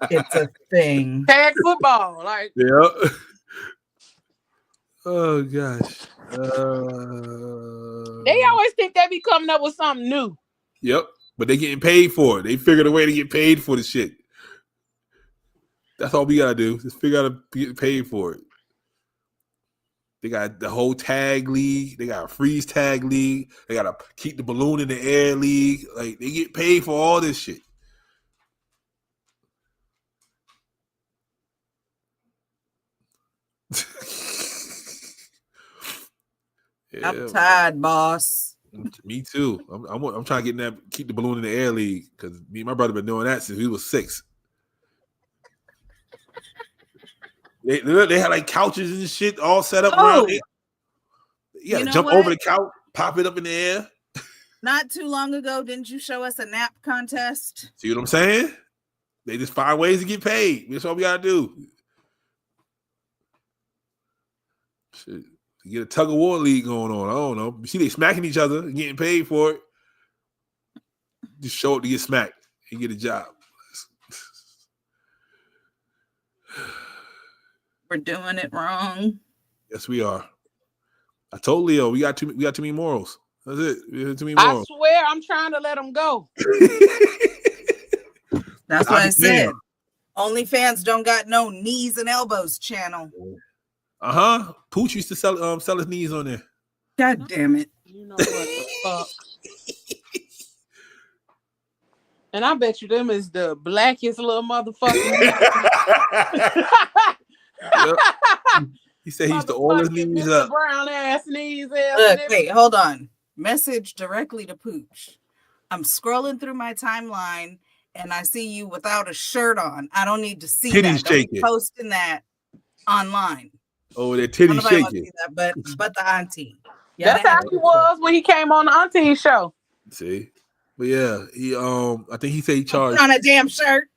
It's a thing. Tag football. Like, Yeah. Oh gosh. they always think they be coming up with something new. Yep. But they getting paid for it. They figured a way to get paid for the shit. That's all we gotta do. Just figure out to get paid for it. They got the whole tag league. They got a freeze tag league. They got to keep the balloon in the air league. Like, they get paid for all this shit. Yeah, I'm tired, boss. me too. I'm trying to get in that, keep the balloon in the air league, because me and my brother been doing that since we was 6. They had like couches and shit all set up around it. You gotta jump over the couch, pop it up in the air. Not too long ago, didn't you show us a nap contest? See what I'm saying? They just find ways to get paid. That's all we gotta do. Shit. Get a tug of war league going on. I don't know. You see, they smacking each other and getting paid for it. Just show up to get smacked and get a job. We're doing it wrong. Yes, we are. I told Leo we got too many morals. That's it. We got too many I morals. swear I'm trying to let them go. That's what I said. OnlyFans don't got no knees and elbows channel. Pooch used to sell his knees on there. God damn it. You know what the fuck? And I bet you them is the blackest little motherfucker. Yep. He said he's the oldest knees up. Brown ass knees. Look, wait, hold on. Message directly to Pooch. I'm scrolling through my timeline and I see you without a shirt on. I don't need to see Titties that. Don't be shaking. posting that online. Oh, that titty Nobody wants to shaking. see that, but the auntie. Yeah, That's how he was when he came on the auntie show. See, but yeah, he I think he said he charged on a damn shirt.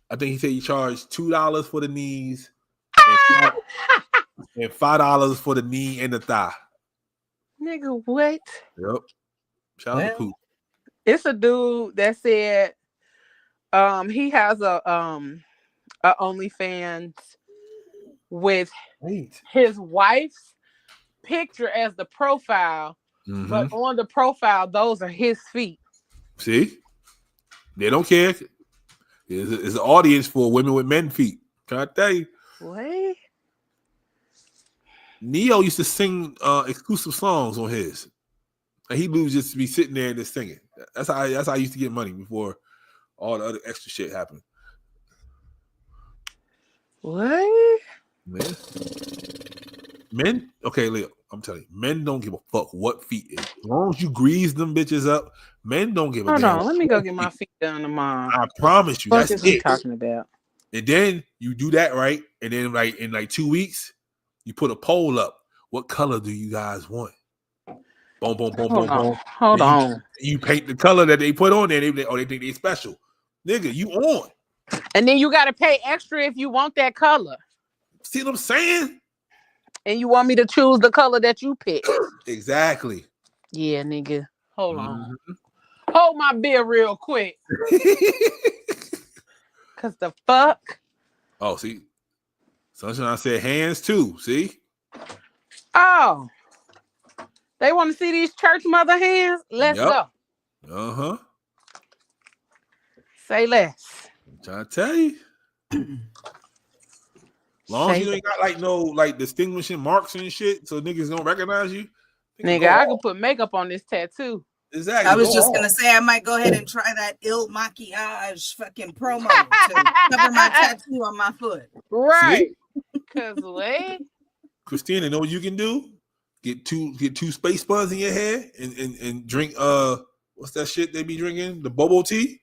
I think he said he charged $2 for the knees and $5 for the knee and the thigh. Nigga, what? Yep. Shout out to Pooch. It's a dude that said he has a OnlyFans with his wife's picture as the profile, but on the profile, those are his feet. See, they don't care. It's an audience for women with men feet. Can I tell you? What? Neo used to sing exclusive songs on his. And he would just be sitting there and just singing. That's how I used to get money before all the other extra shit happened. What? Men, okay, Leo, I'm telling you, men don't give a fuck what feet is. As long as you grease them bitches up, men don't give a Hold damn. on, let me go get my feet done tomorrow. I promise you, What that's is he it. talking about? And then you do that right, and then like in like 2 weeks, you put a poll up. What color do you guys want? Boom, boom, boom, boom, boom. Hold on. You paint the color that they put on there. They think they special. Nigga, you on. And then you got to pay extra if you want that color. See what I'm saying? And you want me to choose the color that you pick. Exactly. Yeah, nigga. Hold on. Hold my beer real quick. Cause the fuck? Oh, see. Sunshine said hands too. See? Oh. They want to see these church mother hands? Let's go. Uh-huh. Say less. I'm trying to tell you. Long as you ain't got like distinguishing marks and shit, so niggas don't recognize you. Nigga, I can put makeup on this tattoo. Exactly. I was just gonna say I might go ahead and try that Il Maquillage fucking promo to cover my tattoo on my foot. Right. Cause wait. Christina, know what you can do? Get two space buns in your hair and drink what's that shit they be drinking? The bobo tea.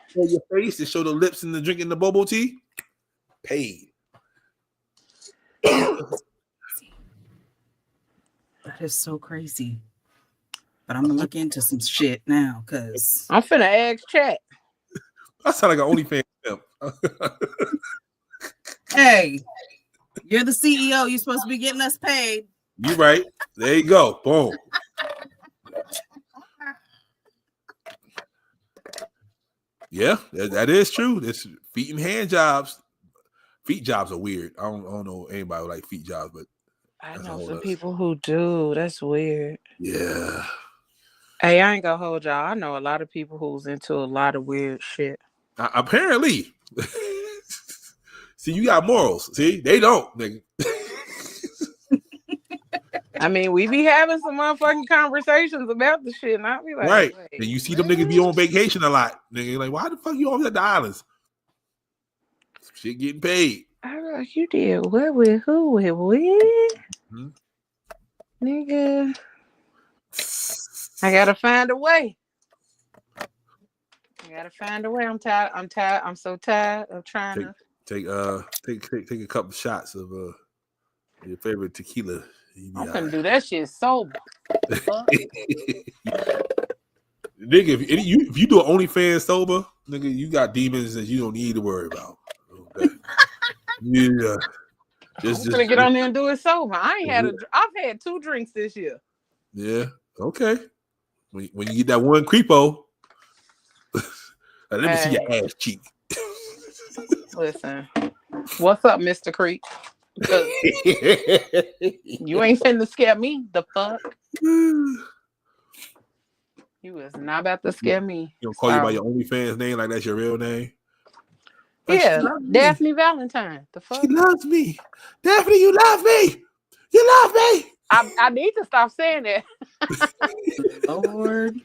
Show your face to show the lips and the drinking the bobo tea. Paid. That is so crazy. But I'm gonna look into some shit now because I'm finna ask chat. I sound like an OnlyFans pimp. Hey, you're the CEO. You're supposed to be getting us paid. You right. There you go. Boom. Yeah, that is true. It's feet and hand jobs. Feet jobs are weird. I don't know anybody who like feet jobs, but I know some people who do. That's weird. Yeah. Hey, I ain't gonna hold y'all. I know a lot of people who's into a lot of weird shit. Apparently. See, you got morals. See, they don't, nigga. I mean, we be having some motherfucking conversations about the shit, and I be like, Right. wait, And you see them niggas be on vacation a lot. Nigga, like, why the fuck you always at the islands? Shit getting paid. I was like, you did what with who with what? Nigga. I gotta find a way. I'm tired. I'm so tired of trying to take a couple shots of your favorite tequila. I'm gonna do that shit sober. Nigga, if you do an OnlyFans sober, nigga, you got demons that you don't need to worry about. Okay. Yeah. I'm gonna get on there and do it sober. I've had 2 drinks this year. Yeah. Okay. When you get that one creepo, let me see your ass cheek. Listen, what's up, Mr. Creep? You ain't finna scare me. The fuck? You was not about to scare me. You don't call you by your OnlyFans name like that's your real name? Like, yeah, Daphne Valentine. The fuck? She loves me. Daphne, you love me. You love me. I need to stop saying that. Lord.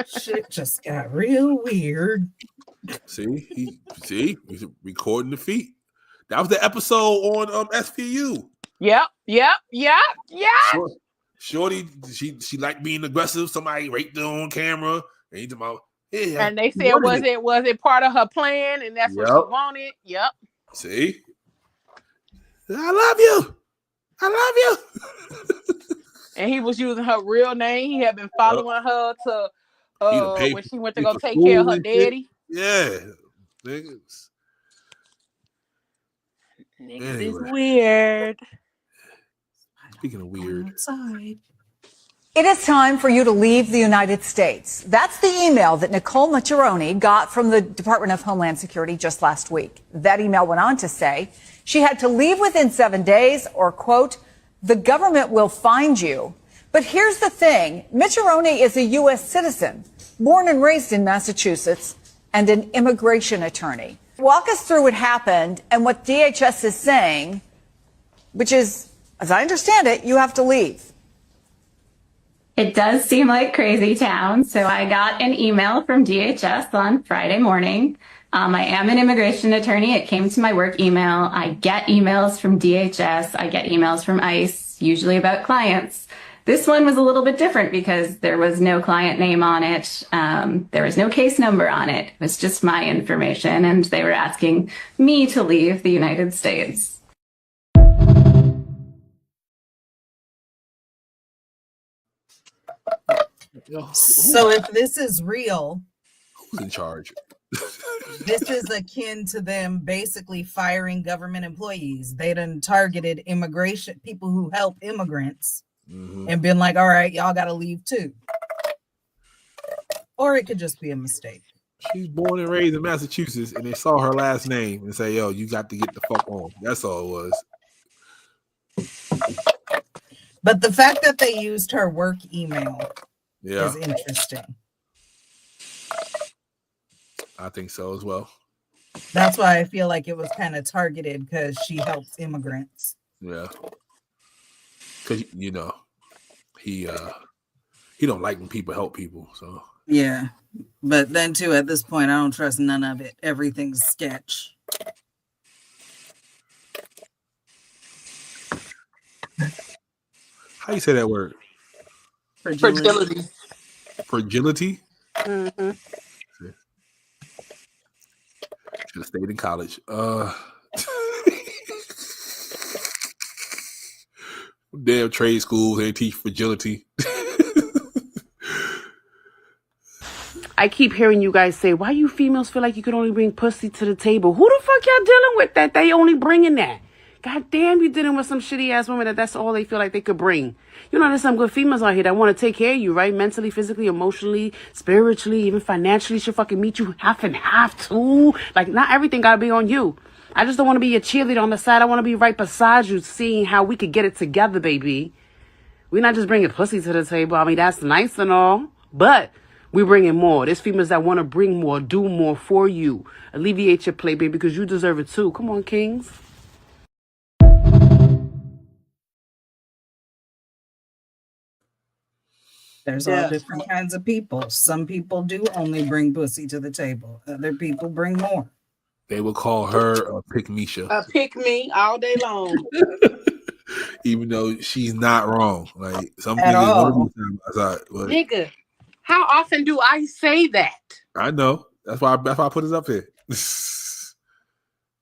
Shit just got real weird. See, he's recording the feet. That was the episode on SPU. Yep. Shorty, she liked being aggressive. Somebody raped her on camera. And he about, yeah. And they said, was it part of her plan? And that's what she wanted. Yep. See, I love you. And he was using her real name. He had been following her to when she went to go take care of her daddy. Yeah, niggas. Niggas is weird. Speaking of weird. It is time for you to leave the United States. That's the email that Nicole Macheroni got from the Department of Homeland Security just last week. That email went on to say she had to leave within 7 days or, quote, the government will find you. But here's the thing. Macheroni is a U.S. citizen, born and raised in Massachusetts, and an immigration attorney. Walk us through what happened and what DHS is saying, which is, as I understand it, you have to leave. It does seem like crazy town. So I got an email from DHS on Friday morning. I am an immigration attorney. It came to my work email. I get emails from DHS. I get emails from ICE, usually about clients. This one was a little bit different because there was no client name on it. There was no case number on it. It was just my information. And they were asking me to leave the United States. So if this is real, who's in charge? This is akin to them basically firing government employees. They done targeted immigration people who help immigrants and been like, all right, y'all got to leave too. Or it could just be a mistake. She's born and raised in Massachusetts, and they saw her last name and say, yo, you got to get the fuck on. That's all it was. But the fact that they used her work email is interesting. I think so as well. That's why I feel like it was kind of targeted because she helps immigrants. Yeah. Because, you know, he don't like when people help people. So yeah. But then too, at this point, I don't trust none of it. Everything's sketch. How you say that word? Fragility. Fragility? Mm-hmm. Should have stayed in college. Damn trade schools, they teach fragility. I keep hearing you guys say, why you females feel like you could only bring pussy to the table? Who the fuck y'all dealing with that they only bringing that? God damn, you dealing with some shitty ass women that's all they feel like they could bring. You know, there's some good females out here that want to take care of you, right? Mentally, physically, emotionally, spiritually, even financially, should fucking meet you half and half too. Like, not everything gotta be on you. I just don't want to be your cheerleader on the side. I want to be right beside you, seeing how we could get it together, baby. We're not just bringing pussy to the table. I mean, that's nice and all, but we're bringing more. There's females that want to bring more, do more for you. Alleviate your plate, baby, because you deserve it too. Come on, kings. There's all different kinds of people. Some people do only bring pussy to the table. Other people bring more. They will call her a pick-Misha. A pick me all day long. Even though she's not wrong. Like, some At all. Nigga, how often do I say that? I know. That's why I put it up here.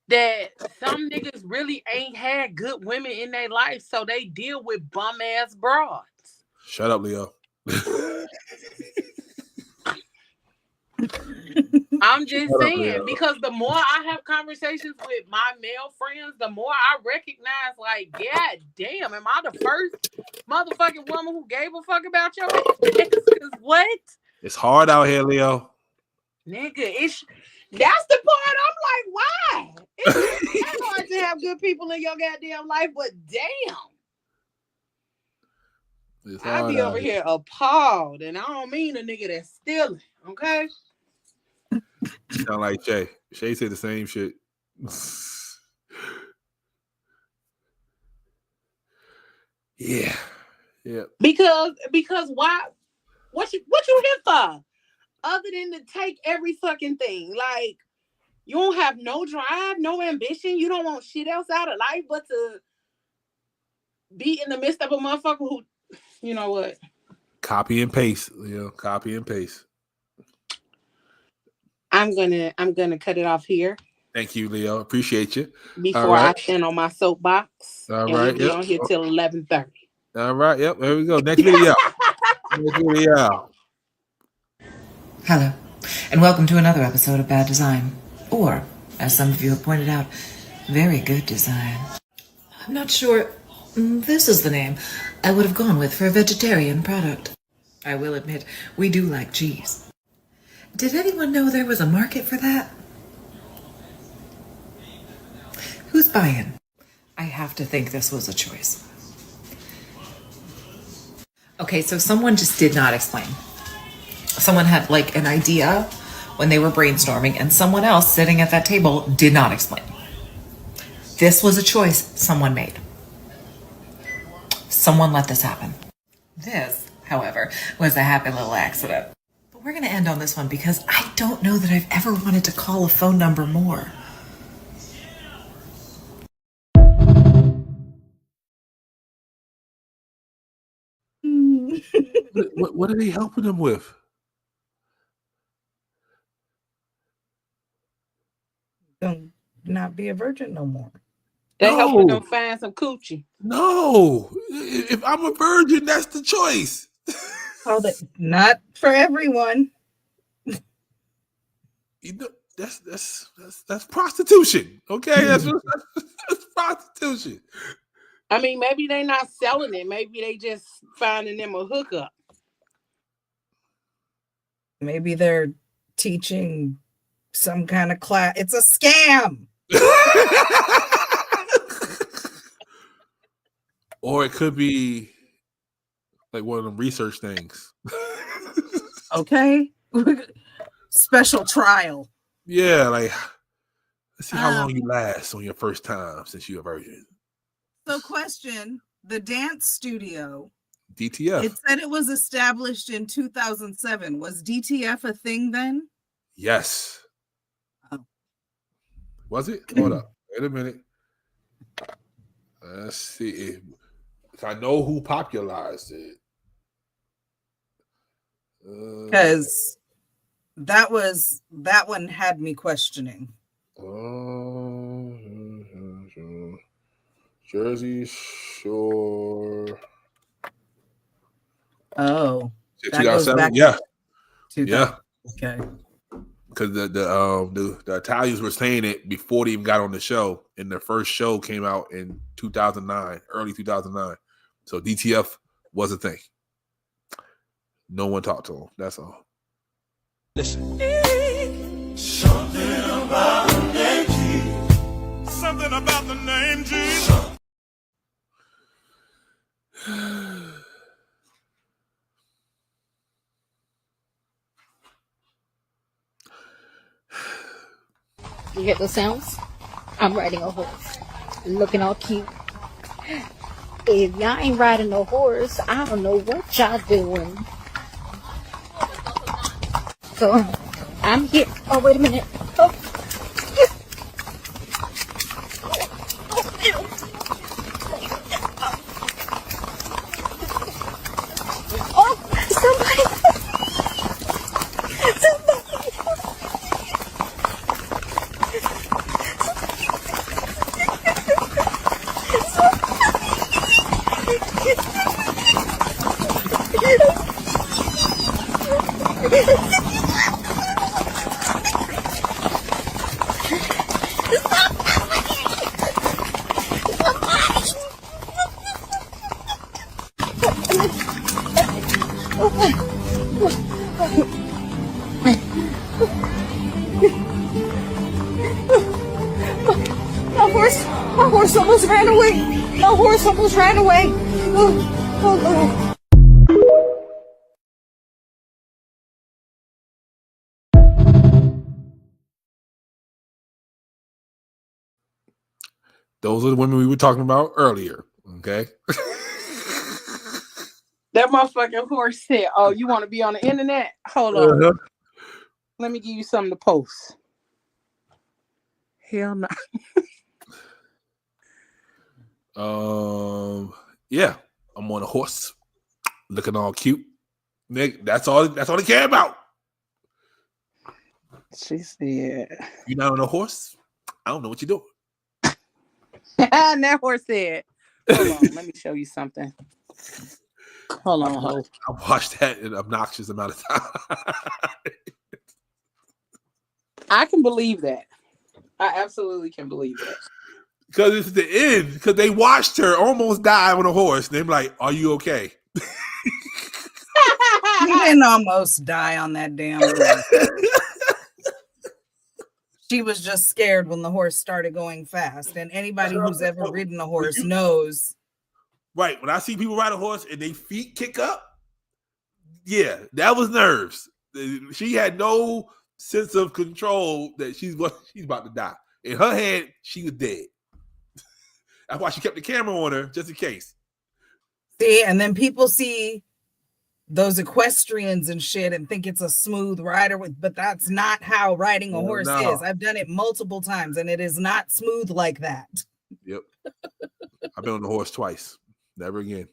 That some niggas really ain't had good women in their life, so they deal with bum ass broads. Shut up, Leo. I'm just saying, because the more I have conversations with my male friends, the more I recognize, like, God damn, am I the first motherfucking woman who gave a fuck about your ass? What? It's hard out here, Leo. Nigga, that's the part I'm like, why? It's hard to have good people in your goddamn life, but damn. It's I hard be out over here. here appalled, and I don't mean a nigga that's stealing, okay? Sound like Shay. Shay said the same shit. Yeah. Yeah. Because why? What you here for? Other than to take every fucking thing, like you don't have no drive, no ambition. You don't want shit else out of life but to be in the midst of a motherfucker who, you know what? Copy and paste. Copy and paste. I'm gonna cut it off here Thank you, Leo. Appreciate you. before I stand on my soapbox. All and right. we'll be on here till 11:30. All right. Yep. There we go. Next video. Next video. Hello, and welcome to another episode of Bad Design, or, as some of you have pointed out, very good design. I'm not sure this is the name I would have gone with for a vegetarian product. I will admit, we do like cheese. Did anyone know there was a market for that? Who's buying? I have to think this was a choice. Okay, so someone just did not explain. Someone had like an idea when they were brainstorming, and someone else sitting at that table did not explain. This was a choice someone made. Someone let this happen. This, however, was a happy little accident. But we're going to end on this one because I don't know that I've ever wanted to call a phone number more. What are they helping them with? Don't not be a virgin no more. They No. helping them find some coochie. No. If I'm a virgin, that's the choice. Oh, that not for everyone. You know, that's prostitution. Okay, that's prostitution. I mean, maybe they not selling it. Maybe they just finding them a hookup. Maybe they're teaching some kind of class. It's a scam. Or it could be like one of them research things. Okay. Special trial. Yeah, like let's see how long you last on your first time since you're a virgin. So question, the dance studio, DTF. it said it was established in 2007. Was DTF a thing then? Yes. Oh. Was it? Hold up. Wait a minute. Let's see. I know who popularized it. Because that one had me questioning. Jersey Shore. Oh, that goes back. Yeah. Yeah. Okay. Because the Italians were saying it before they even got on the show, and their first show came out in 2009, early 2009. So DTF was a thing. No one talked to him. That's all. Listen. Something about the name G. Something about the name G. You hear those sounds? I'm riding a horse. Looking all cute. If y'all ain't riding no horse, I don't know what y'all doing. So, I'm here. Oh, wait a minute. Oh. Oh, somebody. My horse almost ran away. My horse almost ran away. Oh. Those are the women we were talking about earlier. Okay. That motherfucking horse said, "Oh, you want to be on the internet? Hold on. Uh-huh. Let me give you something to post." Hell no. Yeah, I'm on a horse, looking all cute. Nick, that's all they care about. She said, "You're not on a horse? I don't know what you're doing." And that horse said, "Hold on, let me show you something." Hold on, ho. I watched that an obnoxious amount of time. I can believe that. I absolutely can believe that. Because it's the end. Because they watched her almost die on a horse. And they're like, "Are you okay?" You didn't almost die on that damn horse. She was just scared when the horse started going fast. And anybody who's ever ridden a horse knows. Right. When I see people ride a horse and they feet kick up, yeah, that was nerves. She had no sense of control that she's about to die. In her head, she was dead. That's why she kept the camera on her, just in case. See, and then people see those equestrians and shit and think it's a smooth rider, but that's not how riding a horse is. I've done it multiple times and it is not smooth like that. Yep. I've been on the horse twice. Never again.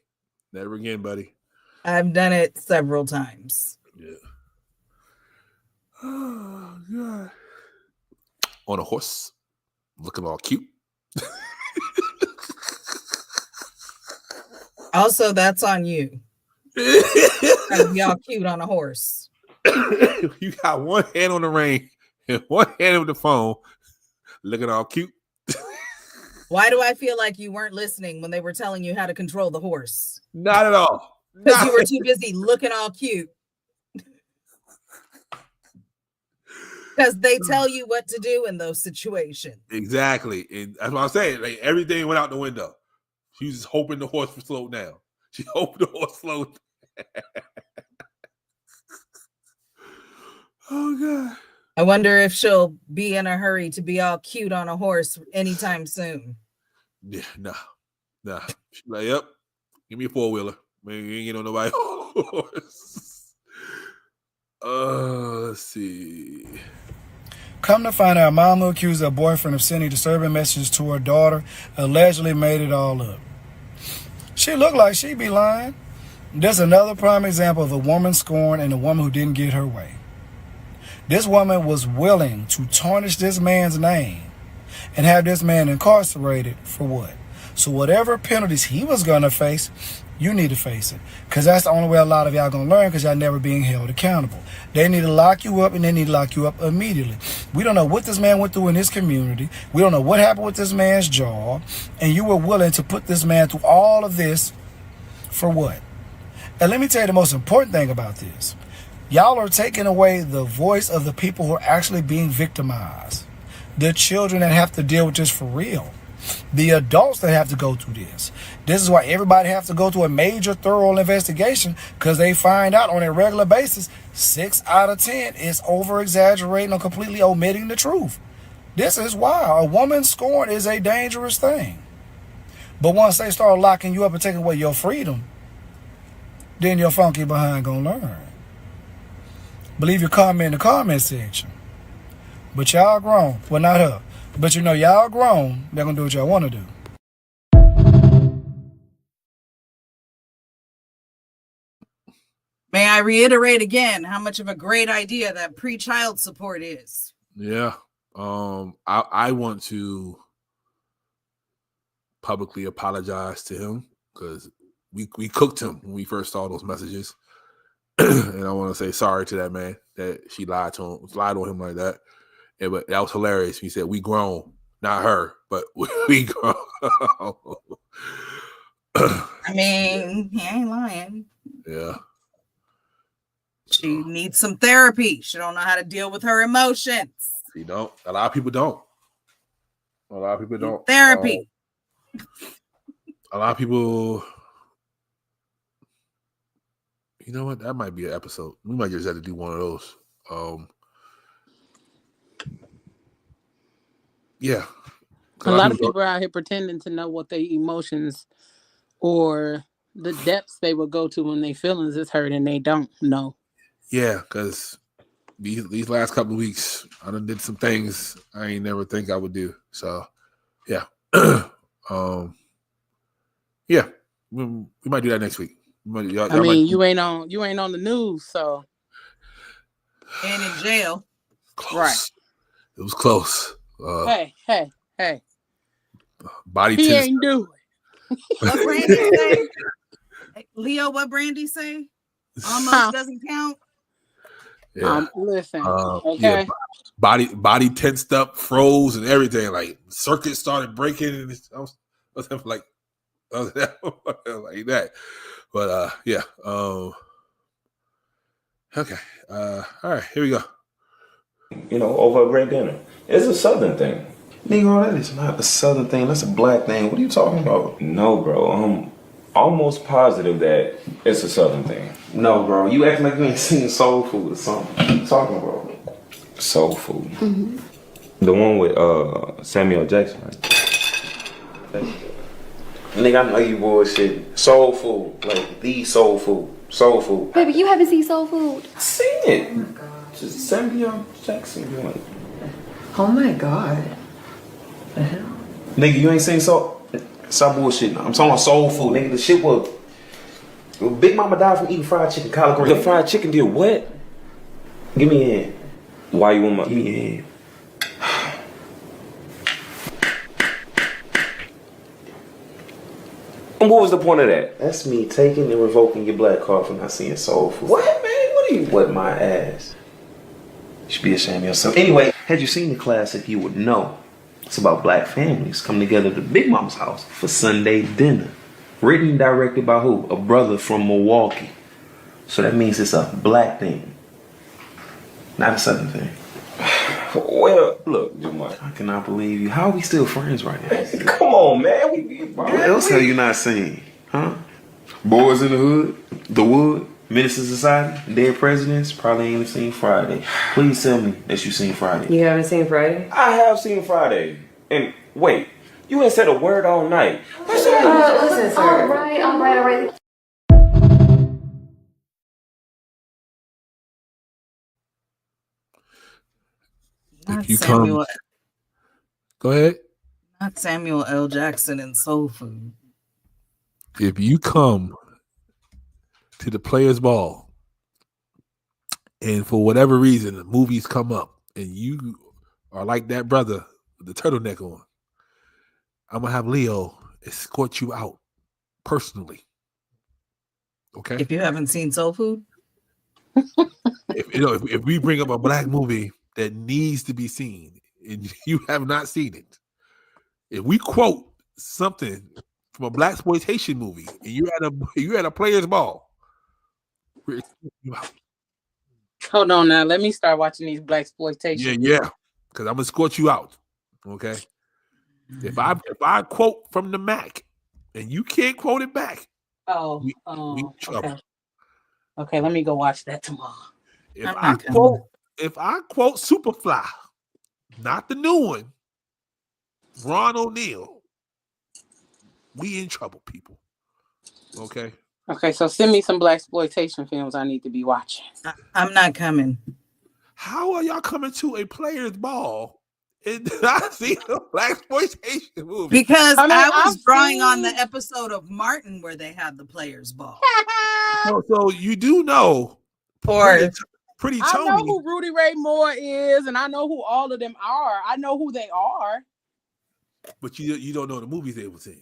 Never again, buddy. I've done it several times. Yeah. Oh, God. On a horse, looking all cute. Also, that's on you. Gotta be all cute on a horse. You got one hand on the rein and one hand on the phone, looking all cute. Why do I feel like you weren't listening when they were telling you how to control the horse? Not at all. Because you were too busy looking all cute. Because they tell you what to do in those situations. Exactly. And that's what I'm saying. Like, everything went out the window. She was just hoping the horse would slow down. She hoped the horse slowed down. Oh, God. I wonder if she'll be in a hurry to be all cute on a horse anytime soon. Yeah, nah. She's like, "Yep, give me a four-wheeler. Man, you ain't getting on nobody horse." Let's see. Come to find out, mom who accused her boyfriend of sending disturbing messages to her daughter allegedly made it all up. She looked like she'd be lying. This is another prime example of a woman scorned and a woman who didn't get her way. This woman was willing to tarnish this man's name and have this man incarcerated for what? So whatever penalties he was going to face, you need to face it. Because that's the only way a lot of y'all going to learn, because y'all never being held accountable. They need to lock you up, and they need to lock you up immediately. We don't know what this man went through in his community. We don't know what happened with this man's job. And you were willing to put this man through all of this for what? And let me tell you the most important thing about this. Y'all are taking away the voice of the people who are actually being victimized. The children that have to deal with this for real. The adults that have to go through this. This is why everybody has to go through a major thorough investigation, because they find out on a regular basis 6 out of 10 is over-exaggerating or completely omitting the truth. This is why a woman scorn is a dangerous thing. But once they start locking you up and taking away your freedom, then your funky behind gonna learn. Believe your comment in the comment section. But y'all grown. Well, not her. But you know y'all grown. They're going to do what y'all want to do. May I reiterate again how much of a great idea that pre-child support is? Yeah. I want to publicly apologize to him, because we cooked him when we first saw those messages. And I want to say sorry to that man that she lied on him like that. Yeah, but that was hilarious. He said, "We grown," not her, but we grown. I mean, he ain't lying. Yeah. She needs some therapy. She don't know how to deal with her emotions. You don't. A lot of people don't. A lot of people don't. Therapy. A lot of people. You know what? That might be an episode. We might just have to do one of those. Yeah. A lot of people are out here pretending to know what their emotions or the depths they will go to when their feelings is hurt and they don't know. Yeah, because these last couple of weeks, I done did some things I ain't never think I would do. So, yeah. Yeah. We might do that next week. You ain't on the news, so. And in jail. Close. Right. It was close. Hey. Body he tennis. ain't do it. What Brandy say? Leo, what Brandy say? Almost doesn't count. Yeah. Listen. Yeah, body tensed up, froze, and everything. Like circuits started breaking, and I was like that. But yeah. Okay. All right. Here we go. You know, over a great dinner. It's a Southern thing. Negro, that is not a Southern thing. That's a black thing. What are you talking about? No, bro. I'm almost positive that it's a Southern thing. No, bro. You acting like you ain't seen Soul Food or something. What are you talking about? Soul Food. Mm-hmm. The one with Samuel Jackson, right? Nigga, I know you bullshit. Soul Food. Like the Soul Food. Soul Food. Baby, you haven't seen Soul Food? I seen it. Oh my God. Just Samuel Jackson. Oh my God. The hell? Nigga, you ain't seen Soul. Stop bullshit. I'm talking about Soul Food. Nigga, the shit was. Big Mama died from eating fried chicken, collard greens. The fried chicken did what? Give me a hand. Why you want my? Give me a hand. And what was the point of that? That's me taking and revoking your black card for not seeing Soul Food. What, man? What are you? What my ass? You should be ashamed of yourself. Anyway, had you seen the classic, you would know. It's about black families coming together at the Big Mama's house for Sunday dinner. Written and directed by who? A brother from Milwaukee. So that means it's a black thing, not a Southern thing. Well, look, Jamal. I cannot believe you. How are we still friends right now? Come on, man. What else have you not seen? Huh? Boys in the Hood, The Wood, Minister Society, Dead Presidents. Probably ain't even seen Friday. Please tell me that you seen Friday. You haven't seen Friday? I have seen Friday. And wait, you ain't said a word all night. Listen, sir. All right. Not If you Samuel, come, go ahead. not Samuel L. Jackson and Soul Food. If you come to the Players Ball and for whatever reason the movies come up and you are like that brother with the turtleneck on, I'm gonna have Leo escort you out personally. Okay. If you haven't seen Soul Food, if we bring up a black movie that needs to be seen and you have not seen it, if we quote something from a black exploitation movie and you're at a Players Ball, we're escorting you out. Hold on now. Let me start watching these black exploitation. Yeah. Because I'm gonna escort you out. Okay. If I quote from the Mac and you can't quote it back, we in trouble. Okay, let me go watch that tomorrow. If I quote Superfly, not the new one, Ron O'Neal, we in trouble, people. Okay. Okay, so send me some black exploitation films I need to be watching. I'm not coming. How are y'all coming to a Players Ball and not see a black exploitation movie? Because I was drawing on the episode of Martin where they had the Players Ball. So you do know Pretty Tony. I know who Rudy Ray Moore is, and I know who all of them are. I know who they are. But you don't know the movies they was in.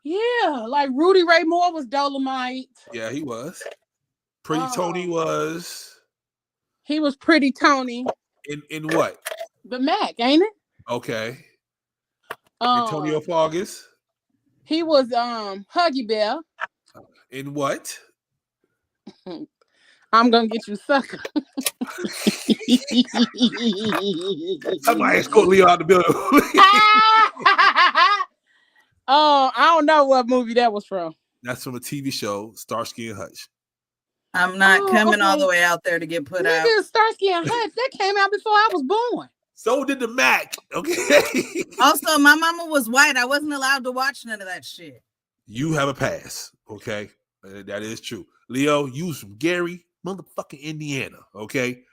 Yeah, like Rudy Ray Moore was Dolomite. Yeah, he was. Pretty Tony was. He was Pretty Tony. In what? The Mac, ain't it? Okay. Antonio Fargas. He was Huggy Bear. In what? I'm gonna get you, sucker. Somebody escort Leo out the building. Oh, I don't know what movie that was from. That's from a TV show, Starsky and Hutch. I'm not coming all okay. the way out there to get put out. Nigga, Starsky and Hutch, that came out before I was born. So did the Mac. Okay. Also, my mama was white. I wasn't allowed to watch none of that shit. You have a pass. Okay. That is true. Leo, you from Gary, motherfucking Indiana. Okay.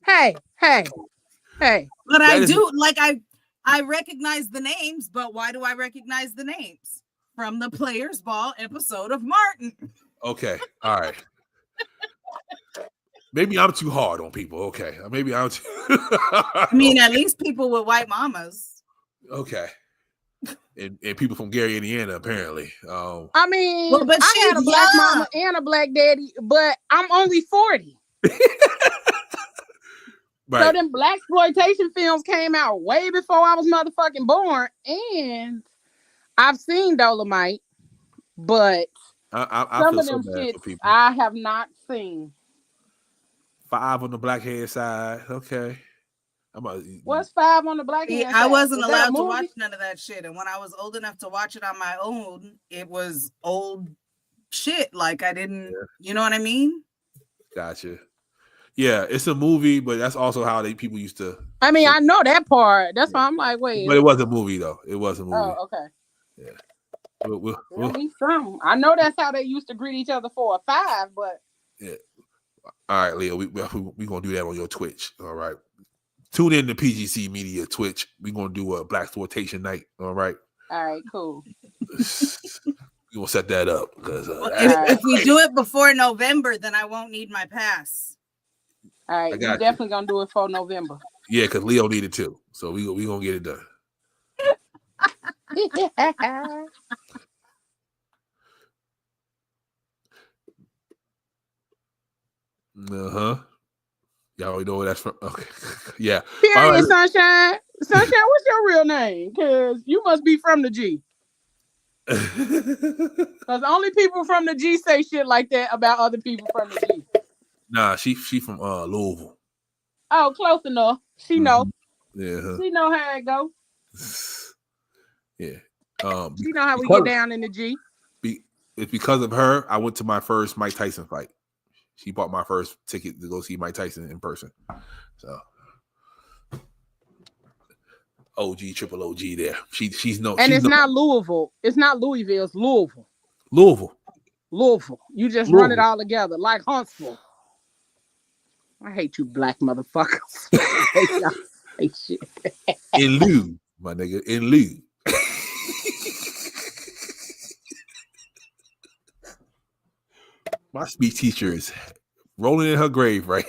Hey. But I do like I recognize the names, but why do I recognize the names? From the Players Ball episode of Martin. Okay. All right. Maybe I'm too hard on people. Okay. Maybe I'm too I mean, at least people with white mamas. Okay. And people from Gary, Indiana, apparently. I mean, well, but I had a black young. mama and a black daddy, but I'm only 40. Right. So them black exploitation films came out way before I was motherfucking born, and I've seen Dolomite, but I some feel of so them bad for shits people. I have not seen. 5 on the black hair side. Okay. What's 5 on the black See, hand I side? wasn't Was that a allowed to movie? watch none of that shit. And when I was old enough to watch it on my own, it was old shit. Like I didn't, you know what I mean? Gotcha. Yeah, it's a movie, but that's also how people used to. I mean, I know that part. That's why I'm like, wait. But it was a movie, though. It was a movie. Oh, okay. Yeah. Tell me something. I know that's how they used to greet each other for a 5, but Yeah. All right, Leo, we gonna do that on your Twitch. All right. Tune in to PGC Media Twitch. We're gonna do a Black Exploitation night. All right. all right, cool. We gonna set that up because If we do it before November, then I won't need my pass. All right, I we got you. definitely gonna do it for November. yeah, because Leo needed to, so we gonna get it done. Y'all already know where that's from. Okay. Yeah. Period, All right. Sunshine. Sunshine, what's your real name? Because you must be from the G. Because only people from the G say shit like that about other people from the G. Nah, she from Louisville. Oh, close enough. She know. Yeah. She know how it go. Yeah. She know how we get down in the G. It's because of her I went to my first Mike Tyson fight. She bought my first ticket to go see Mike Tyson in person. So OG, triple OG there. She's no. And she's it's not Louisville. It's not Louisville. It's Louisville. Louisville. You just run it all together like Huntsville. I hate you black motherfuckers. I hate y'all. I hate shit. In lieu, my nigga. In lieu. My speech teacher is rolling in her grave, right?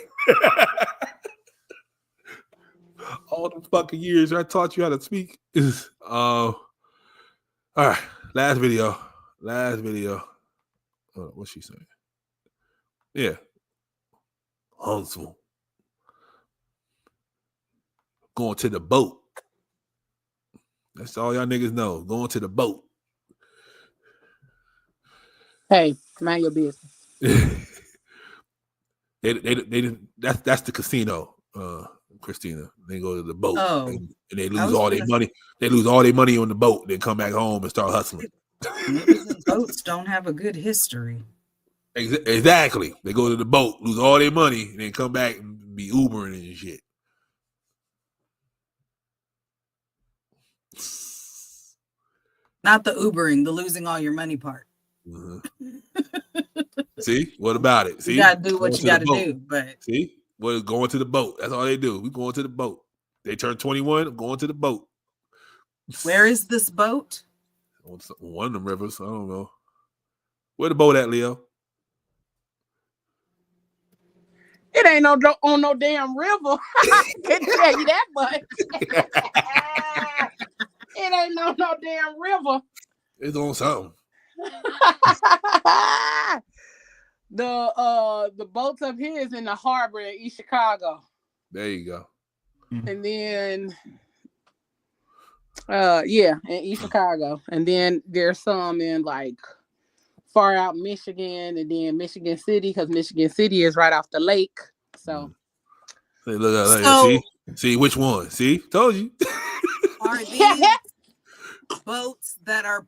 All the fucking years I taught you how to speak is all right. Last video. What's she saying? Yeah. Huntsville. Going to the boat. That's all y'all niggas know. Going to the boat. Hey, mind your business. That's the casino, Christina. They go to the boat and they lose all their money. They lose all their money on the boat. Then come back home and start hustling. Boats don't have a good history. Exactly. They go to the boat, lose all their money, and then come back and be Ubering and shit. Not the Ubering, the losing all your money part. See, what about it? See, you gotta do what Going you to the gotta boat. do. But See, we're going to the boat. That's all they do. We going to the boat. They turn 21. I'm going to the boat. where is this boat? On one of them rivers. I don't know. Where the boat at, Leo? It ain't on no damn river. I can tell you that much. It ain't on no damn river. It's on something. The boats up here is in the harbor in East Chicago. There you go. And then in East Chicago. And then there's some in like far out Michigan, and then Michigan City, because Michigan City is right off the lake. So, Hey, look, see which one? See, told you. Are these boats that are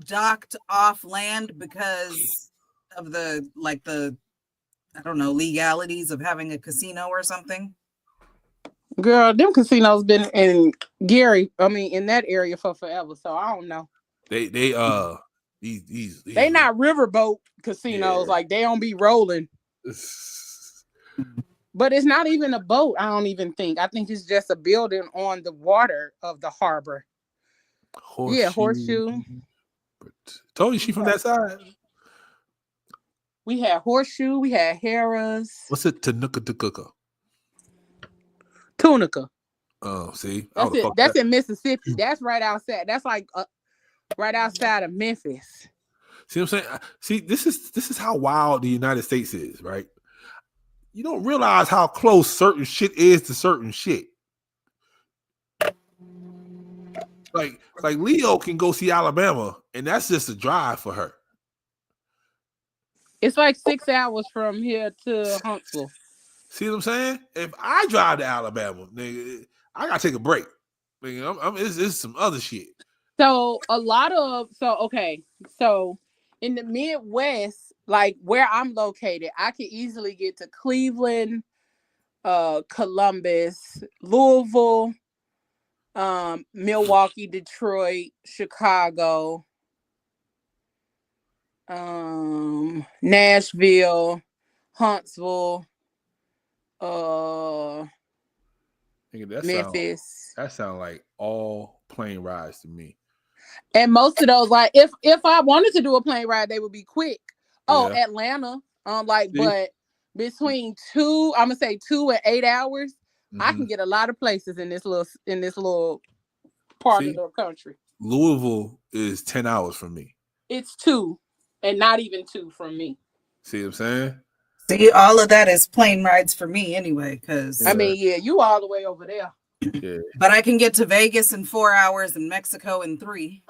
docked off land because of the I don't know, legalities of having a casino or something? Girl, them casinos been in in that area for forever. So I don't know. These They not riverboat casinos, like they don't be rolling. But it's not even a boat, I don't even think. I think it's just a building on the water of the harbor. Yeah, Horseshoe. Told you she from that side. We had Horseshoe, we had Harrah's. What's it? Tunica. Oh, see, That's in Mississippi. That's right outside. That's like right outside of Memphis. See what I'm saying? See, this is how wild the United States is, right? You don't realize how close certain shit is to certain shit. Like Leo can go see Alabama, and that's just a drive for her. It's like 6 hours from here to Huntsville. See what I'm saying? If I drive to Alabama, nigga, I gotta take a break. Nigga, it's some other shit. So in the Midwest, like where I'm located, I can easily get to Cleveland, Columbus, Louisville, Milwaukee, Detroit, Chicago, Nashville, Huntsville, Memphis. That sound like all plane rides to me. And most of those, like if I wanted to do a plane ride, they would be quick. Oh, yeah. Atlanta, but between 2 and 8 hours, I can get a lot of places in this little part of the country. Louisville is 10 hours from me. It's 2, and not even 2 from me. See what I'm saying? See, all of that is plane rides for me anyway, because you all the way over there. Yeah. But I can get to Vegas in 4 hours and Mexico in 3.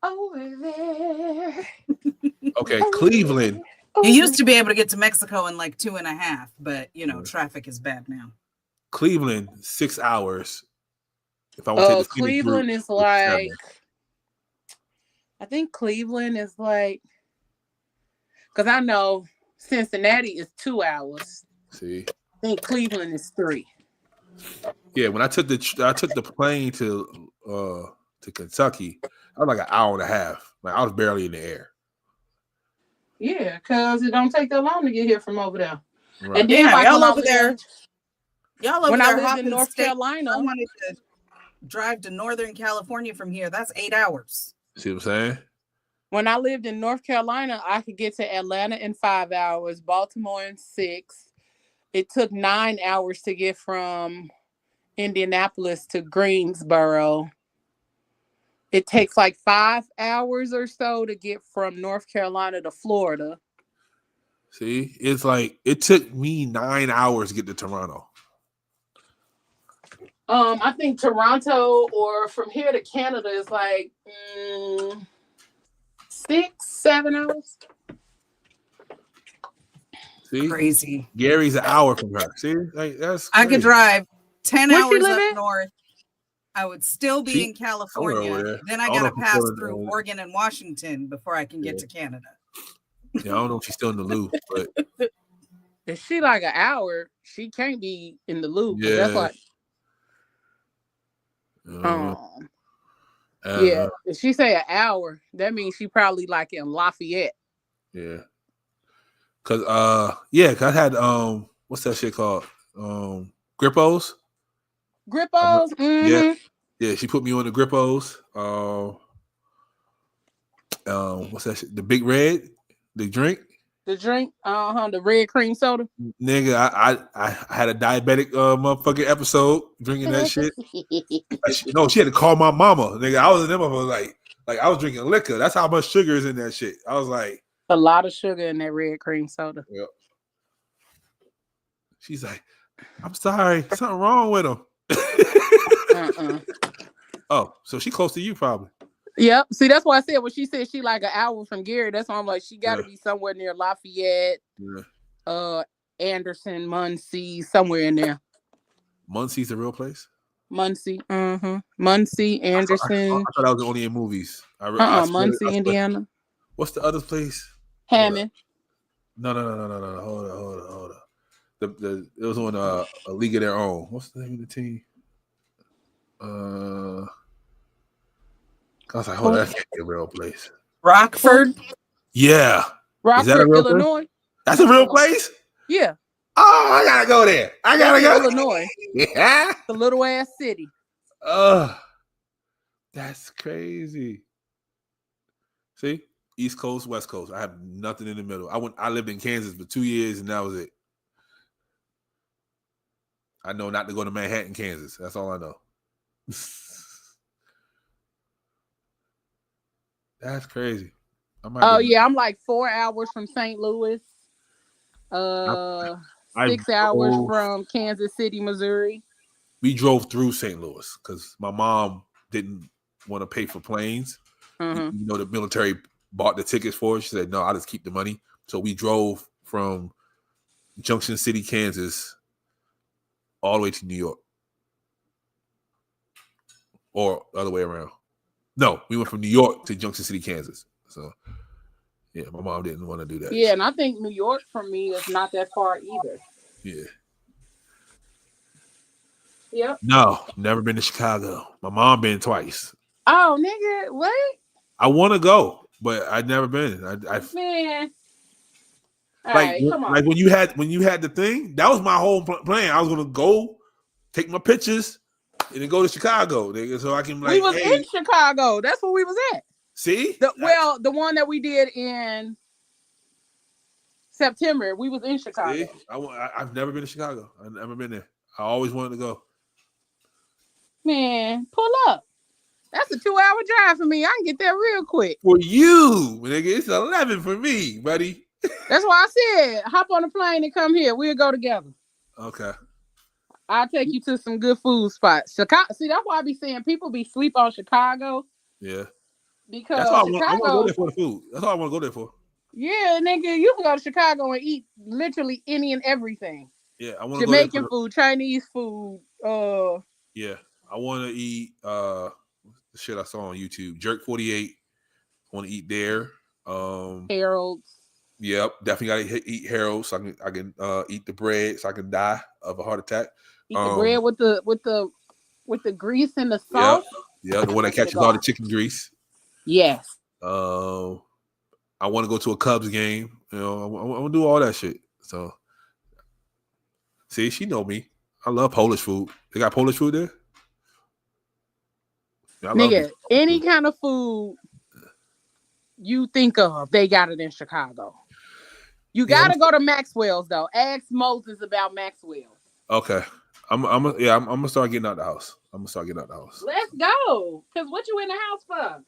Over there. Okay, Cleveland. You used to be able to get to Mexico in like 2.5, but traffic is bad now. Cleveland, 6 hours. If I want to take the Cleveland is like, I think Cleveland is like, because I know Cincinnati is 2 hours. See, I think Cleveland is 3. Yeah, when I took the plane to Kentucky, I was like an hour and a half. Like I was barely in the air. Yeah, because it don't take that long to get here from over there. Right. And then y'all over there. When I lived in North Carolina, I wanted to drive to Northern California from here. That's 8 hours. See what I'm saying? When I lived in North Carolina, I could get to Atlanta in 5 hours, Baltimore in 6. It took 9 hours to get from Indianapolis to Greensboro. It takes like 5 hours or so to get from North Carolina to Florida. See, it's like it took me 9 hours to get to Toronto. I think Toronto or from here to Canada is like 6-7 hours. See, crazy. Gary's an hour from her. See, like that's. I could drive 10 Where hours up north. I would still be in over California. there. Then I I don't got to know if pass she's still through in- Oregon and Washington before I can get to Canada. Yeah, I don't know if she's still in the loop, but If she like an hour, she can't be in the loop. Yeah. That's like, uh, yeah. If she say an hour, that means she probably like in Lafayette. yeah. Cause cause I had what's that shit called? Grippos. Grippos. Yeah, she put me on the Grippos. What's that shit? The Big Red, the drink. The drink, the red cream soda. Nigga, I had a diabetic motherfucking episode drinking that shit. No, she had to call my mama. Nigga, I was in them. I was like I was drinking liquor. That's how much sugar is in that shit. I was like, a lot of sugar in that red cream soda. Yep. She's like, I'm sorry, something wrong with him. Oh, so she close to you probably. Yep. See, that's why I said when she said she like an hour from Gary, that's why I'm like, she got to be somewhere near Lafayette, Anderson, Muncie, somewhere in there. Muncie's a real place? Muncie. Muncie, Anderson. I thought I was only in movies. I Muncie, Indiana. What's the other place? Hammond. No. Hold on. It was on a League of Their Own. What's the name of the team? I was like, hold on, that can't be a real place. Rockford. Yeah. Rockford, Illinois. Place? That's a real place? Yeah. Oh, I gotta go there. I gotta go. Illinois. Yeah. The little ass city. That's crazy. See? East Coast, West Coast. I have nothing in the middle. I lived in Kansas for 2 years and that was it. I know not to go to Manhattan, Kansas. That's all I know. That's crazy. I'm like 4 hours from St. Louis. 6 hours from Kansas City, Missouri. We drove through St. Louis because my mom didn't want to pay for planes. You know, the military bought the tickets for us. She said, no, I'll just keep the money. So we drove from Junction City, Kansas, all the way to New York. Or the other way around. No, we went from New York to Junction City, Kansas. So, yeah, my mom didn't want to do that. Yeah, and I think New York from me is not that far either. Yeah. Yep. No, never been to Chicago. My mom been twice. Oh, nigga, what? I want to go, but I've never been. Man. Come on. Like when you had the thing, that was my whole plan. I was gonna go take my pictures and then go to Chicago, nigga, so I can we was in Chicago. That's where we was at. See? The one that we did in September, we was in Chicago. See? I've never been to Chicago. I've never been there. I always wanted to go. Man, pull up. That's a 2-hour drive for me. I can get there real quick. For you, nigga, it's 11 for me, buddy. That's why I said, hop on a plane and come here. We'll go together. Okay. I'll take you to some good food spots. Chicago. See, that's why I be saying people be sleep on Chicago. Yeah. Because that's why I want to Chicago, go there for the food. That's all I want to go there for. Yeah, nigga, you can go to Chicago and eat literally any and everything. Yeah, I want to Jamaican go food, Chinese food. Yeah, I want to eat the shit I saw on YouTube. Jerk 48. I want to eat there. Harold's. Yep, definitely gotta eat Harold's so I can eat the bread so I can die of a heart attack. Eat the bread with the grease and the sauce. Yeah, the one that catches all the chicken grease. Yes. I want to go to a Cubs game. You know, I want to do all that shit. So, see, she know me. I love Polish food. They got Polish food there? Yeah, nigga, any kind of food you think of, they got it in Chicago. You gotta go to Maxwell's though. Ask Moses about Maxwell's. Okay. I'm gonna start getting out the house. Let's go. Cause what you in the house for?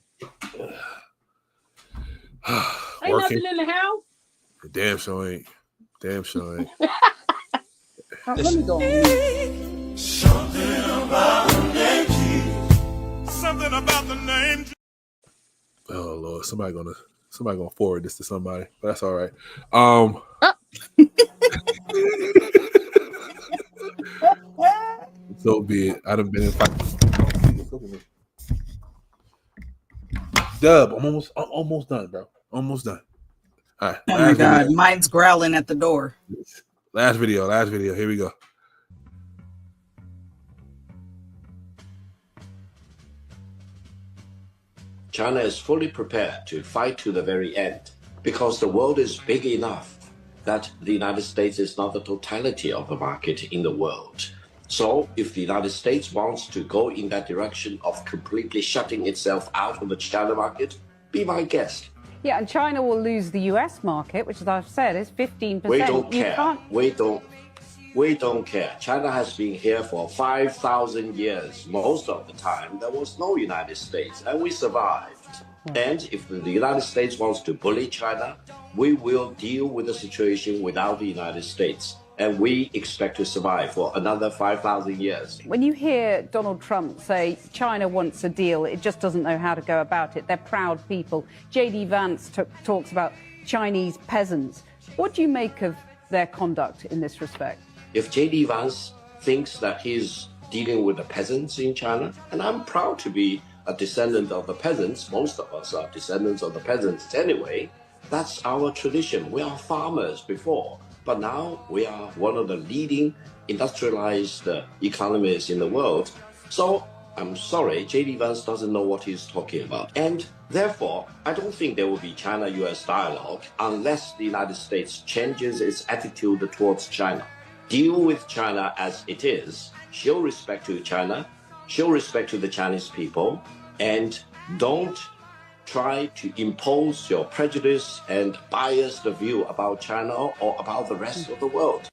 Ain't nothing in the house. Damn sure ain't. Let me go. Something about the name Jesus. Something about the name Jesus. Oh Lord, somebody gonna forward this to somebody, but that's all right. So be it. I done been in fight. Dub, I'm almost done, bro. Almost done. All right. Oh my God, video. Mine's growling at the door. Last video. Here we go. China is fully prepared to fight to the very end because the world is big enough that the United States is not the totality of the market in the world. So if the United States wants to go in that direction of completely shutting itself out of the China market, be my guest. Yeah, and China will lose the US market, which, as I've said, is 15%. We don't care. We don't care. China has been here for 5,000 years. Most of the time, there was no United States, and we survived. And if the United States wants to bully China, we will deal with the situation without the United States. and we expect to survive for another 5,000 years. When you hear Donald Trump say China wants a deal, it just doesn't know how to go about it. They're proud people. J.D. Vance talks about Chinese peasants. What do you make of their conduct in this respect? If J.D. Vance thinks that he's dealing with the peasants in China, and I'm proud to be a descendant of the peasants, most of us are descendants of the peasants anyway, that's our tradition. We are farmers before, but now we are one of the leading industrialized economies in the world. So I'm sorry, J.D. Vance doesn't know what he's talking about. And therefore, I don't think there will be China-US dialogue unless the United States changes its attitude towards China. Deal with China as it is, show respect to China, show respect to the Chinese people, and don't try to impose your prejudice and biased view about China or about the rest of the world.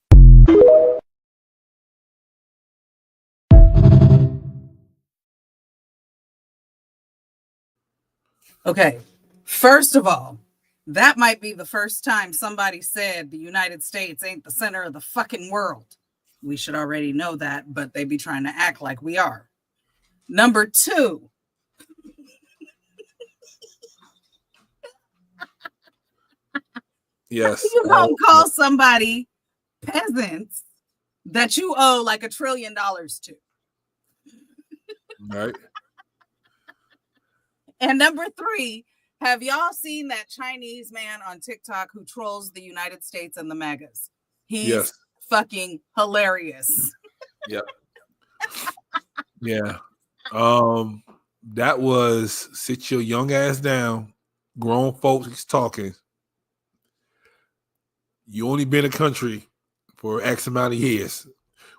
Okay, first of all, that might be the first time somebody said the United States ain't the center of the fucking world. We should already know that, but they be trying to act like we are. Number two. Yes. You gonna call somebody peasants that you owe like $1 trillion to? Right. And number three, have y'all seen that Chinese man on TikTok who trolls the United States and the MAGAs? He's fucking hilarious. Yep. Yeah. That was sit your young ass down. Grown folks talking. You only been a country for X amount of years.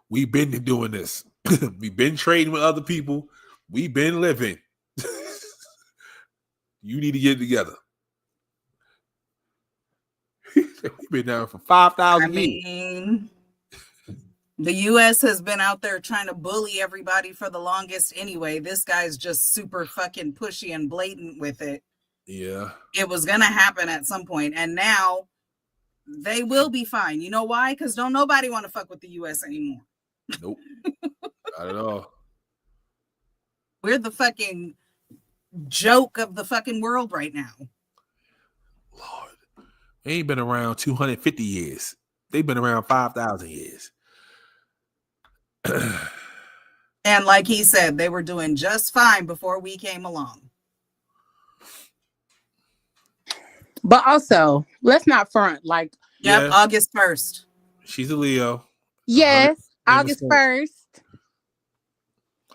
We've been doing this. We've been trading with other people. We've been living. You need to get it together. We've been down for 5,000 years. The U.S. has been out there trying to bully everybody for the longest anyway. This guy's just super fucking pushy and blatant with it. Yeah. It was going to happen at some point, and now they will be fine. You know why? Because don't nobody want to fuck with the U.S. anymore. Nope. Not at all. We're the fucking joke of the fucking world right now. They ain't been around 250 years. They've been around 5,000 years. And like he said, they were doing just fine before we came along. But also, let's not front. Like, yep, August 1st. She's a Leo. Yes, August 1st.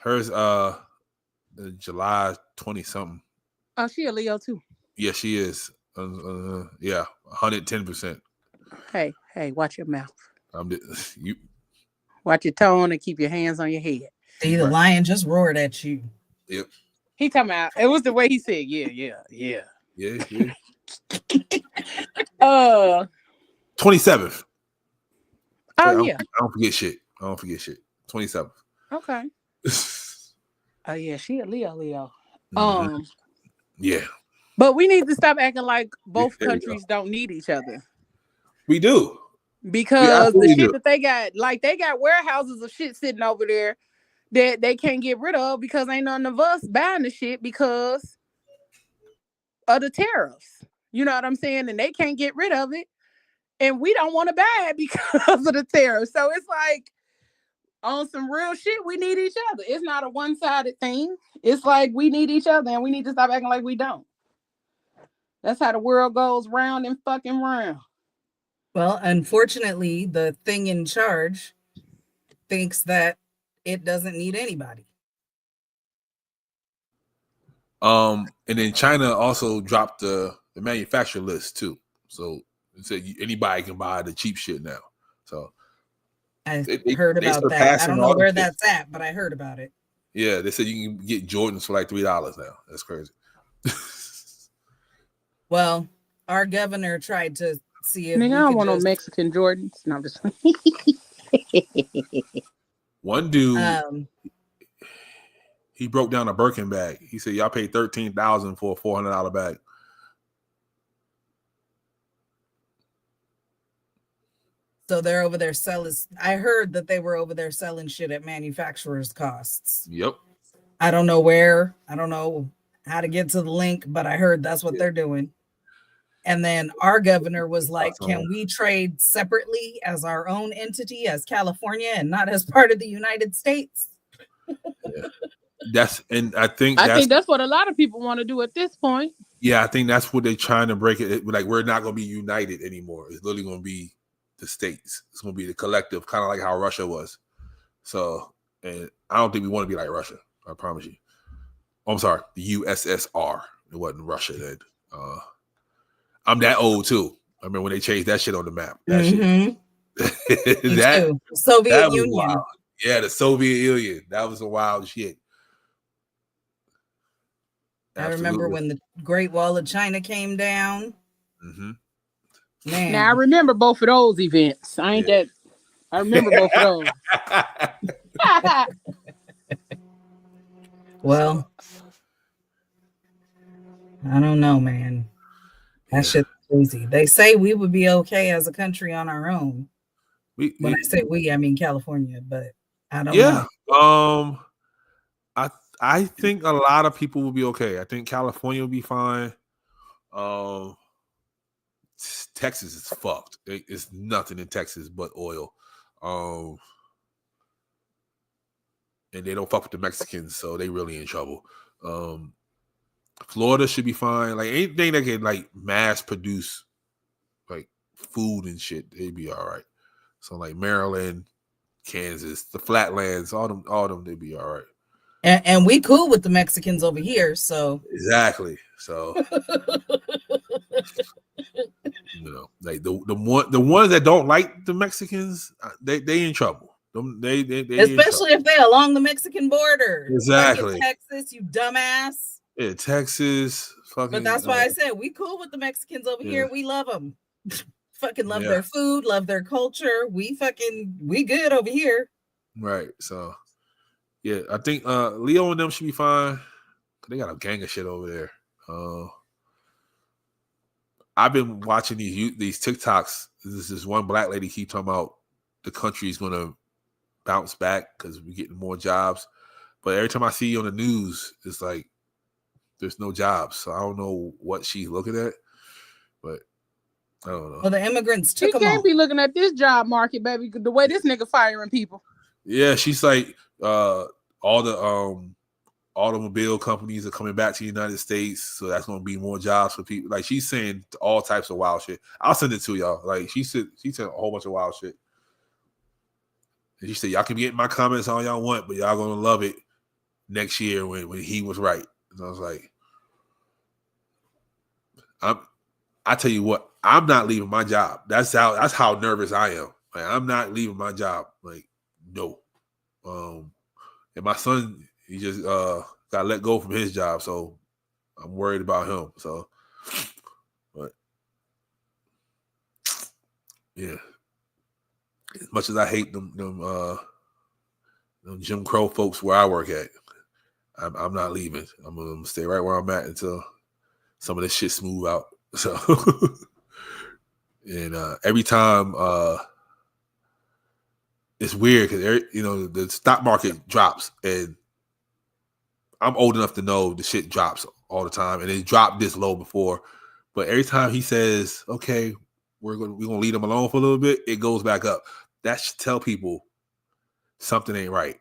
Hers July 20 something. Oh, she a Leo too. Yeah, she is. Yeah, 110%. Hey, watch your mouth. You watch your tone and keep your hands on your head. See, the lion just roared at you. Yep. He talking about, it was the way he said, yeah. Yeah. 27th. Oh, yeah. I don't forget shit. 27th. Okay. Oh, yeah, she a Leo. Mm-hmm. Yeah. But we need to stop acting like both countries don't need each other. We do. Because the shit that they got, like they got warehouses of shit sitting over there that they can't get rid of because ain't none of us buying the shit because of the tariffs. You know what I'm saying? And they can't get rid of it. And we don't want to buy it because of the tariffs. So it's like on some real shit, we need each other. It's not a one-sided thing. It's like we need each other and we need to stop acting like we don't. That's how the world goes round and fucking round. Well, unfortunately, the thing in charge thinks that it doesn't need anybody. And then China also dropped the manufacturer list too. So it said anybody can buy the cheap shit now. So I heard about that. I don't know where that's at, but I heard about it. Yeah, they said you can get Jordans for like $3 now. That's crazy. Well, our governor tried to see if I don't want no Mexican Jordans. No, I'm just one dude. He broke down a Birkin bag. He said, "Y'all paid $13,000 for a $400 bag." So they're over there selling. I heard that they were over there selling shit at manufacturers' costs. Yep. I don't know where. I don't know how to get to the link, but I heard that's what they're doing. And then our governor was like, can we trade separately as our own entity, as California, and not as part of the United States? I think that's what a lot of people want to do at this point. Yeah, I think that's what they're trying to break it. Like, we're not going to be united anymore. It's literally going to be the states. It's going to be the collective, kind of like how Russia was. So, and I don't think we want to be like Russia. I promise you. Oh, I'm sorry, the USSR. It wasn't Russia then. I'm that old too. I remember when they changed that shit on the map. That shit. That Soviet Union. Wild. Yeah, the Soviet Union. That was a wild shit. I remember when the Great Wall of China came down. Mm-hmm. Man. Now I remember both of those events. I remember both of those. Well, I don't know, man. That shit's crazy. They say we would be okay as a country on our own. When I say we, I mean California, but I don't know. I think a lot of people will be okay. I think California will be fine. Texas is fucked. It's nothing in Texas but oil. And they don't fuck with the Mexicans, so they really in trouble. Florida should be fine. Like, anything that can like mass produce like food and shit, they'd be all right. So like Maryland, Kansas, the Flatlands, all them, they'd be all right. And we cool with the Mexicans over here, so exactly. So like the ones that don't like the Mexicans, they in trouble. They especially if they're along the Mexican border. Exactly. Like Texas, you dumbass. Yeah, Texas. Fucking. But that's why I said we cool with the Mexicans over here. We love them. Fucking love their food, love their culture. We good over here. Right. So yeah, I think Leo and them should be fine. They got a gang of shit over there. I've been watching these TikToks. This is one black lady keep talking about the country's gonna bounce back because we're getting more jobs. But every time I see you on the news, it's like there's no jobs. So I don't know what she's looking at, but I don't know. Well, the immigrants took them. You can't be looking at this job market, baby. The way this nigga firing people. Yeah, she's like all the automobile companies are coming back to the United States, so that's gonna be more jobs for people. Like, she's saying all types of wild shit. I'll send it to y'all. Like, she said a whole bunch of wild shit. And she said, y'all can get my comments all y'all want, but y'all gonna love it next year when he was right. And I was like, I tell you what, I'm not leaving my job. That's how nervous I am. Like, I'm not leaving my job. Like, no. And my son, he just got let go from his job, so I'm worried about him. So, but yeah. As much as I hate them Jim Crow folks where I work at, I'm not leaving. I'm gonna stay right where I'm at until some of this shit smooth out. So, and every time it's weird because the stock market drops, and I'm old enough to know the shit drops all the time, and it dropped this low before. But every time he says, "Okay, we're gonna leave them alone for a little bit," it goes back up. That should tell people something ain't right.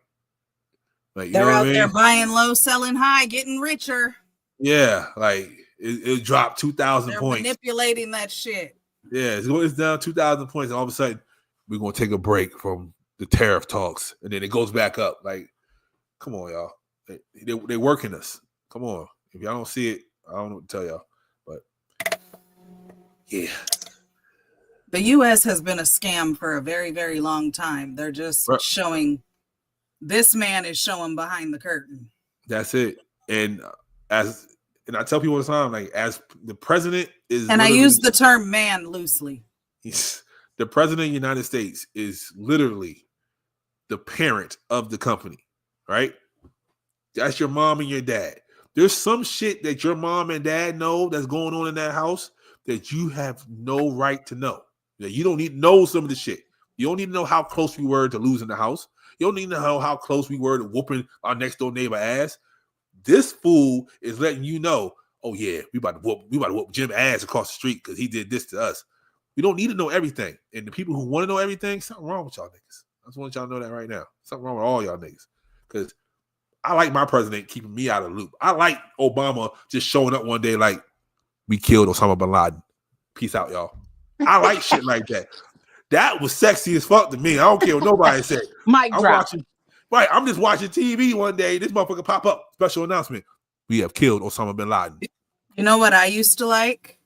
Like, they're out there buying low, selling high, getting richer. Yeah, like it dropped 2,000 points. Manipulating that shit. Yeah, it's down 2,000 points, and all of a sudden we're gonna take a break from the tariff talks, and then it goes back up. Like, come on, y'all. They working us. Come on. If y'all don't see it, I don't know what to tell y'all. But yeah. The U.S. has been a scam for a very, very long time. They're just showing, this man is showing behind the curtain. That's it. And I tell people all the time, like, as the president is, and I use the term man loosely. The president of the United States is literally the parent of the company, right? That's your mom and your dad. There's some shit that your mom and dad know that's going on in that house that you have no right to know. You don't need to know some of the shit. You don't need to know how close we were to losing the house. You don't need to know how close we were to whooping our next door neighbor ass. This fool is letting you know, oh yeah, we about to whoop Jim ass across the street because he did this to us. We don't need to know everything. And the people who want to know everything, something wrong with y'all niggas. I just want y'all to know that right now. Something wrong with all y'all niggas. Because I like my president keeping me out of the loop. I like Obama just showing up one day like, we killed Osama bin Laden. Peace out, y'all. I like shit like that. That was sexy as fuck to me. I don't care what nobody said. Mic drop. I'm just watching TV one day. This motherfucker pop up. Special announcement. We have killed Osama bin Laden. You know what I used to like?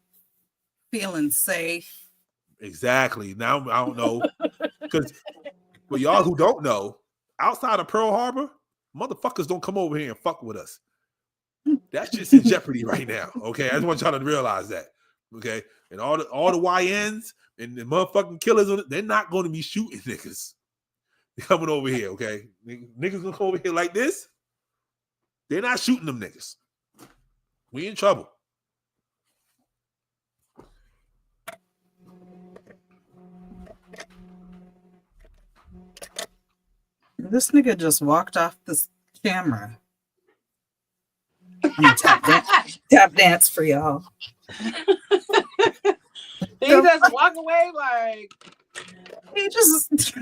Feeling safe. Exactly. Now I don't know. Because for y'all who don't know, outside of Pearl Harbor, motherfuckers don't come over here and fuck with us. That shit's in jeopardy right now. Okay. I just want y'all to realize that. Okay. And all the YNs and the motherfucking killers, they're not going to be shooting niggas. They're coming over here, okay? Niggas gonna come over here like this. They're not shooting them niggas. We in trouble. This nigga just walked off this camera. I'm gonna tap dance for y'all. He just walk away like he just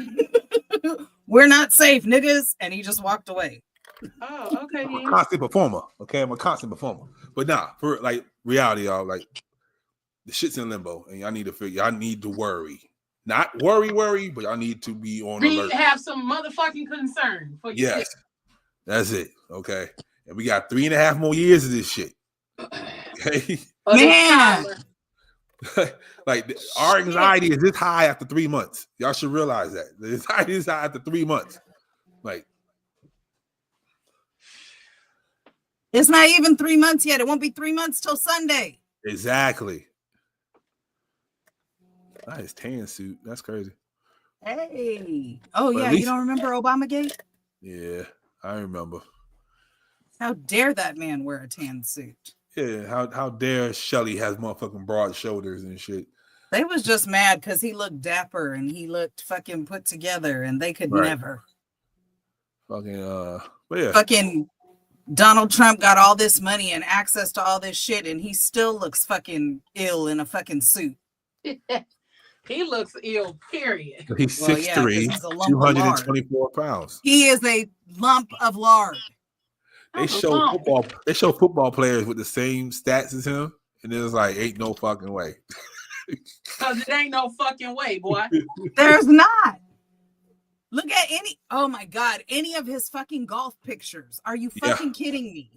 we're not safe, niggas, and he just walked away. Oh, okay. I'm a constant performer. Okay, I'm a constant performer. But nah, for like reality, y'all, like the shit's in limbo, and y'all need to figure. Y'all need to worry, not worry, but y'all need to be on alert. Have some motherfucking concern for you. Yes, that's it. Okay, and we got 3.5 more years of this shit. Okay, man. Like our anxiety is this high after 3 months. Y'all should realize that the anxiety is high after 3 months. Like it's not even 3 months yet. It won't be 3 months till Sunday. Exactly. Nice tan suit. That's crazy. Hey. Oh, But yeah. at least- You don't remember Obamagate? Yeah, I remember. How dare that man wear a tan suit? Yeah, how dare Shelly has motherfucking broad shoulders and shit. They was just mad because he looked dapper and he looked fucking put together, and they could Right. never. Fucking but yeah. Fucking Donald Trump got all this money and access to all this shit, and he still looks fucking ill in a fucking suit. He looks ill, period. He's Well, yeah, 6'3", 'cause he's a lump of lard. 224 pounds. He is a lump of lard. They show football players with the same stats as him, and it was like, ain't no fucking way. Because it ain't no fucking way, boy. There's not. Look at oh my God, any of his fucking golf pictures. Are you Yeah. fucking kidding me?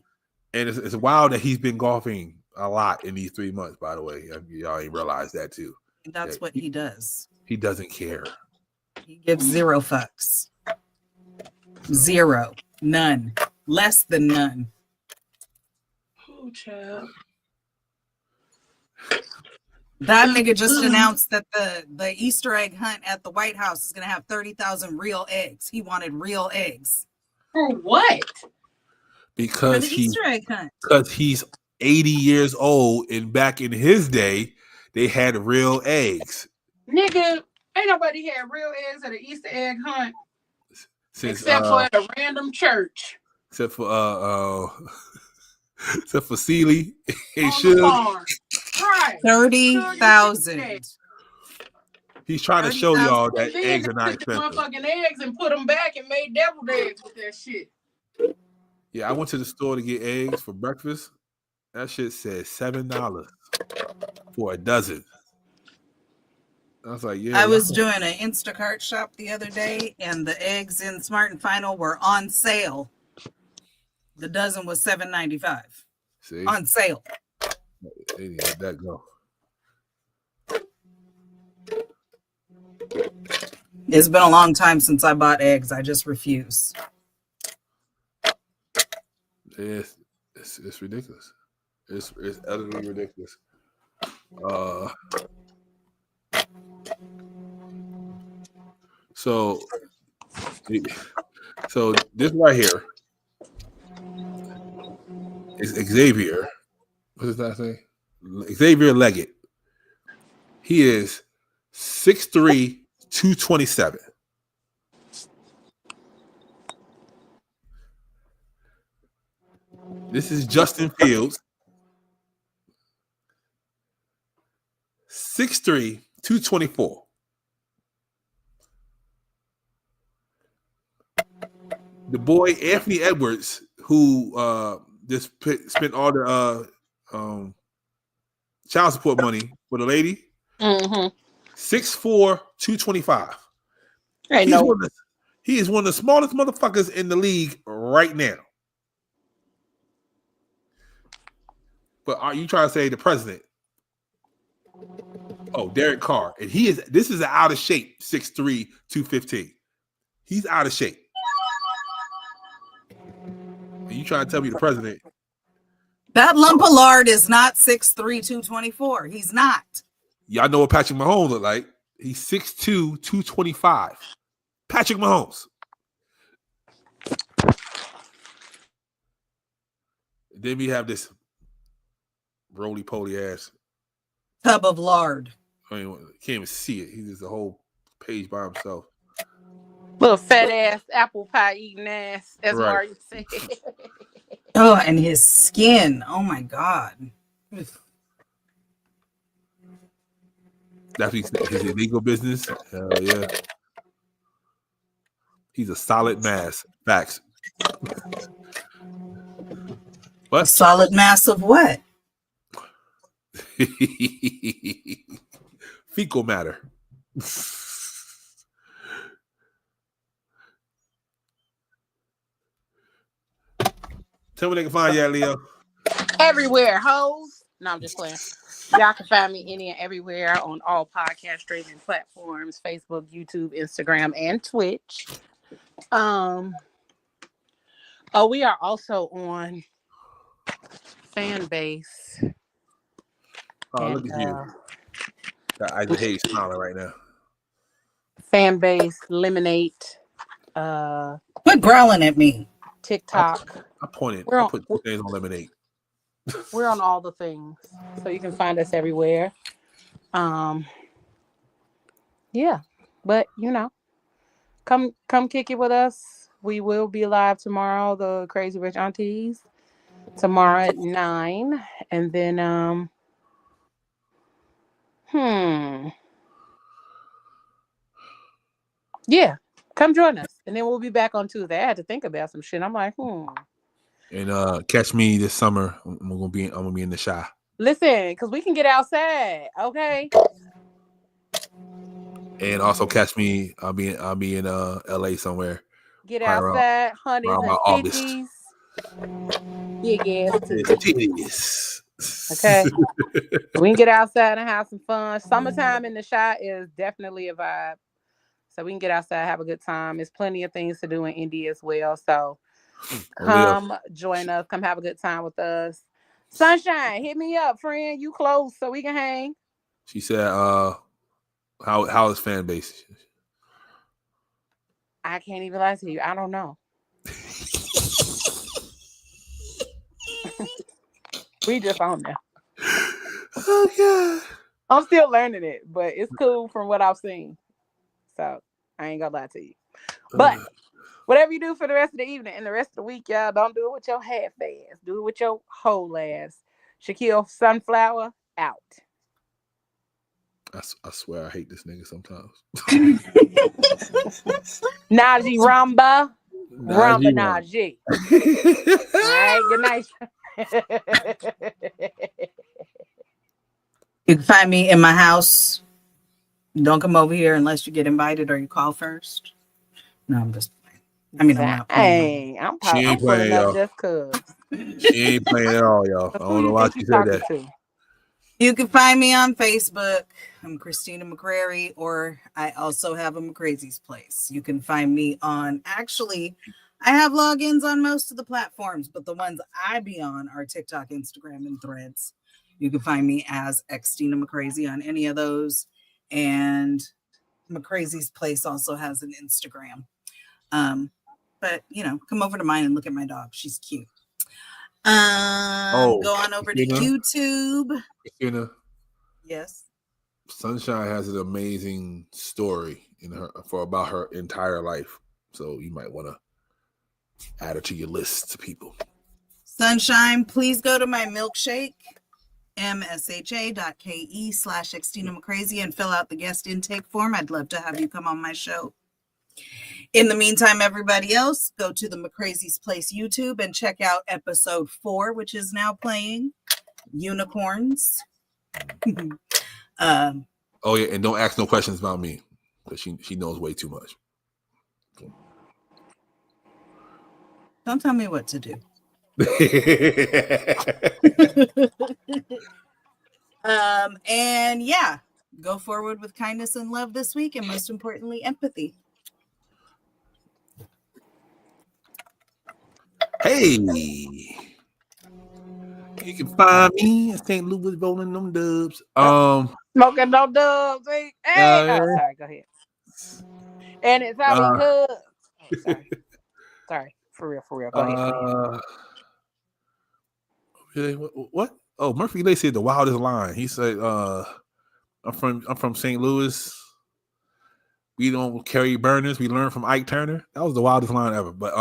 And it's wild that he's been golfing a lot in these 3 months, by the way. Y'all ain't realize that too. That's Yeah, what he does. He doesn't care. He gives zero fucks. Zero. None. Less than none. Oh, child. That nigga just announced that the Easter egg hunt at the White House is going to have 30,000 real eggs. He wanted real eggs. For what? Because For the Easter egg hunt. Because he's 80 years old, and back in his day, they had real eggs. Nigga, ain't nobody had real eggs at an Easter egg hunt Since except for at a random church. except for except for Seeley and On the Suge. farm. Right. 30,000. He's trying to show y'all And that then eggs they are not took the expensive. motherfucking eggs and put them back and made deviled eggs with that shit. Yeah, I went to the store to get eggs for breakfast. That shit said $7 for a dozen. I was like, yeah. I was doing an Instacart shop the other day, and the eggs in Smart and Final were on sale. The dozen was $7.95. See? On sale. They didn't let that go. It's been a long time since I bought eggs. I just refuse. It's ridiculous. It's utterly ridiculous. So this right here is Xavier. What's his last name? Xavier Leggett. He is 6'3", 227. This is Justin Fields. 6'3", 224. The boy Anthony Edwards, who just spent all the child support money for the lady. 6'4", 225. He is one of the smallest motherfuckers in the league right now. But are you trying to say the president? Oh, Derek Carr. And this is an out of shape 6'3", 215. He's out of shape. And you trying to tell me the president? That lump of lard is not 6'3", 224. He's not. Y'all know what Patrick Mahomes look like. He's 6'2", 225. Patrick Mahomes. Then we have this roly-poly ass tub of lard. I mean, can't even see it. He's just a whole page by himself. Little fat ass apple pie eating ass, as Right. Mario said. Oh, and his skin. Oh my God. That's his illegal business. Hell yeah. He's a solid mass. Facts. What? A solid mass of what? Fecal matter. Tell me they can find you at, Leo. Everywhere, hoes. No, I'm just playing. Y'all can find me any and everywhere on all podcast streaming platforms: Facebook, YouTube, Instagram, and Twitch. We are also on Fanbase. Oh, look at you. I just hate you smiling right now. Fanbase, Lemonade, quit growling at me. TikTok. I pointed. We're I on- put 2 things on lemonade. We're on all the things, so you can find us everywhere. Yeah, but come kick it with us. We will be live tomorrow, the Crazy Rich Aunties, tomorrow at 9, and then yeah, come join us, and then we'll be back on Tuesday. I had to think about some shit. I'm like, And catch me this summer. I'm gonna be in the Shy. Listen, because we can get outside, okay? And also catch me. I'll be in LA somewhere. Get Probably outside, honeys around my and August. titties. Big ass Titties. Okay. We can get outside and have some fun. Summertime in the Shy is definitely a vibe. So we can get outside, have a good time. There's plenty of things to do in Indy as well. So come join us. Come have a good time with us. Sunshine, hit me up, friend. You close so we can hang. She said, how is fan base? I can't even lie to you. I don't know. We just on there. Oh God. I'm still learning it, but it's cool from what I've seen. So I ain't gonna lie to you. But whatever you do for the rest of the evening and the rest of the week, y'all, don't do it with your half ass. Do it with your whole ass. Shaquille Sunflower out. I swear I hate this nigga sometimes. Najee Ramba. Ramba Najee. Najee. All right, good night. You can find me in my house. Don't come over here unless you get invited or you call first. No, I'm just playing. I mean, I'm not playing. I'm She ain't playing, y'all. just cause. She ain't playing at all, y'all. I don't know why she said that. You can find me on Facebook. I'm Christina McCrary, or I also have a McCrazy's Place. You can find me on, actually, I have logins on most of the platforms, but the ones I be on are TikTok, Instagram, and Threads. You can find me as Xtina McCrazy on any of those. And McCrazy's Place also has an Instagram. But, come over to mine and look at my dog. She's cute. Go on over to YouTube. Christina, Yes. Sunshine has an amazing story about her entire life. So you might want to add her to your list to people. Sunshine, please go to my milkshake, msha.ke/XtinaMcCrazy, and fill out the guest intake form. I'd love to have you come on my show. In the meantime, everybody else, go to the McCrazy's Place YouTube and check out episode 4, which is now playing, Unicorns. Oh yeah, and don't ask no questions about me because she knows way too much. Don't tell me what to do. And yeah, go forward with kindness and love this week, and most importantly, empathy. Hey, you can find me in St. Louis rolling them dubs. Smoking no dubs. Hey, sorry, go ahead. And it's how we good. Sorry, for real. Go ahead. What? Oh, Murphy Lee said the wildest line. He said, I'm from St. Louis. We don't carry burners. We learn from Ike Turner. That was the wildest line ever. But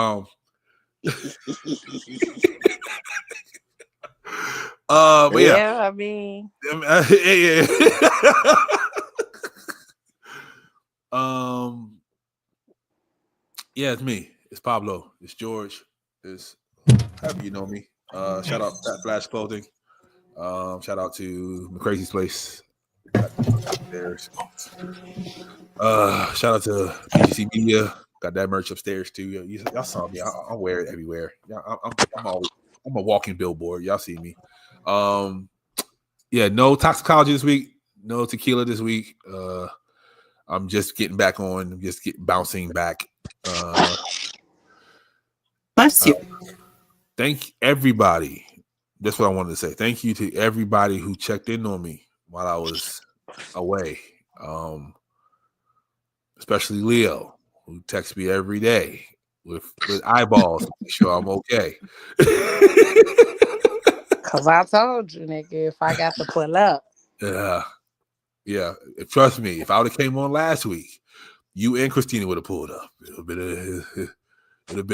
but yeah, I mean, yeah. Yeah, it's me. It's Pablo. It's George. It's however you know me. Shout out to Flash Clothing. Shout out to McCrazy's Place. Upstairs. Shout out to PGC Media. Got that merch upstairs too. Y'all saw me. I wear it everywhere. I'm a walking billboard. Y'all see me. Yeah, no toxicology this week. No tequila this week. I'm just getting back on. I'm just bouncing back. Bless you. Thank everybody. That's what I wanted to say. Thank you to everybody who checked in on me while I was away. Especially Leo, who texts me every day with eyeballs to make sure I'm okay. Cause I told you, nigga, if I got to pull up. Yeah. Trust me, if I would have came on last week, you and Christina would have pulled up. It would have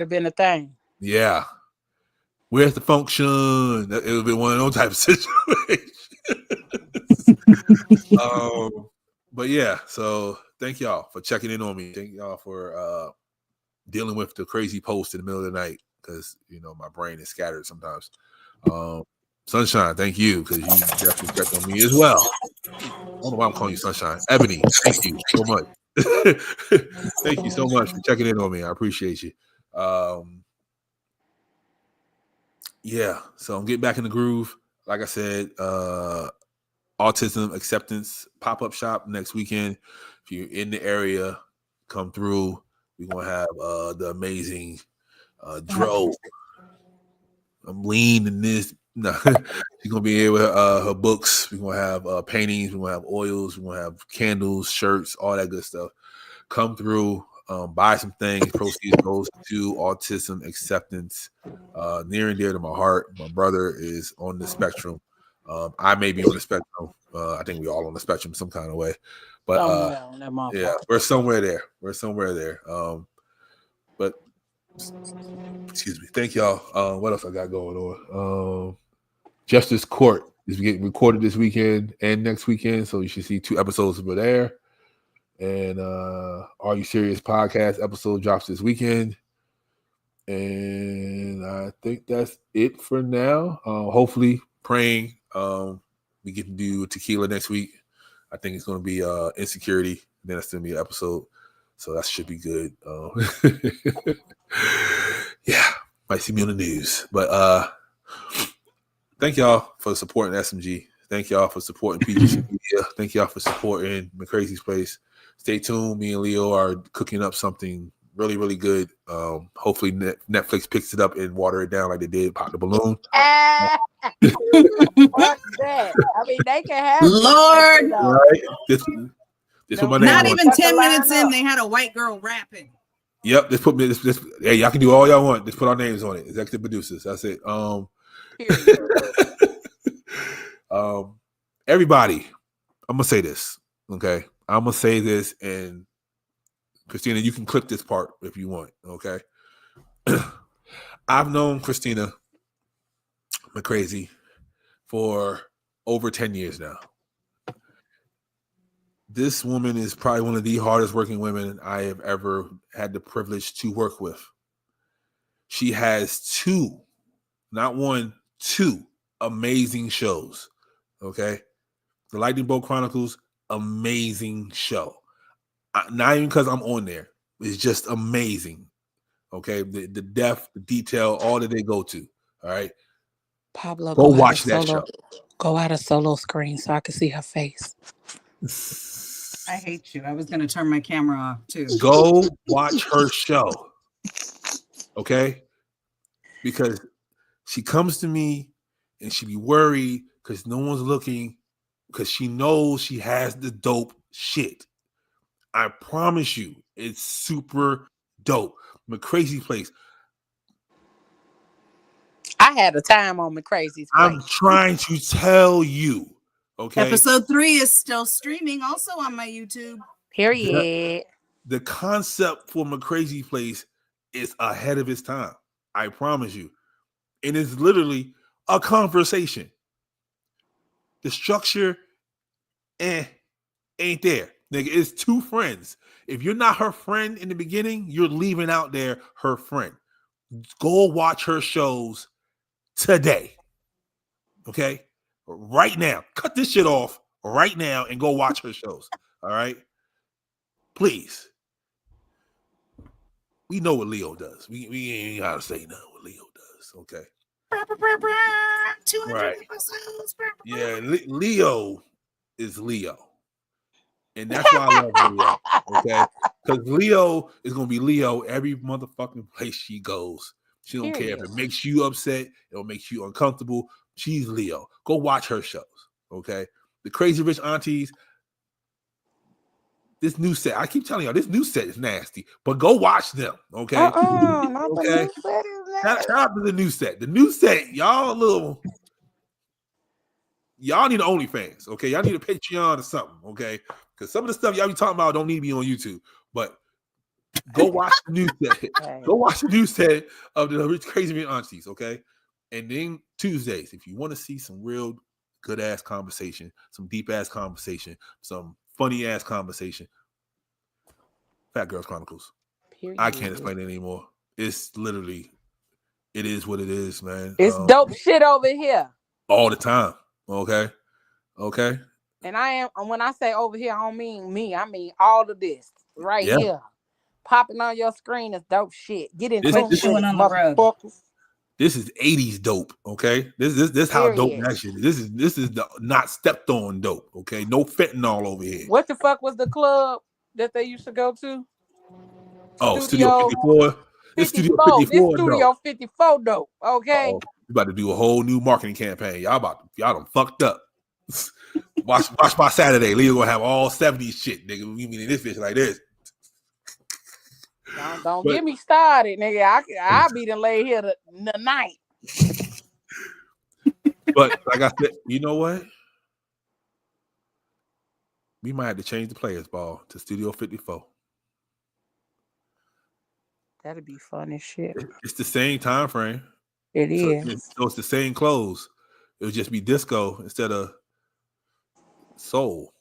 been a thing. Yeah. Where's the function? It would have been one of those type of situations. But yeah, so thank y'all for checking in on me. Thank y'all for dealing with the crazy post in the middle of the night because my brain is scattered sometimes. Sunshine, thank you because you definitely checked on me as well. I don't know why I'm calling you Sunshine. Ebony, thank you so much. Thank you so much for checking in on me. I appreciate you. Yeah, so I'm getting back in the groove. Like I said, autism acceptance pop-up shop next weekend. If you're in the area, come through. We're gonna have the amazing Dro. I'm lean in this. No, she's gonna be here with her books. We're gonna have paintings. We're gonna have oils. We're gonna have candles, shirts, all that good stuff. Come through, buy some things. Proceeds goes to autism acceptance. Near and dear to my heart. My brother is on the spectrum. I may be on the spectrum. I think we're all on the spectrum some kind of way. But yeah, we're somewhere there. But excuse me. Thank y'all. What else I got going on? Justice Court is getting recorded this weekend and next weekend, so you should see 2 episodes over there. And Are You Serious podcast episode drops this weekend. And I think that's it for now. Hopefully, praying we get to do tequila next week. I think it's going to be Insecurity. Then it's going to be an episode. So that should be good. Yeah, might see me on the news. But thank y'all for supporting SMG. Thank y'all for supporting PGC Media. Thank y'all for supporting McCrazy's Place. Stay tuned. Me and Leo are cooking up something really, really good. Hopefully Netflix picks it up and water it down like they did Pop the Balloon. Fuck that. I mean, they can have Lord. Right? This put my name Not on even it. 10 minutes in, they had a white girl rapping. Yep, this put me. This. Hey, y'all can do all y'all want. Just put our names on it. Executive producers. That's it. Everybody, I'm gonna say this, okay? I'm gonna say this, and Christina, you can clip this part if you want, okay? I've known Christina McCrazy for over 10 years now. This woman is probably one of the hardest working women I have ever had the privilege to work with. She has two, not one, two amazing shows, okay? The Lightning Bolt Chronicles, amazing show. Not even because I'm on there. It's just amazing, okay? The depth, the detail, all that they go to, all right? Pablo, go watch that show. Go out a solo screen so I can see her face. I hate you. I was going to turn my camera off too. Go watch her show, okay? Because she comes to me and she be worried because no one's looking because she knows she has the dope shit. I promise you, it's super dope. McCrazy Place. I had a time on McCrazy's Place. I'm trying to tell you, okay? Episode 3 is still streaming also on my YouTube. Period. The concept for McCrazy Place is ahead of its time. I promise you. And it's literally a conversation. The structure, ain't there. Nigga, it's two friends. If you're not her friend in the beginning, you're leaving out there her friend. Go watch her shows today. Okay? Right now. Cut this shit off right now and go watch her shows. All right? Please. We know what Leo does. We ain't gotta say nothing what Leo does. Okay? 200 Right. episodes. Yeah, Leo is Leo. And that's why I love Leo. Okay? Because Leo is gonna be Leo every motherfucking place she goes. She don't care if it makes you upset, it'll make you uncomfortable. She's Leo. Go watch her shows. Okay? The Crazy Rich Aunties. This new set, I keep telling y'all, this new set is nasty, but go watch them, okay? Not Okay. the new set is Shout out to the new set. The new set, y'all need an OnlyFans, okay? Y'all need a Patreon or something, okay? Because some of the stuff y'all be talking about don't need to be on YouTube, but go watch the new set. Go watch the new set of the Crazy Rich Aunties, okay? And then Tuesdays, if you want to see some real good ass conversation, some deep ass conversation, some funny ass conversation, Fat Girls Chronicles. Period. I can't explain it anymore. It's literally, it is what it is, man. It's dope shit over here. All the time. Okay. And when I say over here, I don't mean me. I mean all of this right Yeah. here. Popping on your screen is dope shit. Get into This- it, motherfuckers. This is 80s dope. Okay. This how dope Period. that shit is. This is the not stepped on dope. Okay. No fentanyl over here. What the fuck was the club that they used to go to? Oh, Studio 54. This Studio 54. This Studio dope. 54 dope. Okay. We about to do a whole new marketing campaign. Y'all done fucked up. watch my Saturday. Leo gonna have all 70s shit, nigga. We mean this bitch like this. Don't get me started, nigga. I'll be the lay here tonight. But like I said, you know what? We might have to change the players ball to Studio 54. That'd be fun as shit. It's the same time frame. It is. So it's the same clothes. It would just be disco instead of soul.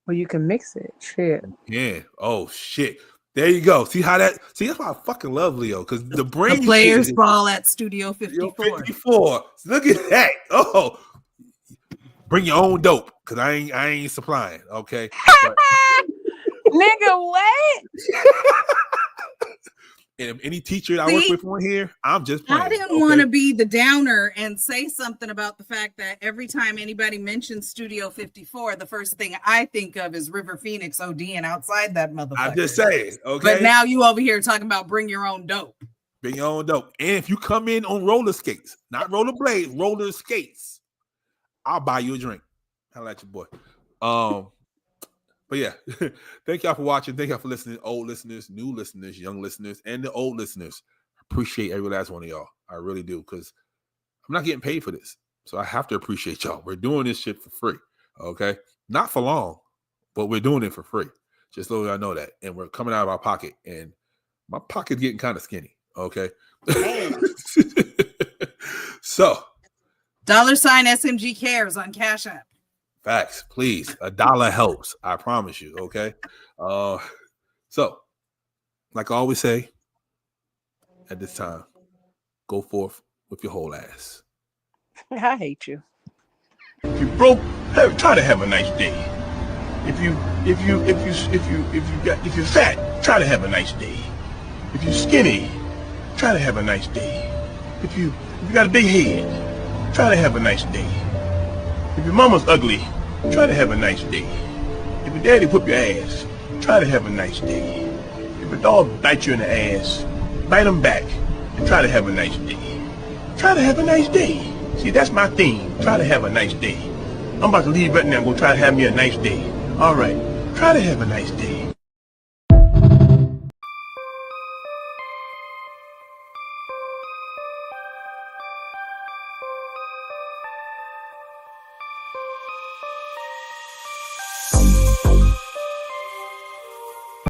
Well, you can mix it. Shit. Yeah. Oh shit. There you go. See that's why I fucking love Leo. Because the brain The players ball at Studio 54. 54. Look at that. Oh, bring your own dope. Cause I ain't supplying. Okay. But, Nigga, what? and any teacher that I work with on here, I'm just playing. I didn't want to be the downer and say something about the fact that every time anybody mentions Studio 54, the first thing I think of is River Phoenix ODing outside that motherfucker. I'm just saying. Okay. But now you over here talking about bring your own dope. Bring your own dope. And if you come in on roller skates, not roller blades, roller skates, I'll buy you a drink. How like your boy. But yeah, thank y'all for watching. Thank y'all for listening. Old listeners, new listeners, young listeners, and the old listeners. Appreciate every last one of y'all. I really do, because I'm not getting paid for this. So I have to appreciate y'all. We're doing this shit for free. Okay. Not for long, but we're doing it for free. Just so y'all know that. And we're coming out of our pocket. And my pocket's getting kind of skinny. Okay. So $sign SMG Cares on Cash App. facts, please. $1 helps. I promise you. Okay. So, like I always say, at this time, go forth with your whole ass. I hate you. If you broke, try to have a nice day. If you're fat, try to have a nice day. If you're skinny, try to have a nice day. If you got a big head, try to have a nice day. If your mama's ugly, try to have a nice day. If your daddy whoop your ass, try to have a nice day. If a dog bites you in the ass, bite him back and try to have a nice day. Try to have a nice day. See, that's my theme. Try to have a nice day. I'm about to leave right now and go try to have me a nice day. All right. Try to have a nice day.